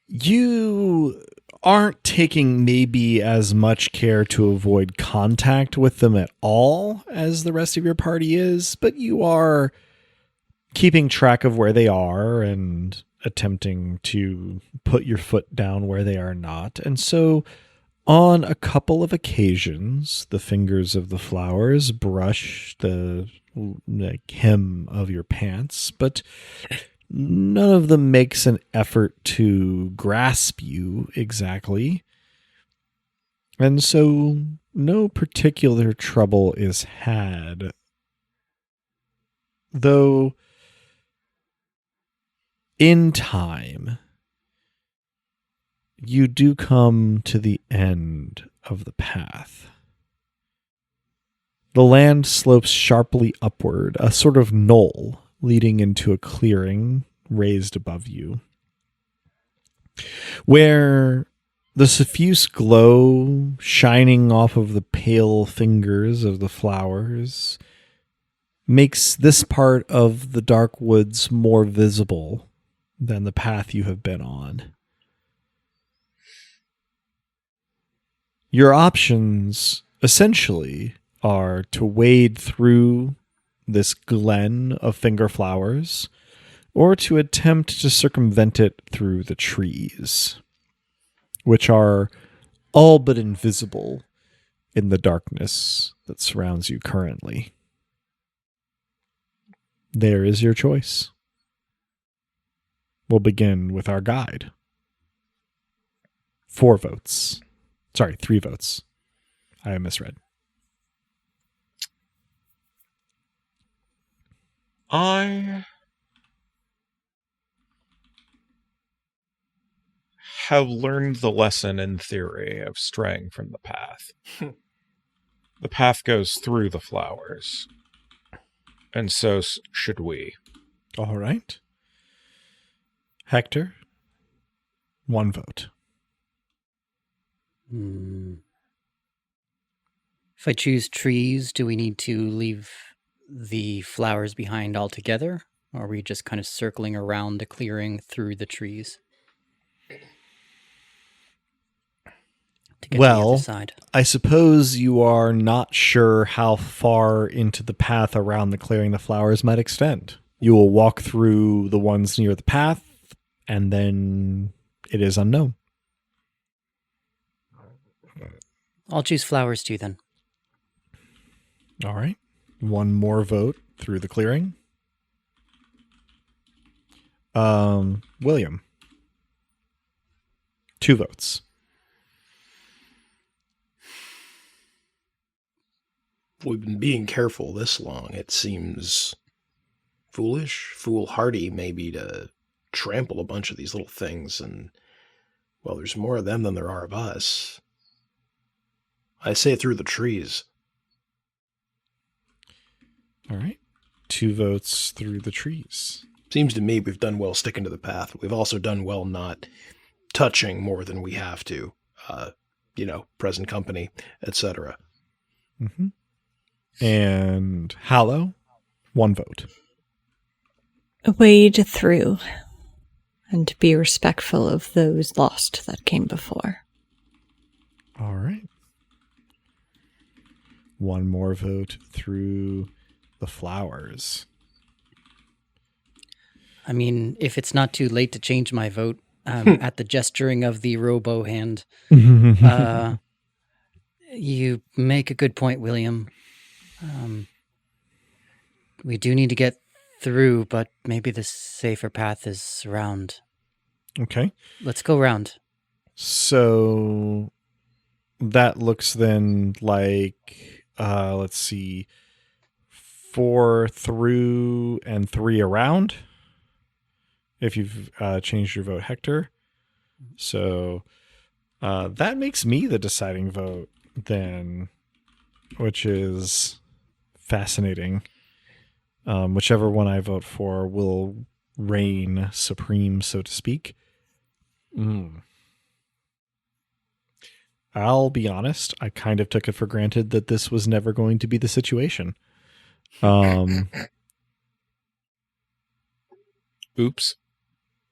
You aren't taking maybe as much care to avoid contact with them at all as the rest of your party is, but you are keeping track of where they are and attempting to put your foot down where they are not. And so on a couple of occasions, the fingers of the flowers brush the hem of your pants, but none of them makes an effort to grasp you exactly. And so no particular trouble is had. Though in time, you do come to the end of the path. The land slopes sharply upward, a sort of knoll leading into a clearing raised above you, where the suffuse glow shining off of the pale fingers of the flowers makes this part of the dark woods more visible than the path you have been on. Your options essentially are to wade through this glen of finger flowers or to attempt to circumvent it through the trees, which are all but invisible in the darkness that surrounds you currently. There is your choice. We'll begin with our guide. 4 votes. Sorry, 3 votes. I misread. I have learned the lesson in theory of straying from the path. The path goes through the flowers, and so should we. All right. Hector, 1 vote. If I choose trees, do we need to leave the flowers behind altogether? Or are we just kind of circling around the clearing through the trees? To get to the Well, other side. I suppose you are not sure how far into the path around the clearing the flowers might extend. You will walk through the ones near the path, and then it is unknown. I'll choose flowers too then. All right. 1 more vote through the clearing. William. 2 votes. We've been being careful this long. It seems foolhardy maybe to trample a bunch of these little things, and, well, there's more of them than there are of us. I say through the trees. All right. 2 votes through the trees. Seems to me we've done well sticking to the path. We've also done well not touching more than we have to. Present company, etc. Mm-hmm. And Hallow, 1 vote. Wade through and be respectful of those lost that came before. All right. 1 more vote through the flowers. I mean, if it's not too late to change my vote, at the gesturing of the robo hand, you make a good point, William. We do need to get through, but maybe the safer path is around. Okay. Let's go round. So that looks then like, let's see, 4 through and 3 around, if you've changed your vote, Hector. So that makes me the deciding vote then, which is fascinating. Whichever one I vote for will reign supreme, so to speak. I'll be honest, I kind of took it for granted that this was never going to be the situation. Oops.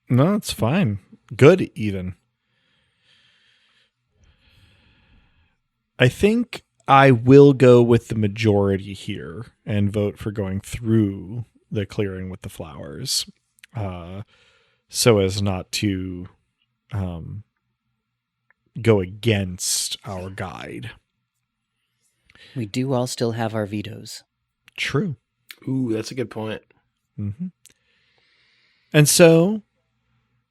No, it's fine. Good, even. I think I will go with the majority here and vote for going through the clearing with the flowers, so as not to go against our guide. We do all still have our vetoes. True. Ooh, that's a good point. Mm-hmm. And so,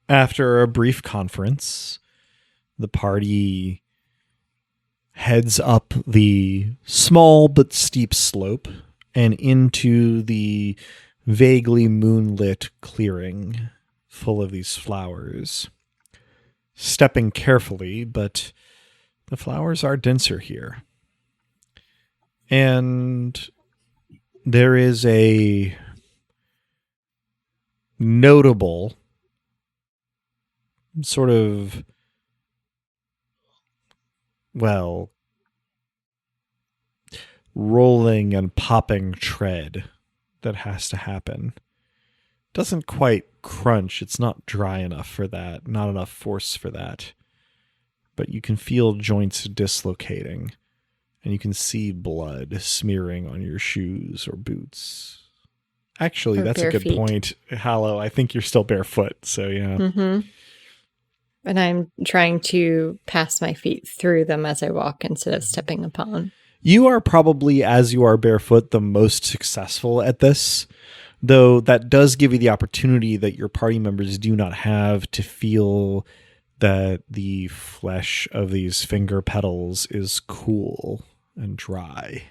after a brief conference, the party heads up the small but steep slope and into the vaguely moonlit clearing full of these flowers. Stepping carefully, but the flowers are denser here. And there is a notable sort of, well, rolling and popping tread that has to happen. Doesn't quite crunch. It's not dry enough for that. Not enough force for that. But you can feel joints dislocating. And you can see blood smearing on your shoes or boots. Actually, Or that's a bare good feet. point. Hallow, I think you're still barefoot. So, yeah. Mm-hmm. And I'm trying to pass my feet through them as I walk instead of stepping upon. You are probably, as you are barefoot, the most successful at this, though that does give you the opportunity that your party members do not have to feel that the flesh of these finger petals is cool and dry.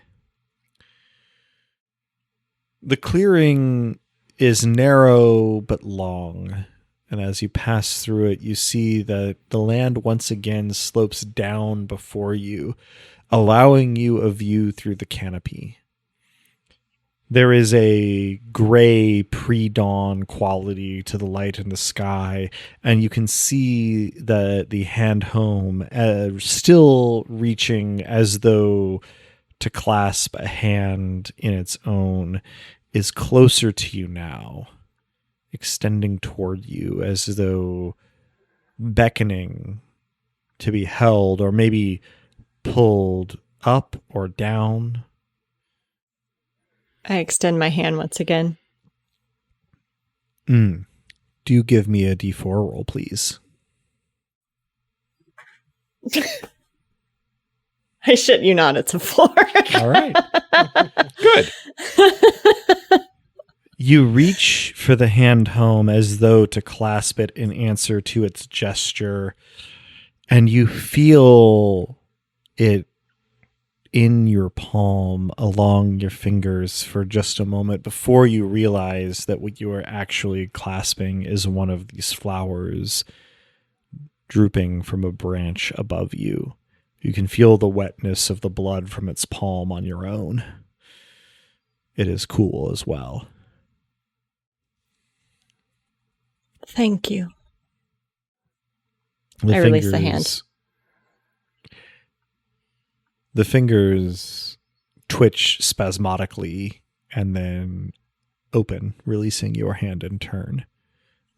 The clearing is narrow but long, and as you pass through it, you see that the land once again slopes down before you, allowing you a view through the canopy. There is a gray pre-dawn quality to the light in the sky, and you can see that the hand home still reaching as though to clasp a hand in its own is closer to you now, extending toward you as though beckoning to be held or maybe pulled up or down. I extend my hand once again. Do you give me a D4 roll, please? I shit you not, it's a 4. All right. Good. You reach for the hand home as though to clasp it in answer to its gesture, and you feel it in your palm along your fingers for just a moment before you realize that what you are actually clasping is one of these flowers drooping from a branch above you. You can feel the wetness of the blood from its palm on your own. It is cool as well. Thank you. The I release the hand. The fingers twitch spasmodically and then open, releasing your hand in turn,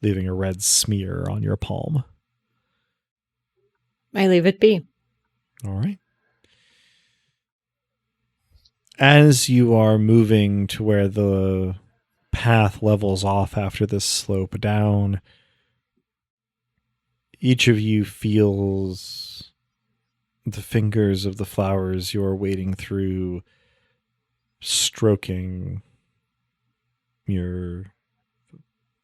leaving a red smear on your palm. I leave it be. All right. As you are moving to where the path levels off after this slope down, each of you feels the fingers of the flowers you're wading through stroking your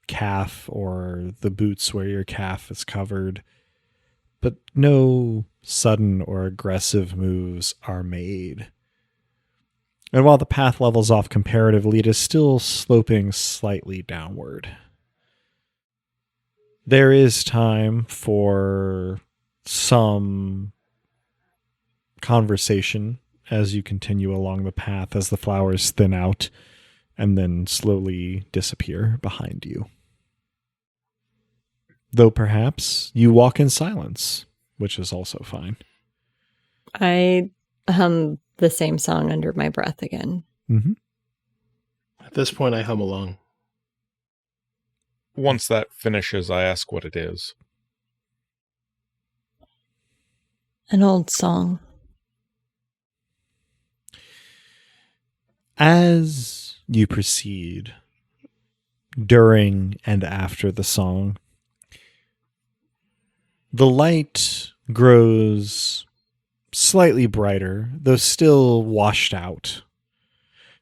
calf or the boots where your calf is covered, but no sudden or aggressive moves are made. And while the path levels off comparatively, it is still sloping slightly downward. There is time for some conversation as you continue along the path as the flowers thin out and then slowly disappear behind you. Though perhaps you walk in silence, which is also fine. I hum the same song under my breath again. Mm-hmm. At this point, I hum along. Once that finishes, I ask what it is. An old song. As you proceed, during and after the song, the light grows slightly brighter, though still washed out,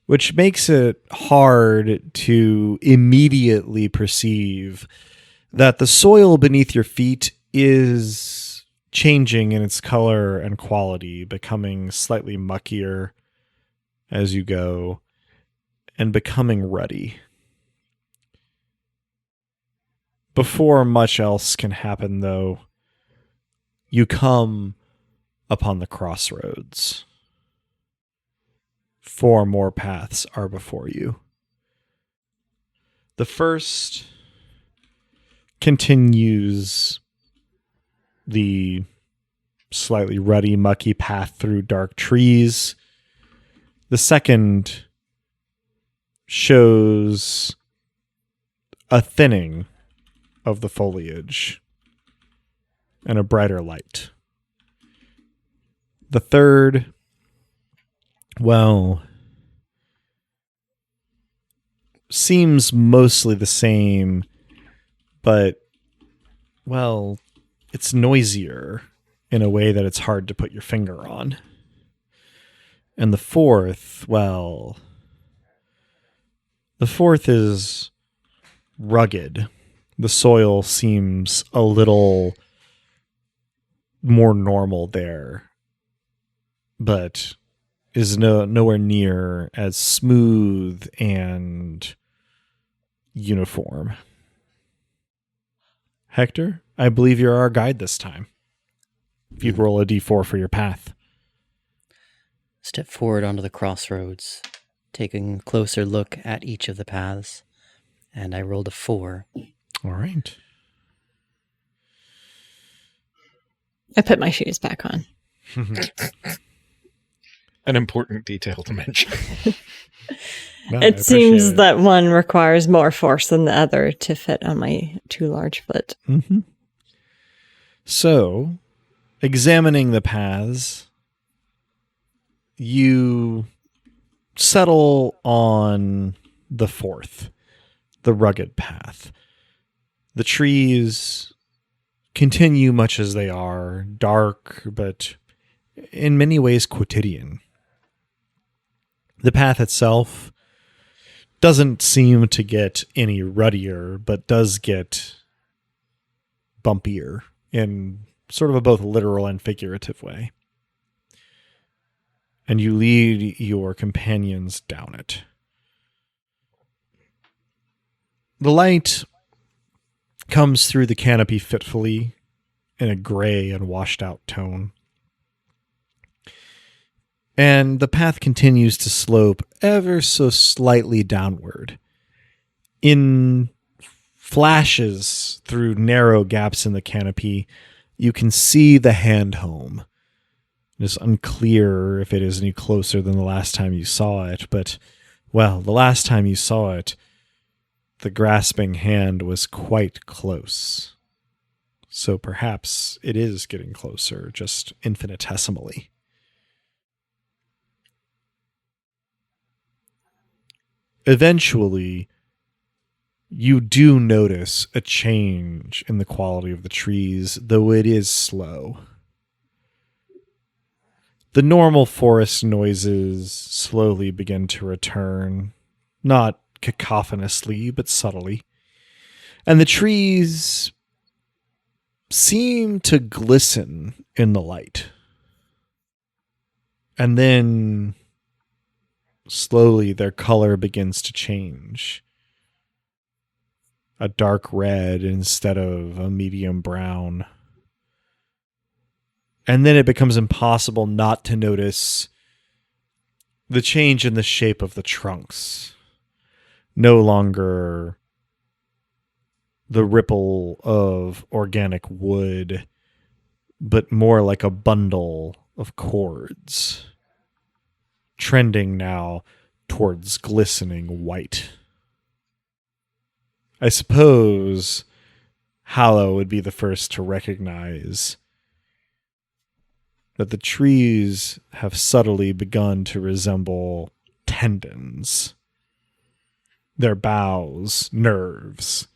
which makes it hard to immediately perceive that the soil beneath your feet is changing in its color and quality, becoming slightly muckier as you go, and becoming ruddy. Before much else can happen, though, you come upon the crossroads. 4 more paths are before you. The first continues the slightly ruddy, mucky path through dark trees. The second shows a thinning of the foliage and a brighter light. The third, well, seems mostly the same, but, well, it's noisier in a way that it's hard to put your finger on. And the fourth, well, the fourth is rugged. The soil seems a little more normal there, but is nowhere near as smooth and uniform. Hector, I believe you're our guide this time. If you'd roll a d4 for your path. Step forward onto the crossroads, taking a closer look at each of the paths, and I rolled a 4. All right. I put my shoes back on. An important detail to mention. No, I It seems appreciate it. that one requires more force than the other to fit on my too large foot. Mm-hmm. So, examining the paths, you settle on the fourth, the rugged path. The trees continue much as they are, dark, but in many ways quotidian. The path itself doesn't seem to get any ruddier, but does get bumpier in sort of a both literal and figurative way. And you lead your companions down it. The light comes through the canopy fitfully in a gray and washed out tone. And the path continues to slope ever so slightly downward. In flashes through narrow gaps in the canopy, you can see the hand home. It's unclear if it is any closer than the last time you saw it, but, well, the last time you saw it, the grasping hand was quite close. So perhaps it is getting closer, just infinitesimally. Eventually, you do notice a change in the quality of the trees, though it is slow. The normal forest noises slowly begin to return, not cacophonously, but subtly. And the trees seem to glisten in the light. And then slowly their color begins to change. A dark red instead of a medium brown. And then it becomes impossible not to notice the change in the shape of the trunks. No longer the ripple of organic wood, but more like a bundle of cords, trending now towards glistening white. I suppose Hallow would be the first to recognize that the trees have subtly begun to resemble tendons. Their boughs, nerves,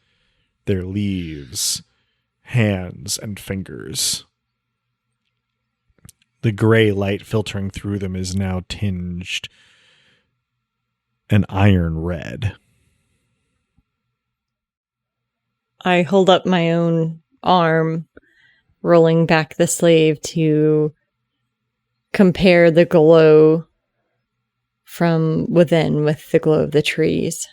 their leaves, hands and fingers. The gray light filtering through them is now tinged an iron red. I hold up my own arm, rolling back the sleeve to compare the glow from within with the glow of the trees.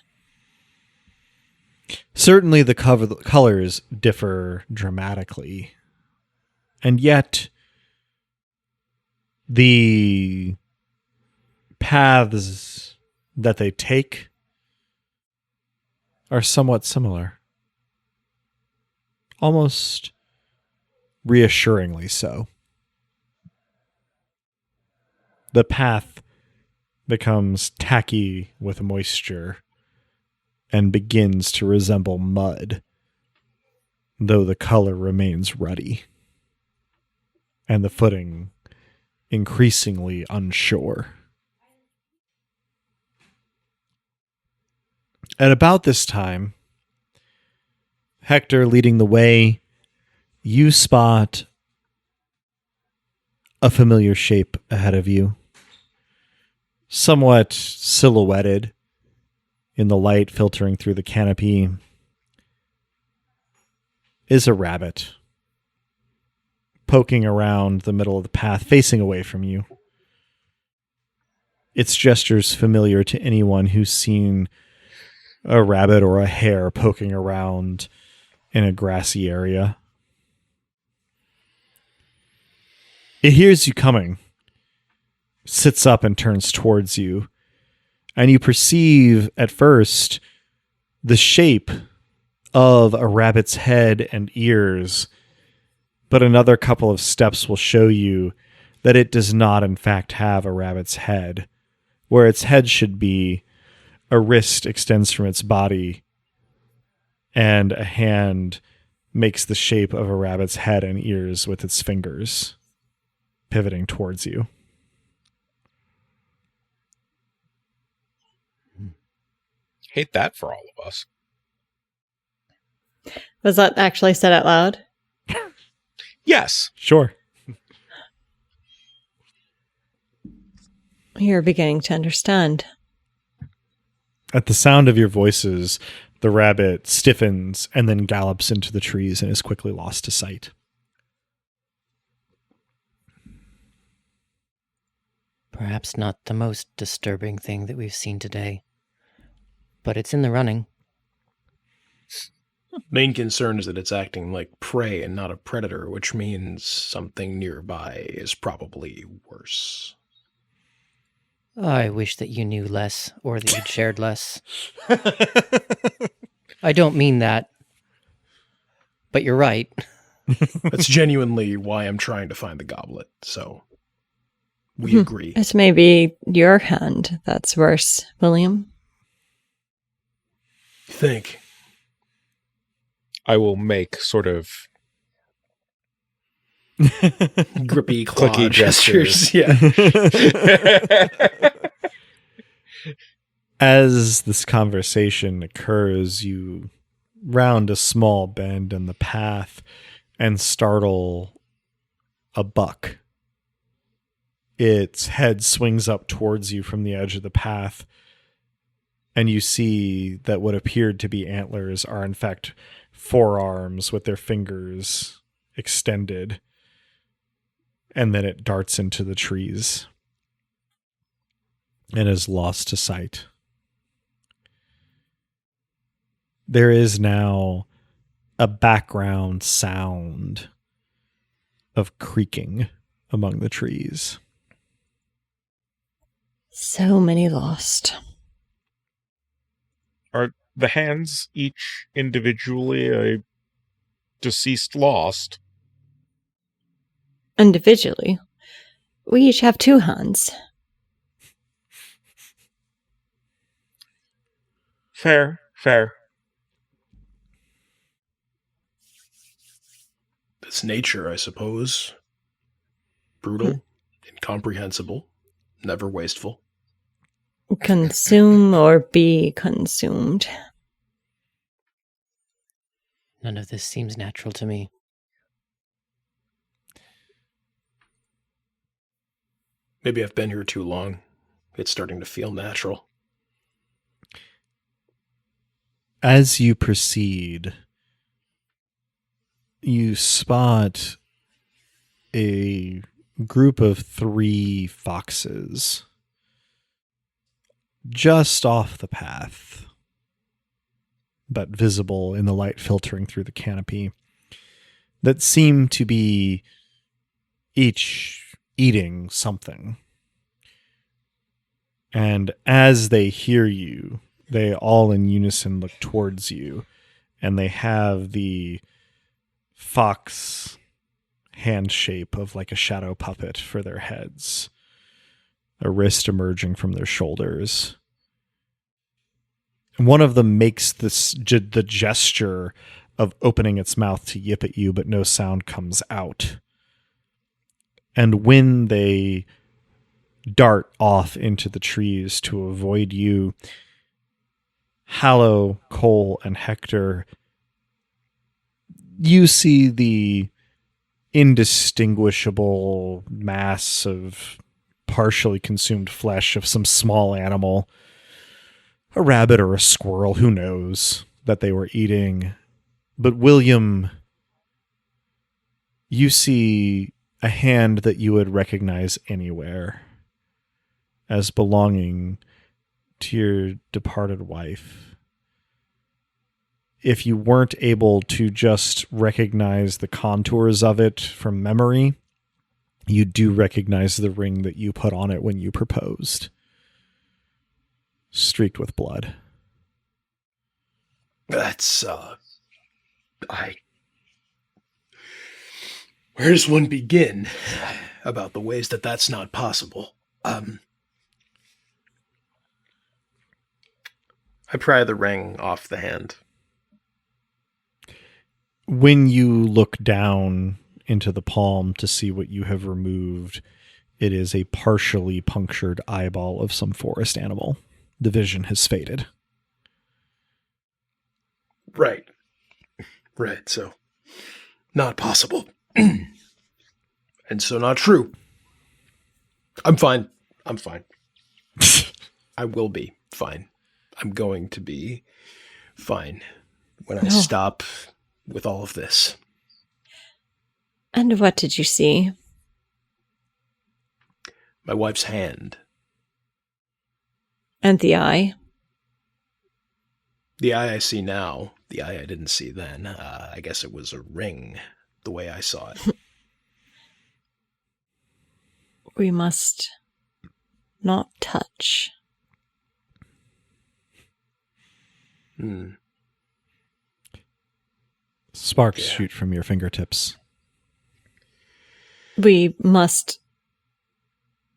Certainly the colors differ dramatically. And yet, the paths that they take are somewhat similar. Almost reassuringly so. The path becomes tacky with moisture and begins to resemble mud, though the color remains ruddy, and the footing increasingly unsure. At about this time, Hector leading the way, you spot a familiar shape ahead of you, somewhat silhouetted in the light filtering through the canopy, is a rabbit poking around the middle of the path, facing away from you. Its gestures familiar to anyone who's seen a rabbit or a hare poking around in a grassy area. It hears you coming, sits up and turns towards you, and you perceive at first the shape of a rabbit's head and ears, but another couple of steps will show you that it does not in fact have a rabbit's head. Where its head should be, a wrist extends from its body, and a hand makes the shape of a rabbit's head and ears with its fingers, pivoting towards you. Hate that for all of us. Was that actually said out loud? Yes. Sure. You're beginning to understand. At the sound of your voices, the rabbit stiffens and then gallops into the trees and is quickly lost to sight. Perhaps not the most disturbing thing that we've seen today, but it's in the running. Main concern is that it's acting like prey and not a predator, which means something nearby is probably worse. I wish that you knew less, or that you'd shared less. I don't mean that, but you're right. That's genuinely why I'm trying to find the goblet, so we agree. It may be your hand that's worse, William. Think. I will make sort of Grippy claw clicky gestures. gestures. Yeah. As this conversation occurs, you round a small bend in the path and startle a buck. Its head swings up towards you from the edge of the path, and you see that what appeared to be antlers are in fact forearms with their fingers extended, and then it darts into the trees and is lost to sight. There is now a background sound of creaking among the trees. So many lost. Are the hands each individually a deceased lost? Individually. We each have 2 hands. Fair. It's nature, I suppose. Brutal, incomprehensible, never wasteful. Consume or be consumed. None of this seems natural to me. Maybe I've been here too long. It's starting to feel natural. As you proceed, you spot a group of 3 foxes just off the path, but visible in the light filtering through the canopy, that seem to be each eating something. And as they hear you, they all in unison look towards you, and they have the fox hand shape of like a shadow puppet for their heads, a wrist emerging from their shoulders. And one of them makes the gesture of opening its mouth to yip at you, but no sound comes out. And when they dart off into the trees to avoid you, Hallow, Cole, and Hector, you see the indistinguishable mass of partially consumed flesh of some small animal, a rabbit or a squirrel, who knows, that they were eating. But William, you see a hand that you would recognize anywhere as belonging to your departed wife. If you weren't able to just recognize the contours of it from memory, you do recognize the ring that you put on it when you proposed, streaked with blood. That's, where does one begin about the ways that that's not possible? I pry the ring off the hand. When you look down into the palm to see what you have removed, it is a partially punctured eyeball of some forest animal. The vision has faded. Right. So, not possible. And so not true. I'm fine. I will be fine. I'm going to be fine when I stop with all of this. And what did you see? My wife's hand. And the eye? The eye I see now, the eye I didn't see then. I guess it was a ring, the way I saw it. We must not touch. Sparks shoot from your fingertips. We must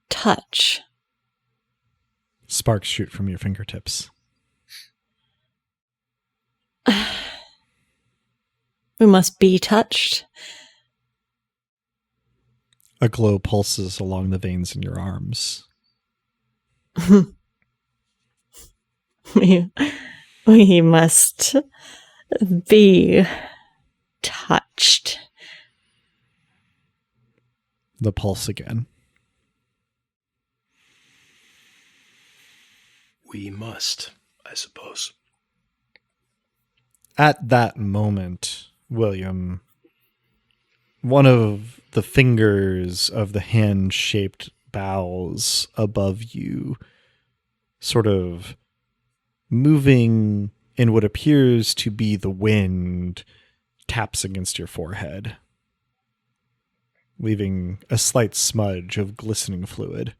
touch. Sparks shoot from your fingertips. We must be touched. A glow pulses along the veins in your arms. We must be touched. The pulse again. We must, I suppose. At that moment, William, one of the fingers of the hand-shaped boughs above you, sort of moving in what appears to be the wind, taps against your forehead, leaving a slight smudge of glistening fluid.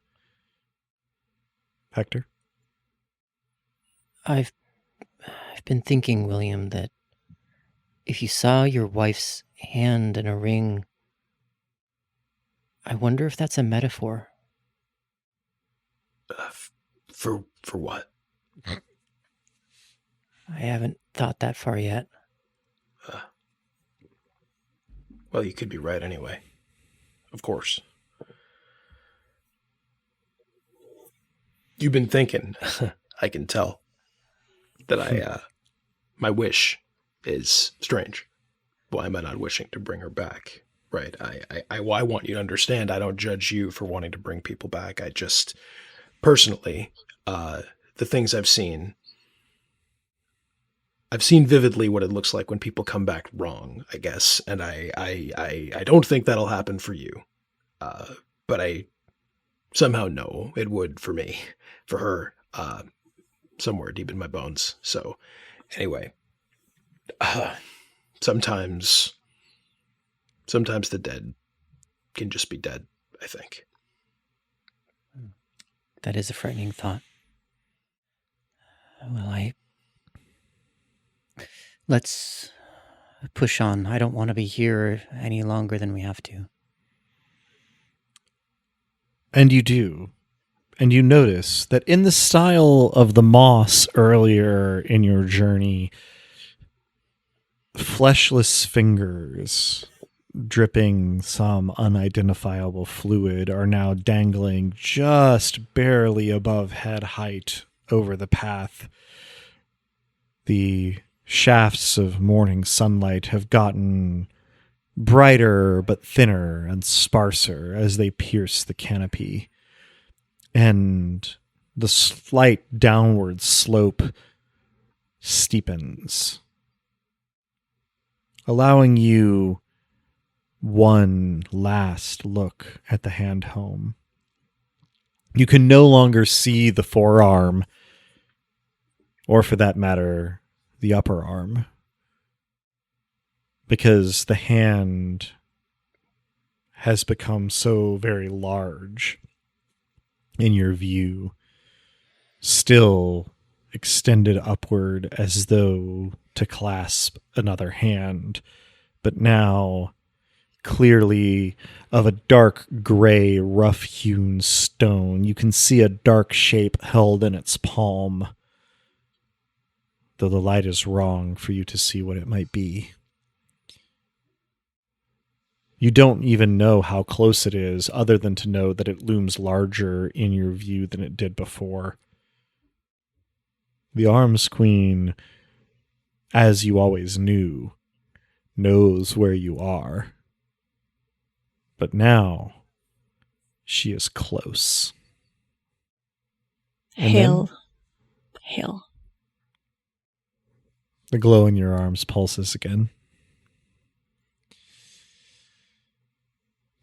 Hector? I've been thinking, William, that if you saw your wife's hand in a ring, I wonder if that's a metaphor. For what? I haven't thought that far yet. Well, you could be right anyway. Of course. You've been thinking, I can tell, that my wish is strange. Why am I not wishing to bring her back? Right. I want you to understand, I don't judge you for wanting to bring people back. I just, personally, the things I've seen vividly what it looks like when people come back wrong, I guess. And I don't think that'll happen for you. But I somehow know it would for me, for her, somewhere deep in my bones. So anyway, sometimes the dead can just be dead, I think. That is a frightening thought. Well, let's push on. I don't want to be here any longer than we have to. And you do. And you notice that in the style of the moss earlier in your journey, fleshless fingers dripping some unidentifiable fluid are now dangling just barely above head height over the path. The shafts of morning sunlight have gotten brighter but thinner and sparser as they pierce the canopy. And the slight downward slope steepens, allowing you one last look at the hand home. You can no longer see the forearm, or for that matter, the upper arm, because the hand has become so very large in your view, still extended upward as though to clasp another hand, but now clearly of a dark gray, rough-hewn stone. You can see a dark shape held in its palm, though the light is wrong for you to see what it might be. You don't even know how close it is, other than to know that it looms larger in your view than it did before. The Arms Queen, as you always knew, knows where you are. But now, she is close. And Hail. Hail. The glow in your arms pulses again.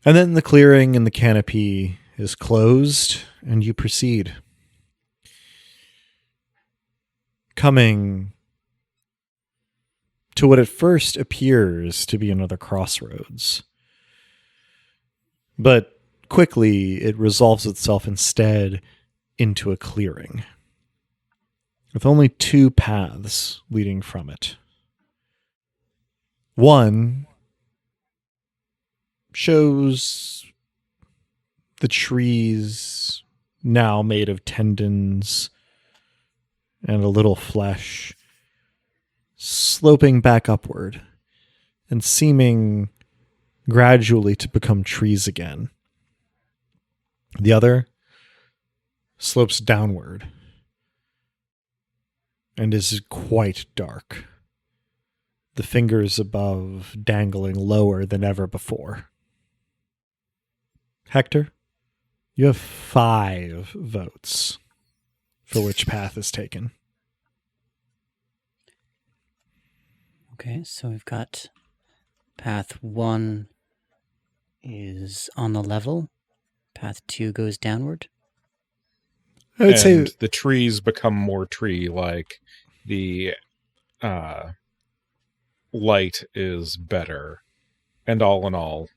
And then the clearing in the canopy is closed, and you proceed. Coming to what at first appears to be another crossroads. But quickly it resolves itself instead into a clearing, with only two paths leading from it. One shows the trees now made of tendons and a little flesh, sloping back upward and seeming gradually to become trees again. The other slopes downward and is quite dark, the fingers above dangling lower than ever before. Hector, you have 5 votes for which path is taken. Okay, so we've got path 1 is on the level. Path 2 goes downward. I would say the trees become more tree-like. The light is better. And all in all,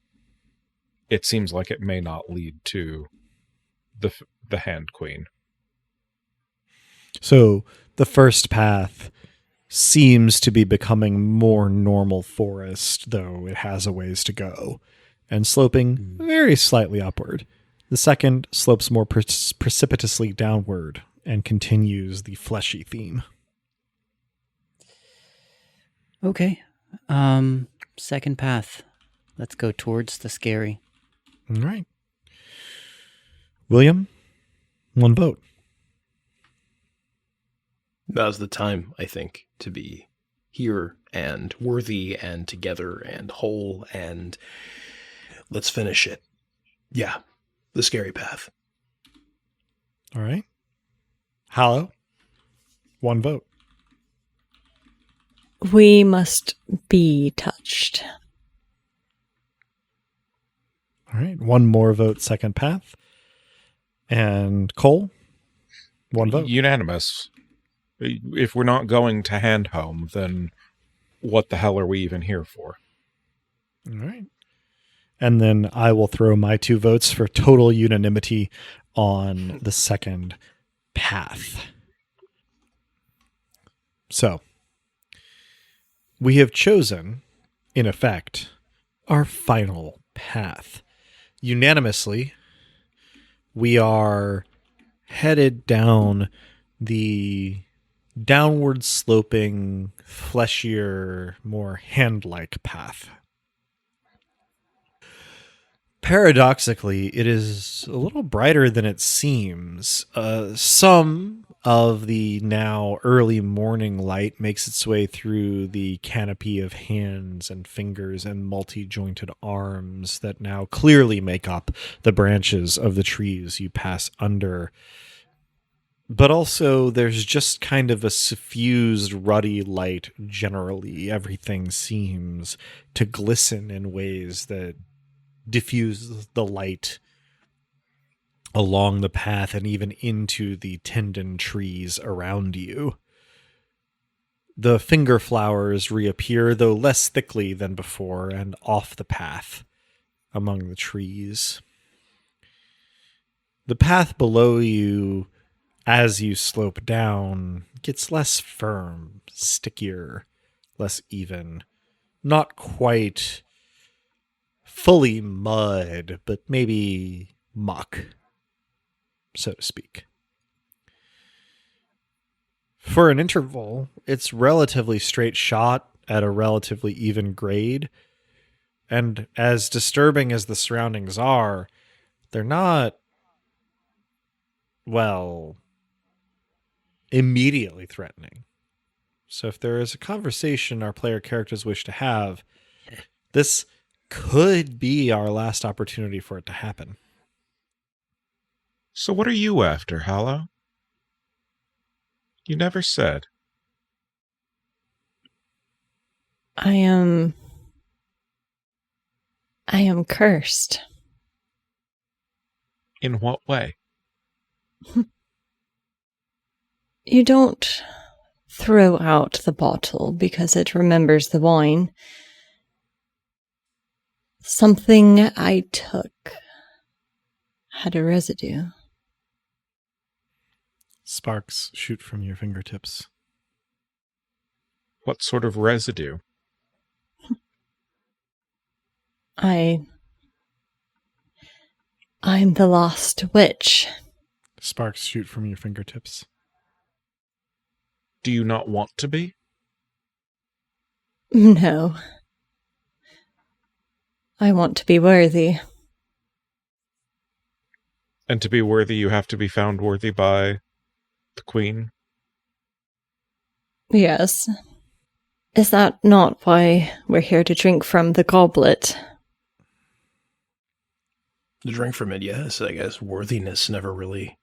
it seems like it may not lead to the Hand Queen. so. The first path seems to be becoming more normal forest, though it has a ways to go, and sloping very slightly upward. The second slopes more precipitously downward and continues the fleshy theme. Okay. Second path. Let's go towards the scary. All right. William, 1 vote. Now's the time, I think, to be here and worthy and together and whole, and let's finish it. Yeah, the scary path. All right. Hallow, 1 vote. We must be touched. All right. 1 more vote, second path. And Cole, 1 vote. Unanimous. If we're not going to Hand Home, then what the hell are we even here for? All right. And then I will throw my 2 votes for total unanimity on the second path. So, we have chosen, in effect, our final path. Unanimously, we are headed down the downward sloping, fleshier, more hand-like path. Paradoxically, it is a little brighter than it seems. Some of the now early morning light makes its way through the canopy of hands and fingers and multi-jointed arms that now clearly make up the branches of the trees you pass under. But also, there's just kind of a suffused, ruddy light generally. Everything seems to glisten in ways that diffuse the light along the path and even into the tendon trees around you. The finger flowers reappear, though less thickly than before, and off the path among the trees. The path below you, as you slope down, gets less firm, stickier, less even. Not quite fully mud, but maybe muck, so to speak. For an interval, it's relatively straight shot at a relatively even grade, and as disturbing as the surroundings are, they're not, well, immediately threatening. So if there is a conversation our player characters wish to have, this could be our last opportunity for it to happen. So what are you after, Hallow? You never said. I am cursed. In what way? You don't throw out the bottle because it remembers the wine. Something I took had a residue. Sparks shoot from your fingertips. What sort of residue? I'm the lost witch. Sparks shoot from your fingertips. Do you not want to be? No. I want to be worthy. And to be worthy, you have to be found worthy by the Queen? Yes. Is that not why we're here to drink from the goblet? To drink from it, yes. I guess worthiness never really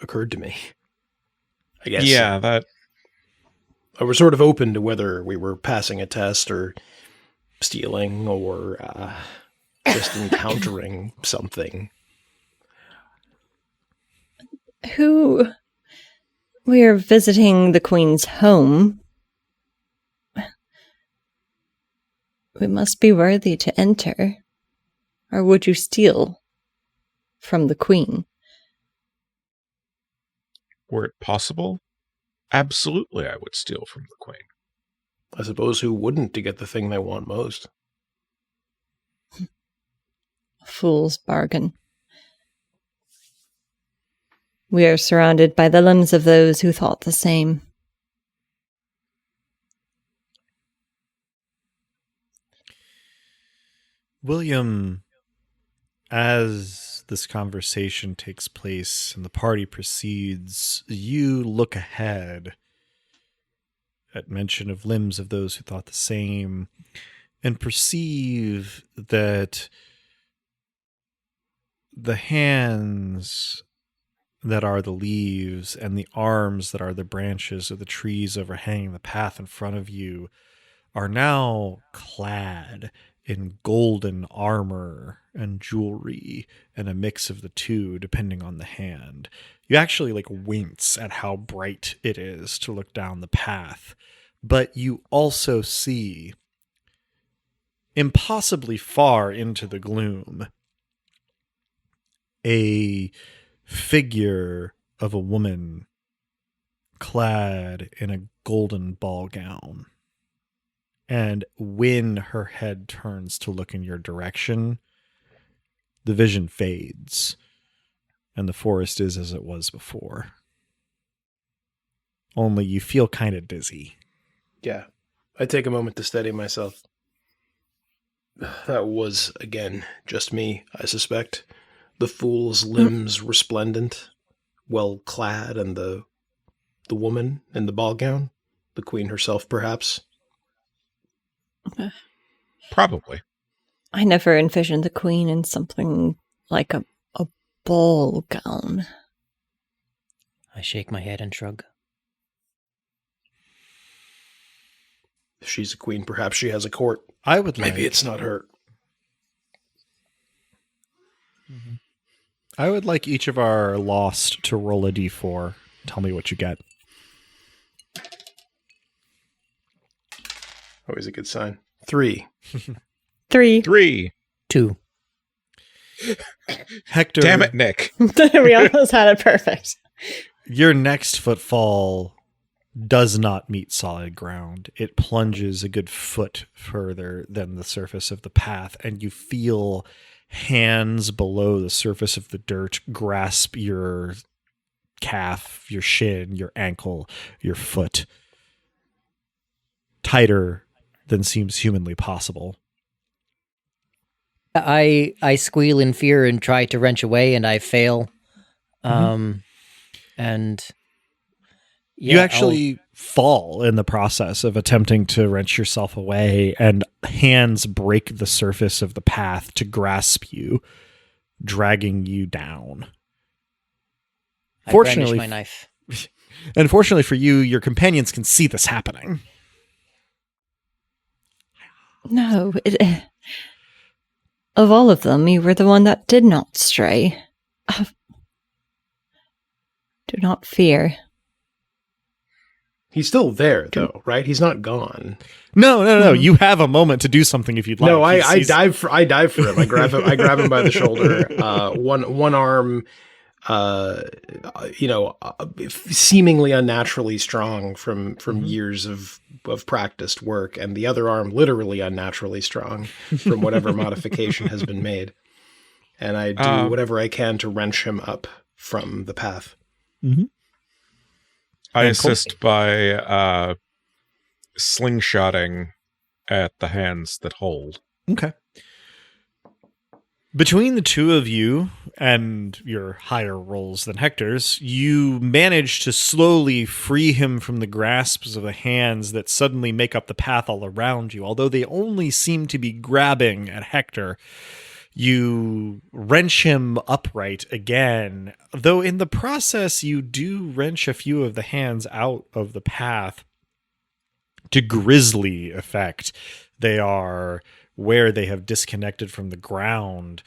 occurred to me. I guess. Yeah, that... I was sort of open to whether we were passing a test or stealing or just encountering something. We are visiting the Queen's home. We must be worthy to enter. Or would you steal from the Queen? Were it possible, absolutely I would steal from the Queen. I suppose who wouldn't to get the thing they want most? A fool's bargain. We are surrounded by the limbs of those who thought the same. William, as this conversation takes place and the party proceeds, you look ahead at mention of limbs of those who thought the same and perceive that the hands that are the leaves and the arms that are the branches of the trees overhanging the path in front of you are now clad in golden armor and jewelry and a mix of the two depending on the hand. You actually wince at how bright it is to look down the path, but you also see impossibly far into the gloom a figure of a woman clad in a golden ball gown. And when her head turns to look in your direction, the vision fades, and the forest is as it was before. Only you feel kind of dizzy. Yeah. I take a moment to steady myself. That was, again, just me, I suspect. The fool's limbs resplendent, well clad, and the woman in the ball gown, the queen herself, perhaps. Probably. I never envisioned the queen in something like a ball gown. I shake my head and shrug. If she's a queen, perhaps she has a court. I would like, Maybe it's not her. I would like each of our lost to roll a d4. Tell me what you get. Always a good sign. 3. 3. 3. 2. Hector, Damn it, Nick. We almost had it perfect. your next footfall does not meet solid ground. It plunges a good foot further than the surface of the path, and you feel hands below the surface of the dirt grasp your calf, your shin, your ankle, your foot, tighter than seems humanly possible. I squeal in fear and try to wrench away, and I fail. And You yeah, actually fall in the process of attempting to wrench yourself away, and hands break the surface of the path to grasp you, dragging you down. I Fortunately, brandish my knife. Unfortunately for you, your companions can see this happening. No, of all of them, you were the one that did not stray. Do not fear. He's still there, though, right? He's not gone. No. You have a moment to do something if you'd like. No, I dive for him. I grab him by the shoulder. One arm, seemingly unnaturally strong from years of practiced work, and the other arm literally unnaturally strong from whatever modification has been made. And I do whatever I can to wrench him up from the path. Mm-hmm. I assist by slingshotting at the hands that hold. Okay. Between the two of you and your higher rolls than Hector's, you manage to slowly free him from the grasps of the hands that suddenly make up the path all around you. Although they only seem to be grabbing at Hector, you wrench him upright again, though in the process you do wrench a few of the hands out of the path to grisly effect. They are where they have disconnected from the ground,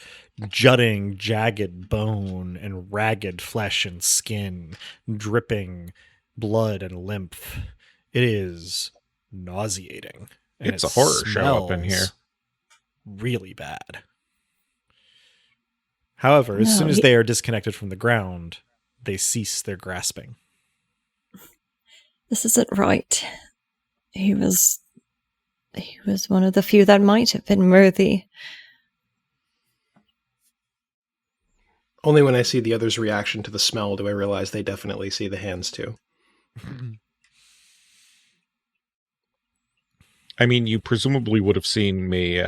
jutting jagged bone and ragged flesh and skin, dripping blood and lymph. It is nauseating. And It's a horror show up in here. Really bad. However, as soon as they are disconnected from the ground, they cease their grasping. This isn't right. He was one of the few that might have been worthy. Only when I see the other's reaction to the smell do I realize they definitely see the hands too. I mean, you presumably would have seen me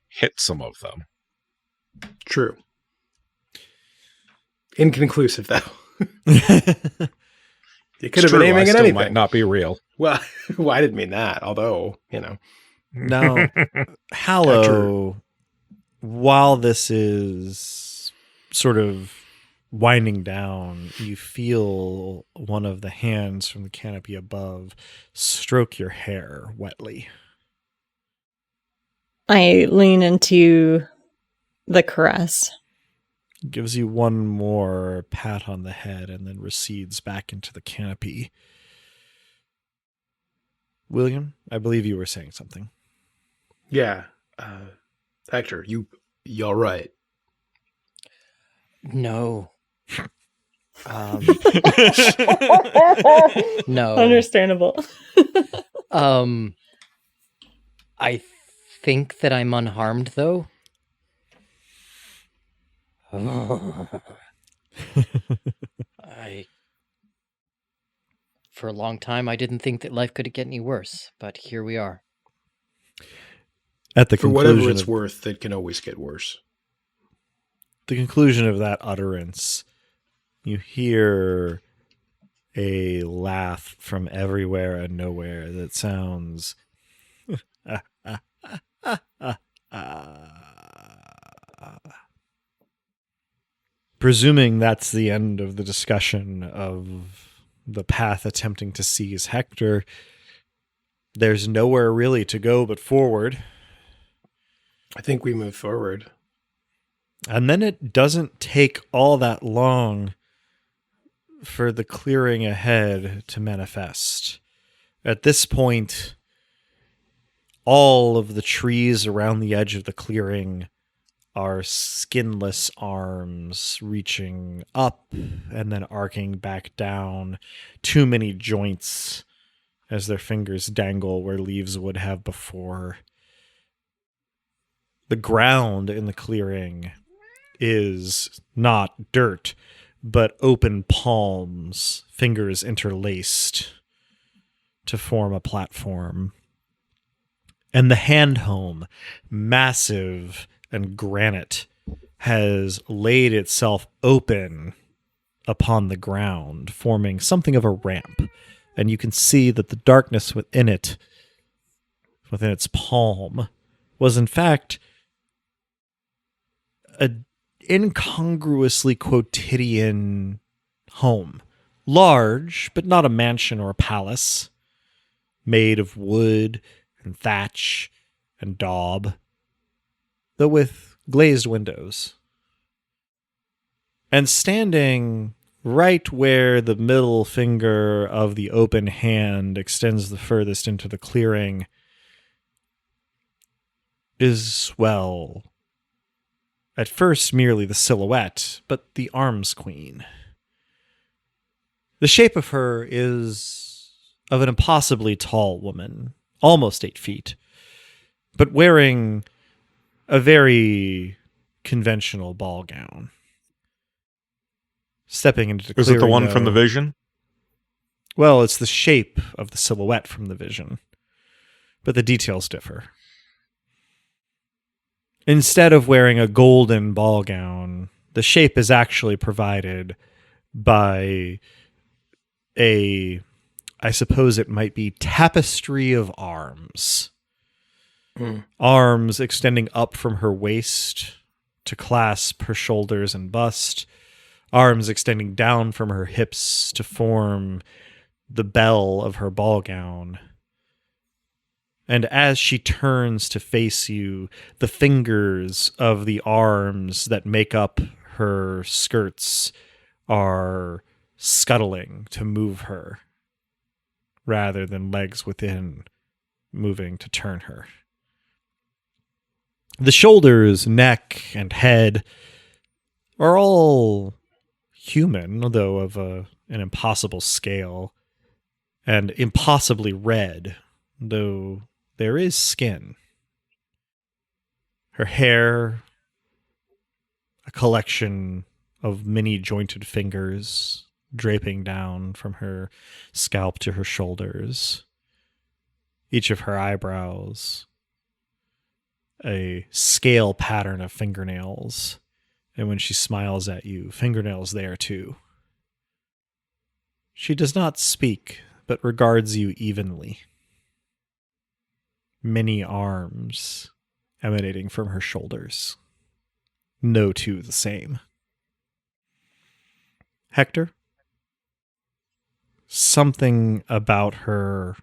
hit some of them. True. Inconclusive, though. You could have been aiming at anything. Might not be real. Well, I didn't mean that, although, Now, Hallow, while this is sort of winding down, you feel one of the hands from the canopy above stroke your hair wetly. I lean into the caress. Gives you one more pat on the head and then recedes back into the canopy. William, I believe you were saying something. Yeah. Hector, you all right? No. Um, no. Understandable. I think that I'm unharmed, though. For a long time, I didn't think that life could get any worse, but here we are. At the For whatever conclusion it's of, worth, it can always get worse. the conclusion of that utterance, you hear a laugh from everywhere and nowhere that sounds presuming that's the end of the discussion of the path attempting to seize Hector. There's nowhere really to go but forward. I think we move forward. And then it doesn't take all that long for the clearing ahead to manifest. At this point, all of the trees around the edge of the clearing are skinless arms reaching up and then arcing back down. Too many joints as their fingers dangle where leaves would have before. The ground in the clearing is not dirt, but open palms, fingers interlaced to form a platform. And the hand home, massive and granite, has laid itself open upon the ground, forming something of a ramp. And you can see that the darkness within it, within its palm, was in fact a incongruously quotidian home. Large, but not a mansion or a palace. Made of wood and thatch and daub, though with glazed windows. And standing right where the middle finger of the open hand extends the furthest into the clearing is, well, at first merely the silhouette, but the arms queen. The shape of her is of an impossibly tall woman, almost 8 feet, but wearing a very conventional ball gown. Stepping into the Is clearing, it the one from the though- vision? Well, it's the shape of the silhouette from the vision, but the details differ. Instead of wearing a golden ball gown, the shape is actually provided by I suppose it might be tapestry of arms. Arms extending up from her waist to clasp her shoulders and bust. Arms extending down from her hips to form the bell of her ball gown. And as she turns to face you, the fingers of the arms that make up her skirts are scuttling to move her, rather than legs within moving to turn her. The shoulders, neck, and head are all human, though of an impossible scale, and impossibly red, though there is skin. Her hair, a collection of many jointed fingers draping down from her scalp to her shoulders. Each of her eyebrows, a scale pattern of fingernails, and when she smiles at you, fingernails there too. She does not speak, but regards you evenly. Many arms emanating from her shoulders. No two the same. Hector? Something about her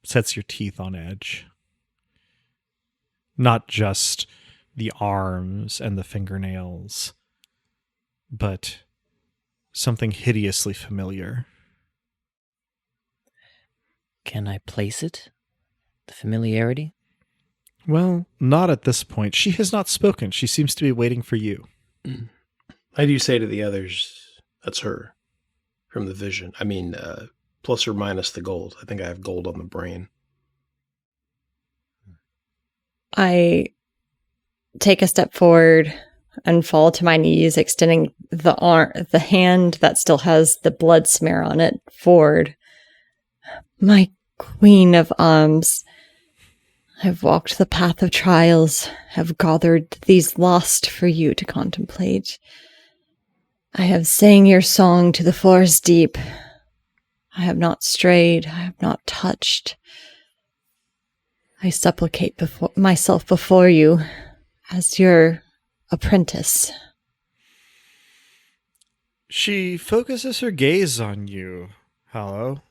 sets your teeth on edge. Not just the arms and the fingernails, but something hideously familiar. Can I place it? The familiarity? Well, not at this point. She has not spoken. She seems to be waiting for you. I do say to the others, That's her from the vision. I mean, plus or minus the gold. I think I have gold on the brain. I take a step forward and fall to my knees, extending the hand that still has the blood smear on it forward. My queen of arms, I've walked the path of trials, have gathered these lost for you to contemplate. I have sang your song to the forest deep. I have not strayed, I have not touched. I supplicate myself before you as your apprentice. She focuses her gaze on you, Hollow,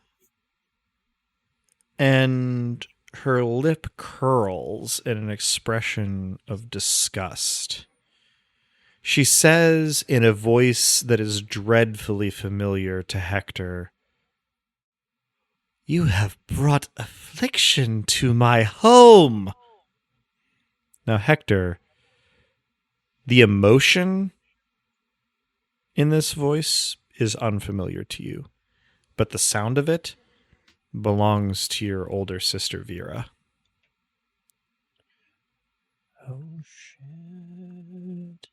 and her lip curls in an expression of disgust. She says in a voice that is dreadfully familiar to Hector, "You have brought affliction to my home." Now, Hector, the emotion in this voice is unfamiliar to you, but the sound of it belongs to your older sister, Vera. Oh, shit.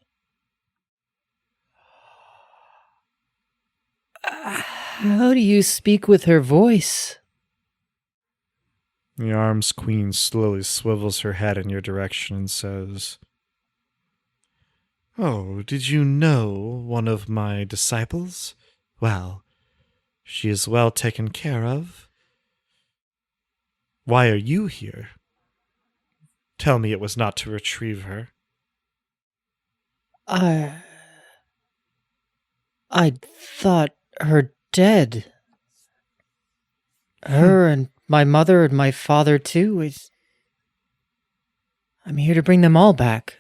How do you speak with her voice? The Arms Queen slowly swivels her head in your direction and says, "Oh, did you know one of my disciples? Well, she is well taken care of. Why are you here? Tell me it was not to retrieve her." I thought her dead. Her and my mother and my father too. I'm here to bring them all back.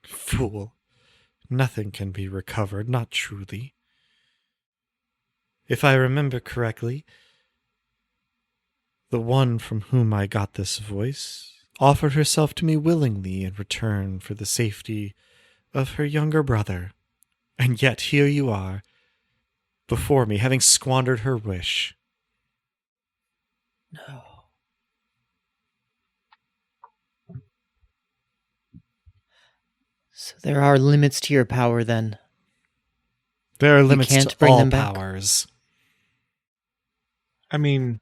Fool. Nothing can be recovered, not truly. If I remember correctly, the one from whom I got this voice offered herself to me willingly in return for the safety of her younger brother. And yet here you are, before me, having squandered her wish. No. So there are limits to your power then. There are limits can't to bring all them back? powers. I mean,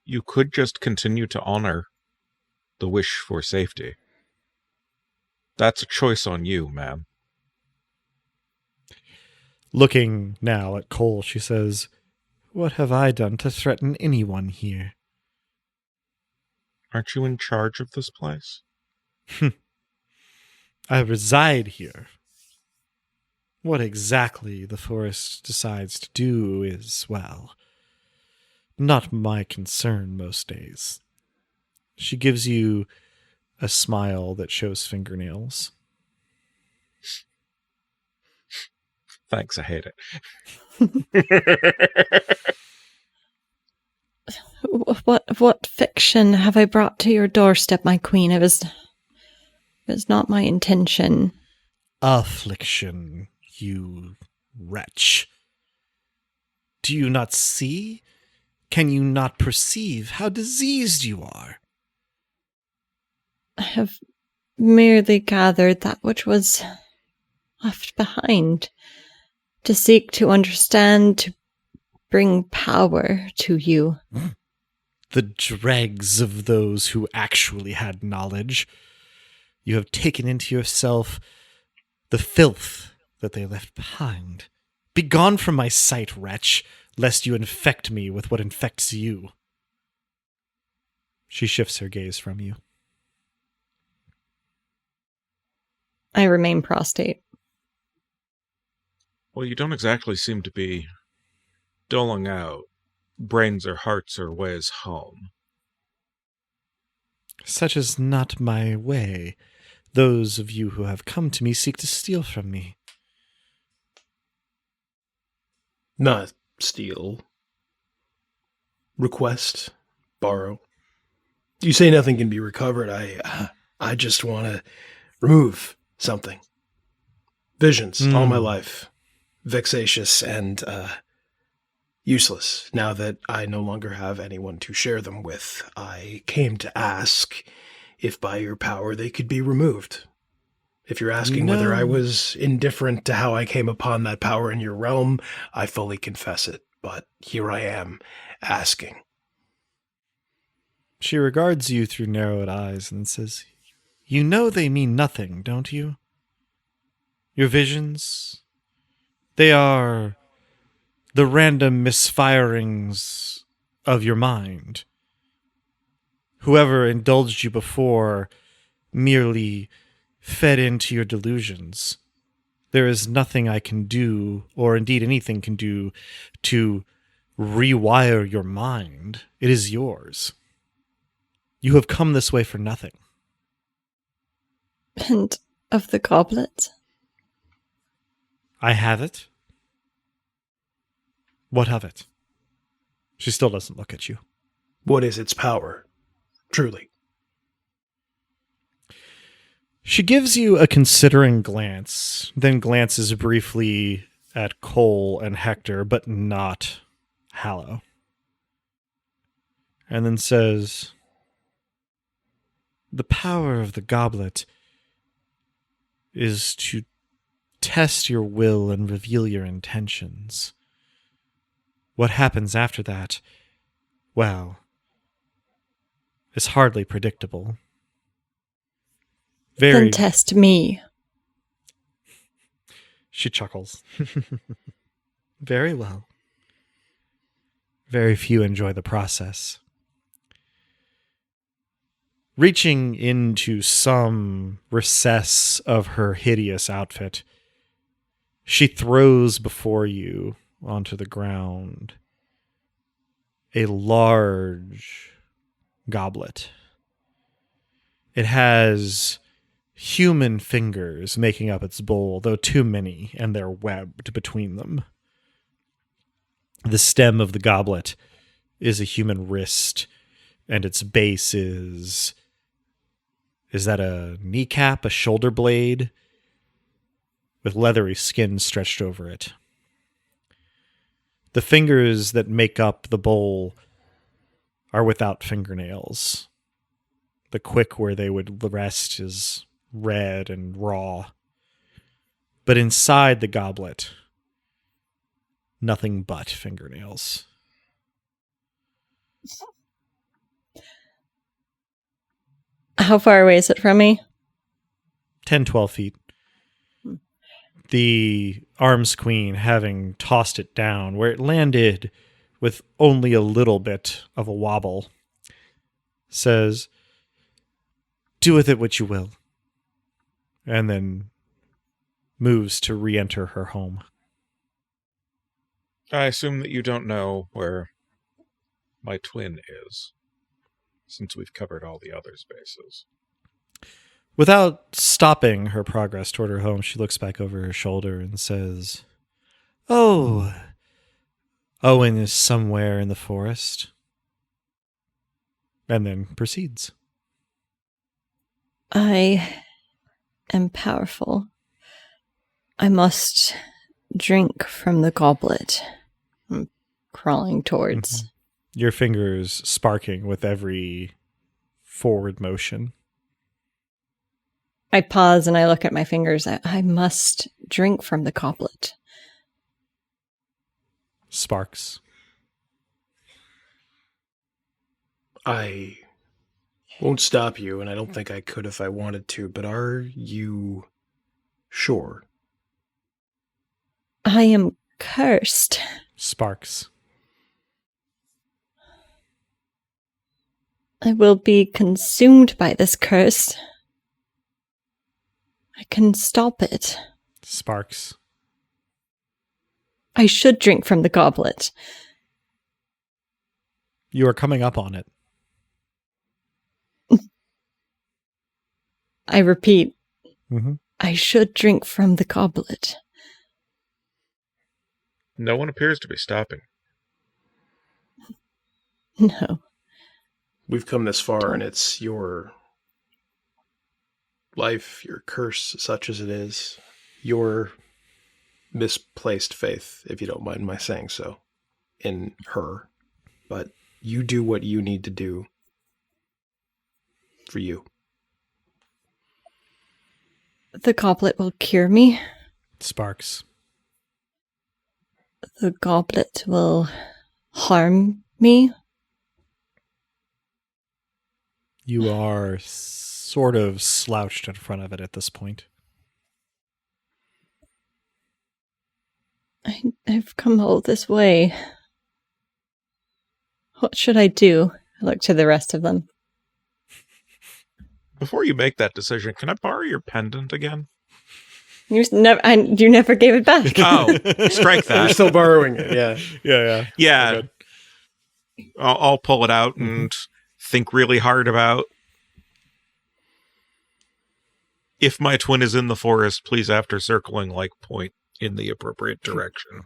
you could just continue to honor the wish for safety. That's a choice on you, ma'am. Looking now at Cole, she says, "What have I done to threaten anyone here?" Aren't you in charge of this place? I reside here. What exactly the forest decides to do is, well, not my concern most days. She gives you a smile that shows fingernails. Thanks, I hate it. What fiction have I brought to your doorstep, my queen? It was not my intention. Affliction, you wretch. Do you not see? Can you not perceive how diseased you are? I have merely gathered that which was left behind, to seek to understand, to bring power to you. The dregs of those who actually had knowledge. You have taken into yourself the filth that they left behind. Begone from my sight, wretch, lest you infect me with what infects you. She shifts her gaze from you. I remain prostrate. Well, you don't exactly seem to be doling out brains or hearts or ways home. Such is not my way. Those of you who have come to me seek to steal from me. Not steal. Request. Borrow. You say nothing can be recovered. I just want to remove something. Visions all my life. vexatious and useless now that I no longer have anyone to share them with. I came to ask if by your power they could be removed. If you're asking whether I was indifferent to how I came upon that power in your realm, I fully confess it. But here I am, asking. She regards you through narrowed eyes and says, "You know they mean nothing, don't you? Your visions, they are the random misfirings of your mind. Whoever indulged you before merely fed into your delusions. There is nothing I can do, or indeed anything can do, to rewire your mind. It is yours. You have come this way for nothing." And of the goblet? "I have it." "What of it?" She still doesn't look at you. What is its power? Truly. She gives you a considering glance, then glances briefly at Cole and Hector, but not Hallow. And then says, "The power of the goblet is to test your will and reveal your intentions. What happens after that, well, is hardly predictable." Then test me. She chuckles. "Very well. Very few enjoy the process." Reaching into some recess of her hideous outfit, she throws before you onto the ground a large goblet. It has human fingers making up its bowl, though too many, and they're webbed between them. The stem of the goblet is a human wrist, and its base is that a kneecap, a shoulder blade, with leathery skin stretched over it. The fingers that make up the bowl are without fingernails. The quick where they would rest is red and raw. But inside the goblet, nothing but fingernails. How far away is it from me? 10, 12 feet. The Arms Queen, having tossed it down, where it landed with only a little bit of a wobble, says, "Do with it what you will," and then moves to re-enter her home. I assume that you don't know where my twin is, since we've covered all the other spaces. Without stopping her progress toward her home, she looks back over her shoulder and says, "Oh, Owen is somewhere in the forest," and then proceeds. I am powerful. I must drink from the goblet. I'm crawling towards. Your fingers sparking with every forward motion. I pause and I look at my fingers. I must drink from the goblet. Sparks. I won't stop you, and I don't think I could if I wanted to, but are you sure? I am cursed. Sparks. I will be consumed by this curse. I can stop it. Sparks. I should drink from the goblet. You are coming up on it. I repeat, Mm-hmm. I should drink from the goblet. No one appears to be stopping. No. We've come this far, and it's your life, your curse, such as it is, your misplaced faith, if you don't mind my saying so, in her. But you do what you need to do for you. The goblet will cure me. Sparks. The goblet will harm me. You are sort of slouched in front of it at this point. I've come all this way. What should I do? I look to the rest of them. Before you make that decision, can I borrow your pendant again? You never gave it back. Oh, strike You're that. still borrowing it, yeah. Yeah. Yeah. Okay. I'll pull it out and think really hard about. If my twin is in the forest, please, after circling, like, point in the appropriate direction.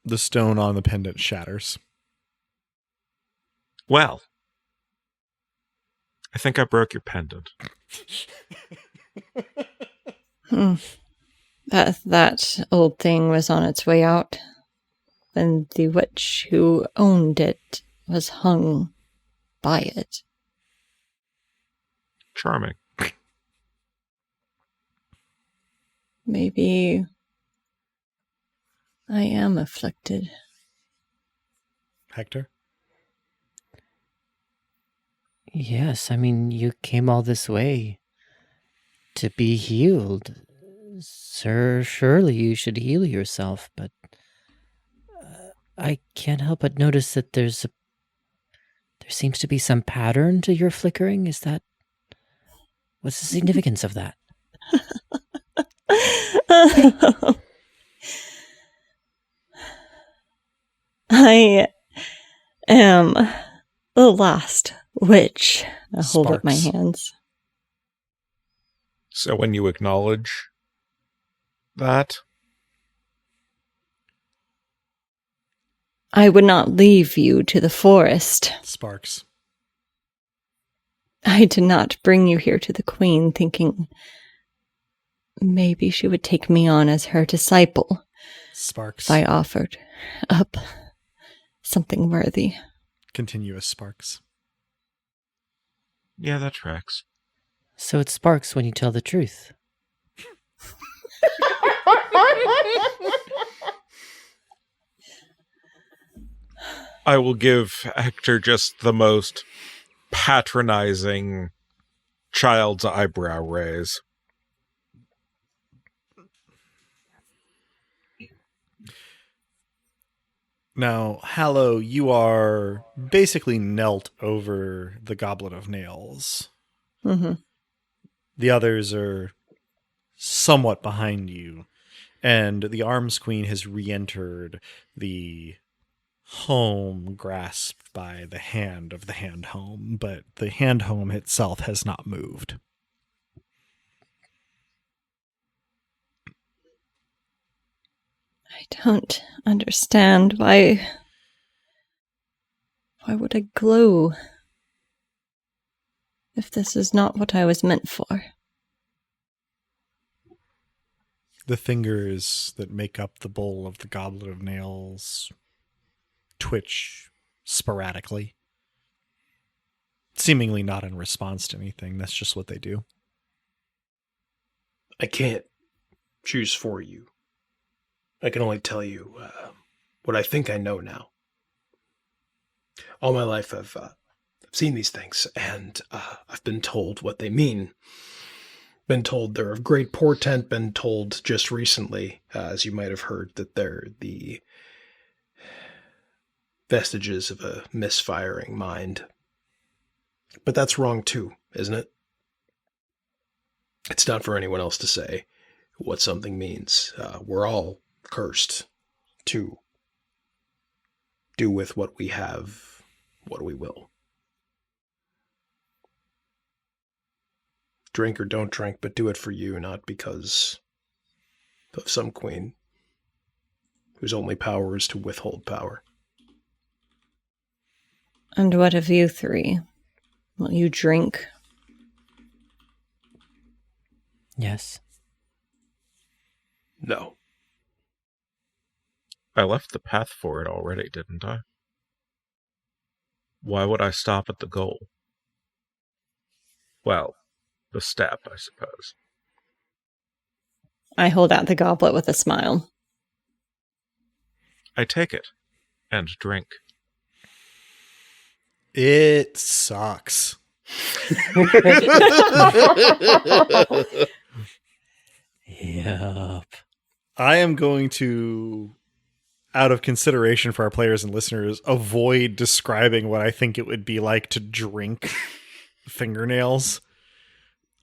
The stone on the pendant shatters. Well, I think I broke your pendant. That old thing was on its way out when the witch who owned it was hung by it. Charming. Maybe I am afflicted. Hector? Yes, I mean, you came all this way to be healed. Sir, surely you should heal yourself, but I can't help but notice that there seems to be some pattern to your flickering. What's the significance of that? I am the last witch. I hold up my Sparks. hands. So when you acknowledge that, I would not leave you to the forest. Sparks. I did not bring you here to the queen thinking maybe she would take me on as her disciple Sparks. if I offered up something worthy. Continuous sparks. yeah, that tracks. So it sparks when you tell the truth. I will give Hector just the most patronizing child's eyebrow raise. Now, Hallow, you are basically knelt over the Goblet of Nails. Mm-hmm. The others are somewhat behind you, and the Arms Queen has re-entered the home grasped by the hand of the hand home, but the hand home itself has not moved. I don't understand why would I glow if this is not what I was meant for? The fingers that make up the bowl of the Goblet of Nails twitch sporadically, seemingly not in response to anything. That's just what they do. I can't choose for you. I can only tell you what I think I know now. All my life I've seen these things, and I've been told what they mean. Been told they're of great portent, been told just recently, as you might have heard, that they're the vestiges of a misfiring mind. But that's wrong too, isn't it? It's not for anyone else to say what something means. We're all cursed to do with what we have what we will. Drink or don't drink, but do it for you, not because of some queen whose only power is to withhold power. And what of you three? Will you drink? Yes. No. I left the path for it already, didn't I? Why would I stop at the goal? Well, the step, I suppose. I hold out the goblet with a smile. I take it and drink. It sucks. Yep. I am going to, out of consideration for our players and listeners, avoid describing what I think it would be like to drink fingernails.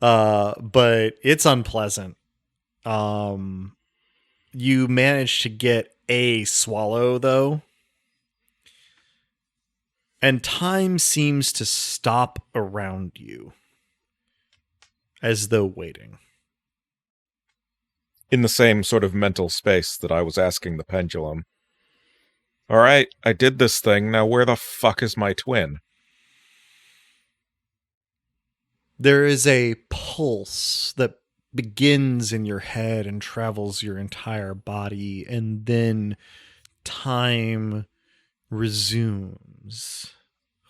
But it's unpleasant. You manage to get a swallow, though. And time seems to stop around you, as though waiting. In the same sort of mental space that I was asking the pendulum. All right, I did this thing. Now where the fuck is my twin? There is a pulse that begins in your head and travels your entire body, and then time resumes.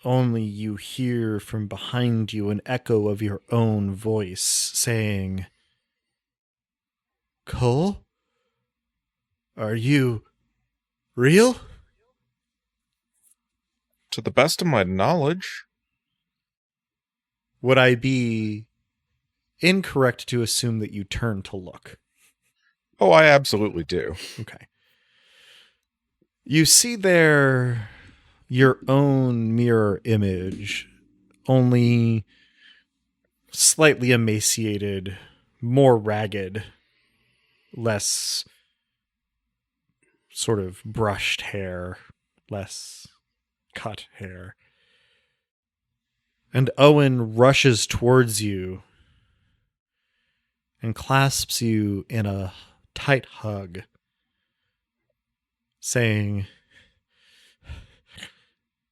Only you hear from behind you an echo of your own voice saying, "Cole? Are you real?" To the best of my knowledge. Would I be incorrect to assume that you turn to look? Oh, I absolutely do. Okay. You see there your own mirror image, only slightly emaciated, more ragged, less sort of brushed hair, less cut hair. And Owen rushes towards you and clasps you in a tight hug, saying,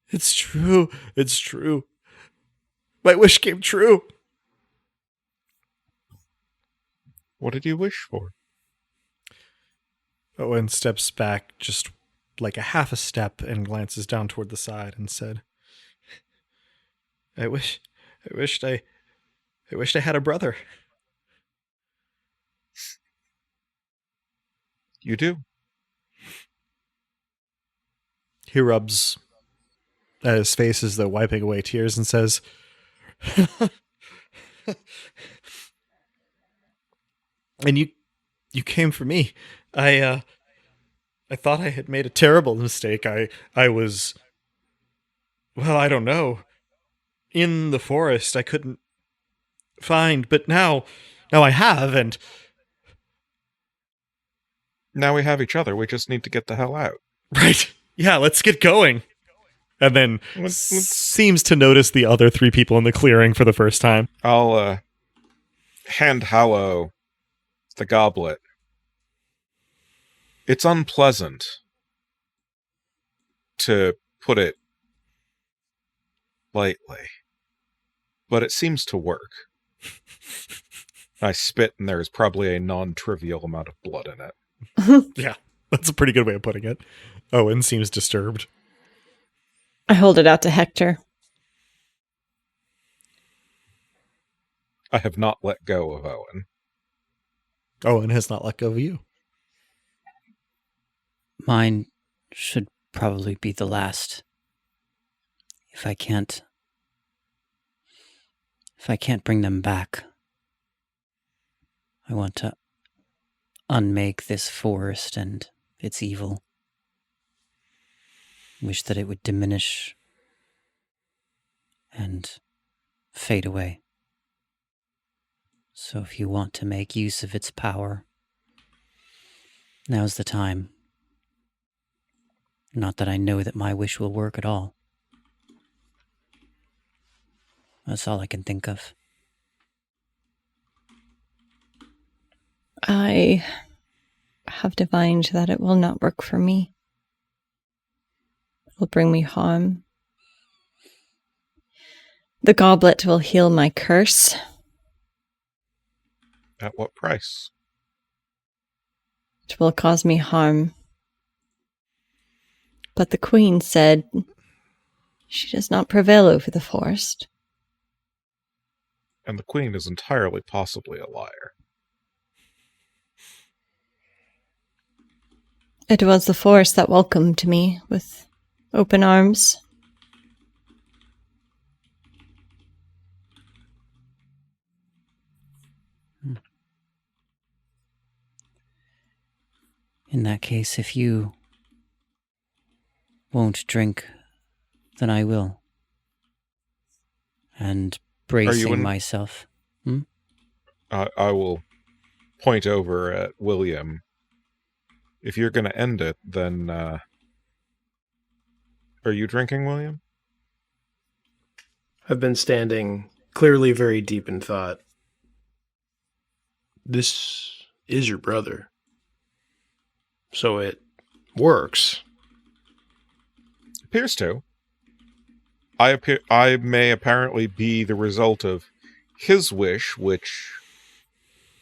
"It's true, it's true. My wish came true." What did you wish for? Owen steps back just like a half a step and glances down toward the side and said, I wished I had a brother." You do. He rubs at his face as though wiping away tears and says, "And you came for me. I thought I had made a terrible mistake. I was, well, I don't know, in the forest. I couldn't find, but now I have, and Now we have each other. We just need to get the hell out. right. Yeah, let's get going." And then Let's- seems to notice the other three people in the clearing for the first time. I'll hand Hallow the goblet. It's unpleasant, to put it lightly, but it seems to work. I spit, and there is probably a non-trivial amount of blood in it. Yeah, that's a pretty good way of putting it. Owen seems disturbed. I hold it out to Hector. I have not let go of Owen. Owen has not let go of you. Mine should probably be the last. If I can't bring them back, I want to unmake this forest and its evil. Wish that it would diminish and fade away. So if you want to make use of its power, now's the time. Not that I know that my wish will work at all. That's all I can think of. I have divined that it will not work for me. It will bring me harm. The goblet will heal my curse. At what price? It will cause me harm. But the queen said she does not prevail over the forest. And the queen is entirely possibly a liar. It was the forest that welcomed me with open arms. In that case, if you won't drink, then I will. And bracing myself. I will point over at William. If you're going to end it, then are you drinking, William? I've been standing clearly very deep in thought. This is your brother. So it works. Appears to. I may apparently be the result of his wish, which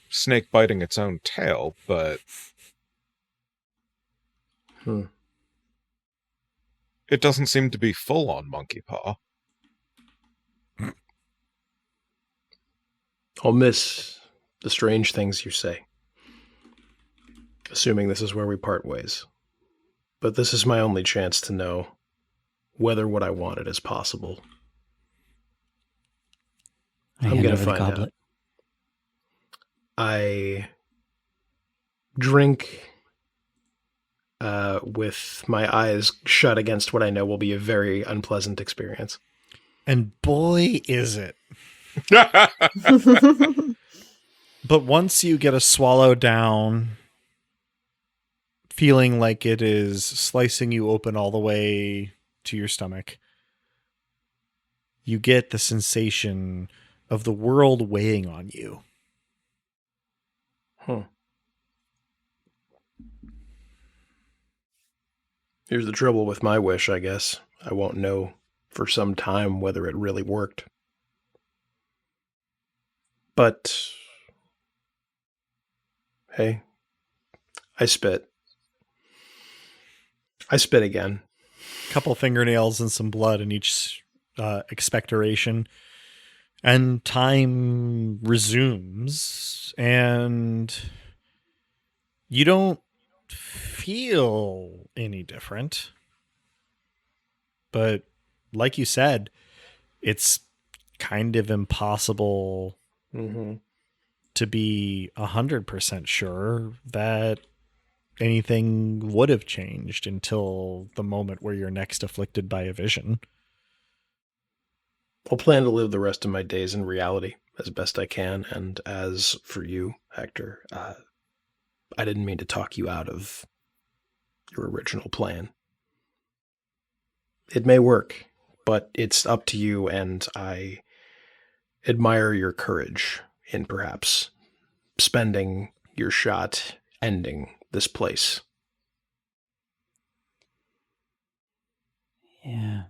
snake biting its own tail, but it doesn't seem to be full on monkey paw. I'll miss the strange things you say. Assuming this is where we part ways. But this is my only chance to know whether what I wanted is possible. I'm going to find out. I drink with my eyes shut against what I know will be a very unpleasant experience. And boy, is it. But once you get a swallow down, feeling like it is slicing you open all the way to your stomach, you get the sensation of the world weighing on you. Here's the trouble with my wish, I guess. I won't know for some time whether it really worked. But, hey, I spit. I spit again. Couple fingernails and some blood in each expectoration. And time resumes. And you don't feel any different. But like you said, it's kind of impossible to be 100% sure that anything would have changed until the moment where you're next afflicted by a vision. I'll plan to live the rest of my days in reality as best I can. And as for you, Hector, I didn't mean to talk you out of your original plan. It may work, but it's up to you, and I admire your courage in perhaps spending your shot ending this place. Yeah.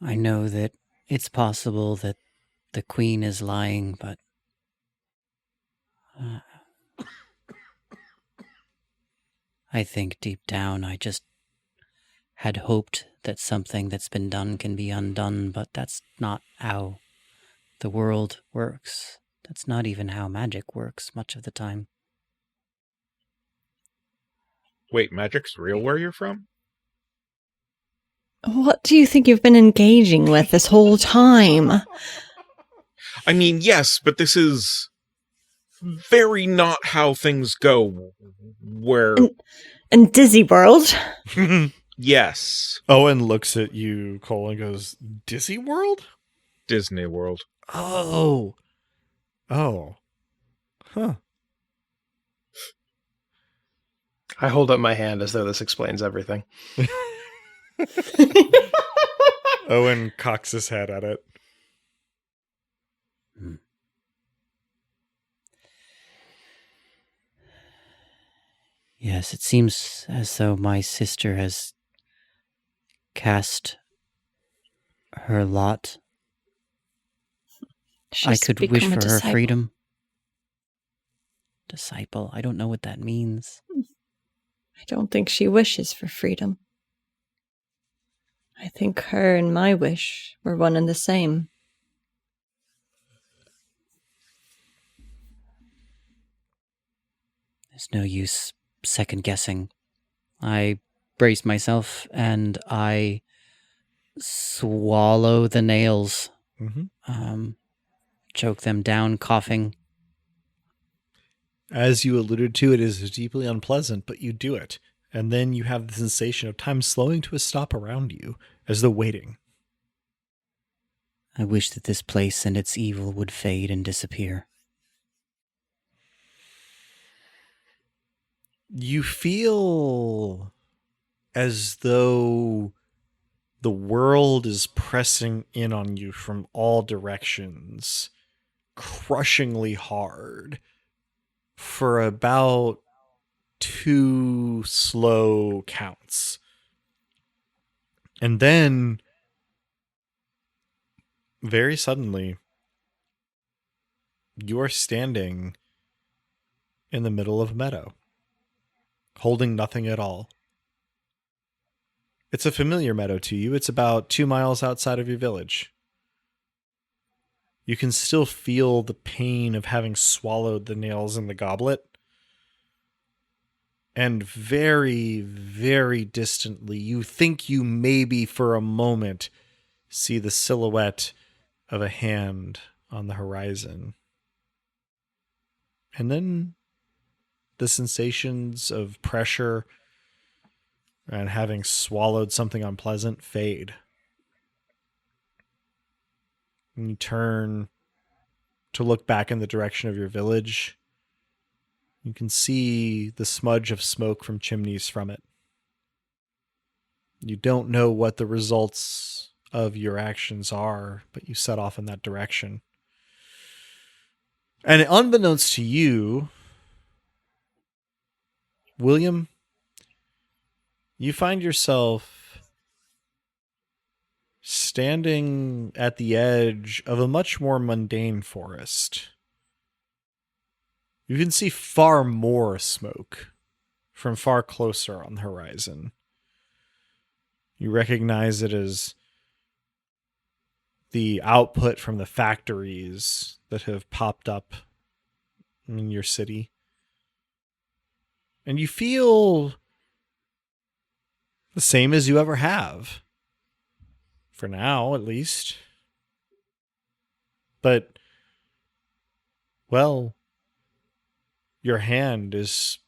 I know that it's possible that the queen is lying, but I think deep down I just had hoped that something that's been done can be undone, but that's not how the world works. That's not even how magic works much of the time. Wait, magic's real where you're from? What do you think you've been engaging with this whole time? I mean, yes, but this is very not how things go where... In Disney World? Yes. Owen looks at you, Cole, and goes, Disney World? Disney World. Oh. Huh. I hold up my hand as though this explains everything. Owen cocks his head at it. Yes, it seems as though my sister has cast her lot. I could wish for her freedom. Disciple, I don't know what that means. I don't think she wishes for freedom. I think her and my wish were one and the same. There's no use second guessing. I brace myself and I swallow the nails, choke them down, coughing. As you alluded to, it is deeply unpleasant, but you do it. And then you have the sensation of time slowing to a stop around you, as though waiting. I wish that this place and its evil would fade and disappear. You feel as though the world is pressing in on you from all directions, crushingly hard, for about 2 slow counts. And then, very suddenly, you are standing in the middle of a meadow, holding nothing at all. It's a familiar meadow to you. It's about 2 miles outside of your village. You can still feel the pain of having swallowed the nails in the goblet. And very, very distantly, you think you maybe for a moment see the silhouette of a hand on the horizon. And then the sensations of pressure and having swallowed something unpleasant fade. And you turn to look back in the direction of your village. You can see the smudge of smoke from chimneys from it. You don't know what the results of your actions are, but you set off in that direction. And unbeknownst to you, William, you find yourself standing at the edge of a much more mundane forest. You can see far more smoke from far closer on the horizon. You recognize it as the output from the factories that have popped up in your city. And you feel the same as you ever have. For now, at least. But, well, your hand is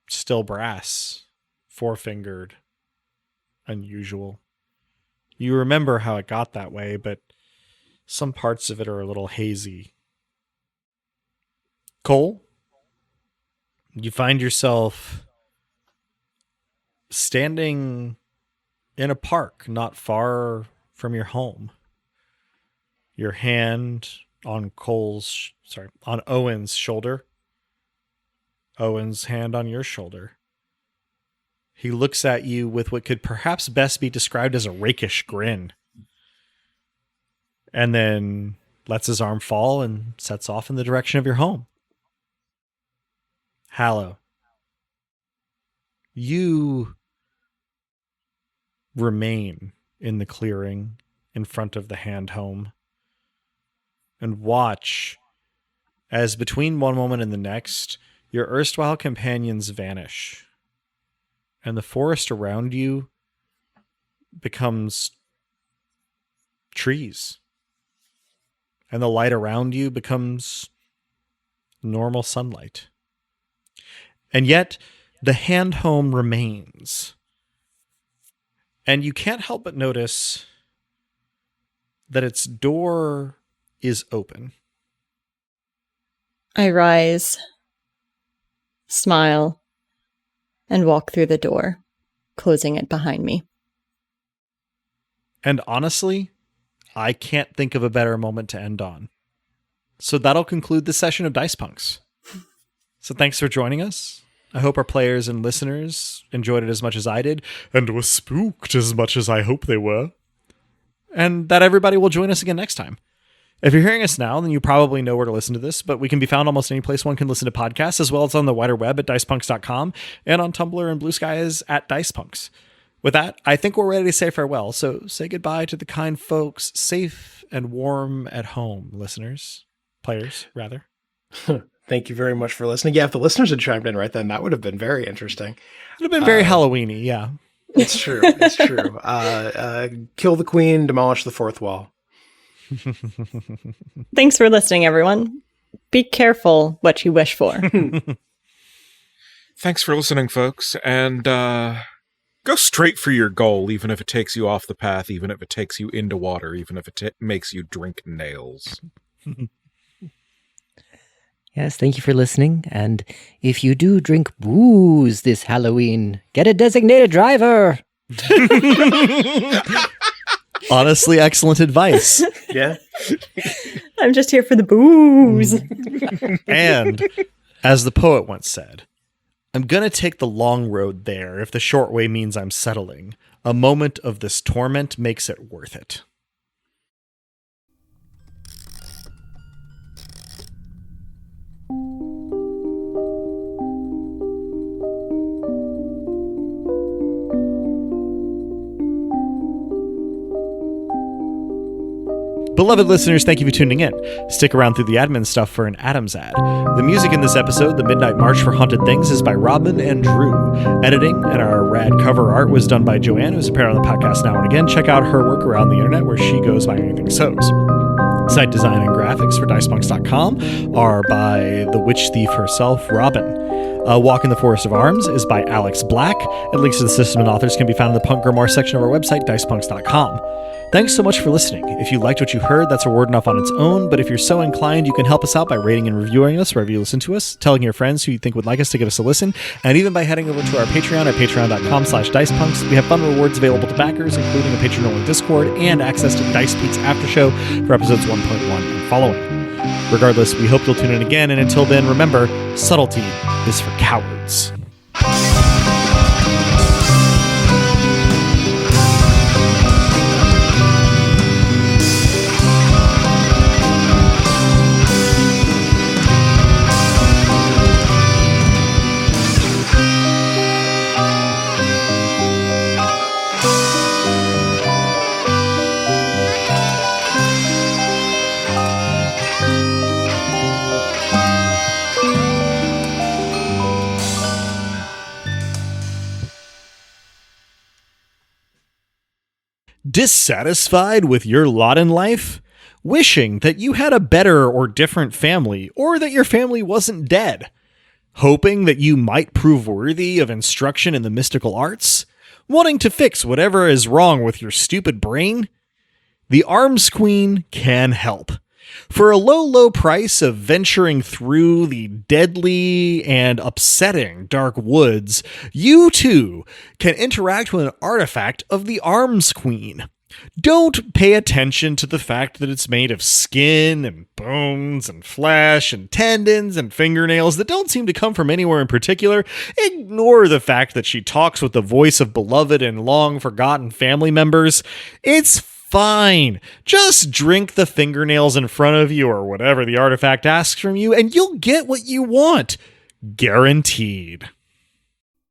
still brass, four-fingered, unusual. You remember how it got that way, but some parts of it are a little hazy. Cole, you find yourself standing in a park not far from your home. Your hand on on Owen's shoulder. Owen's hand on your shoulder. He looks at you with what could perhaps best be described as a rakish grin. And then lets his arm fall and sets off in the direction of your home. Hallow, you remain in the clearing in front of the hand home and watch as between one moment and the next, your erstwhile companions vanish and the forest around you becomes trees and the light around you becomes normal sunlight. And yet the hand home remains. And you can't help but notice that its door is open. I rise, smile, and walk through the door, closing it behind me. And honestly, I can't think of a better moment to end on. So that'll conclude this session of Dice Punks. So thanks for joining us. I hope our players and listeners enjoyed it as much as I did, and were spooked as much as I hope they were. And that everybody will join us again next time. If you're hearing us now, then you probably know where to listen to this, but we can be found almost any place one can listen to podcasts, as well as on the wider web at dicepunks.com and on Tumblr and Blue Skies at dicepunks. With that, I think we're ready to say farewell, so say goodbye to the kind folks, safe and warm at home, listeners. Players, rather. Thank you very much for listening. Yeah, if the listeners had chimed in right then, that would have been very interesting. It would have been very Halloween-y, yeah. It's true. It's true. Kill the queen, demolish the fourth wall. Thanks for listening, everyone. Be careful what you wish for. Thanks for listening, folks, and go straight for your goal, even if it takes you off the path, even if it takes you into water, even if it makes you drink nails. Yes, thank you for listening. And if you do drink booze this Halloween, get a designated driver. Honestly, excellent advice. Yeah. I'm just here for the booze. And as the poet once said, I'm going to take the long road there if the short way means I'm settling. A moment of this torment makes it worth it. Beloved listeners, thank you for tuning in. Stick around through the admin stuff for an Adams ad. The music in this episode, The Midnight March for Haunted Things, is by Robin and Drew. Editing and our rad cover art was done by Joanne, who's appeared on the podcast now and again. Check out her work around the internet where she goes by Anything Sows. Site design and graphics for dicepunks.com are by the witch thief herself, Robin. Walk in the Forest of Arms is by Alex Black, and links to the system and authors can be found in the Punk Grimoire section of our website, dicepunks.com. Thanks so much for listening. If you liked what you heard, that's reward enough on its own, but if you're so inclined, you can help us out by rating and reviewing us wherever you listen to us, telling your friends who you think would like us to give us a listen, and even by heading over to our Patreon at patreon.com/dicepunks. We have fun rewards available to backers, including a patron-only Discord and access to Dice Peaks After Show for episodes 1.1 and following. Regardless, we hope you'll tune in again, and until then, remember, subtlety is for cowards. Dissatisfied with your lot in life? Wishing that you had a better or different family, or that your family wasn't dead? Hoping that you might prove worthy of instruction in the mystical arts? Wanting to fix whatever is wrong with your stupid brain? The Arms Queen can help. For a low, low price of venturing through the deadly and upsetting dark woods, you too can interact with an artifact of the Arms Queen. Don't pay attention to the fact that it's made of skin and bones and flesh and tendons and fingernails that don't seem to come from anywhere in particular. Ignore the fact that she talks with the voice of beloved and long-forgotten family members. It's fine. Just drink the fingernails in front of you or whatever the artifact asks from you, and you'll get what you want. Guaranteed.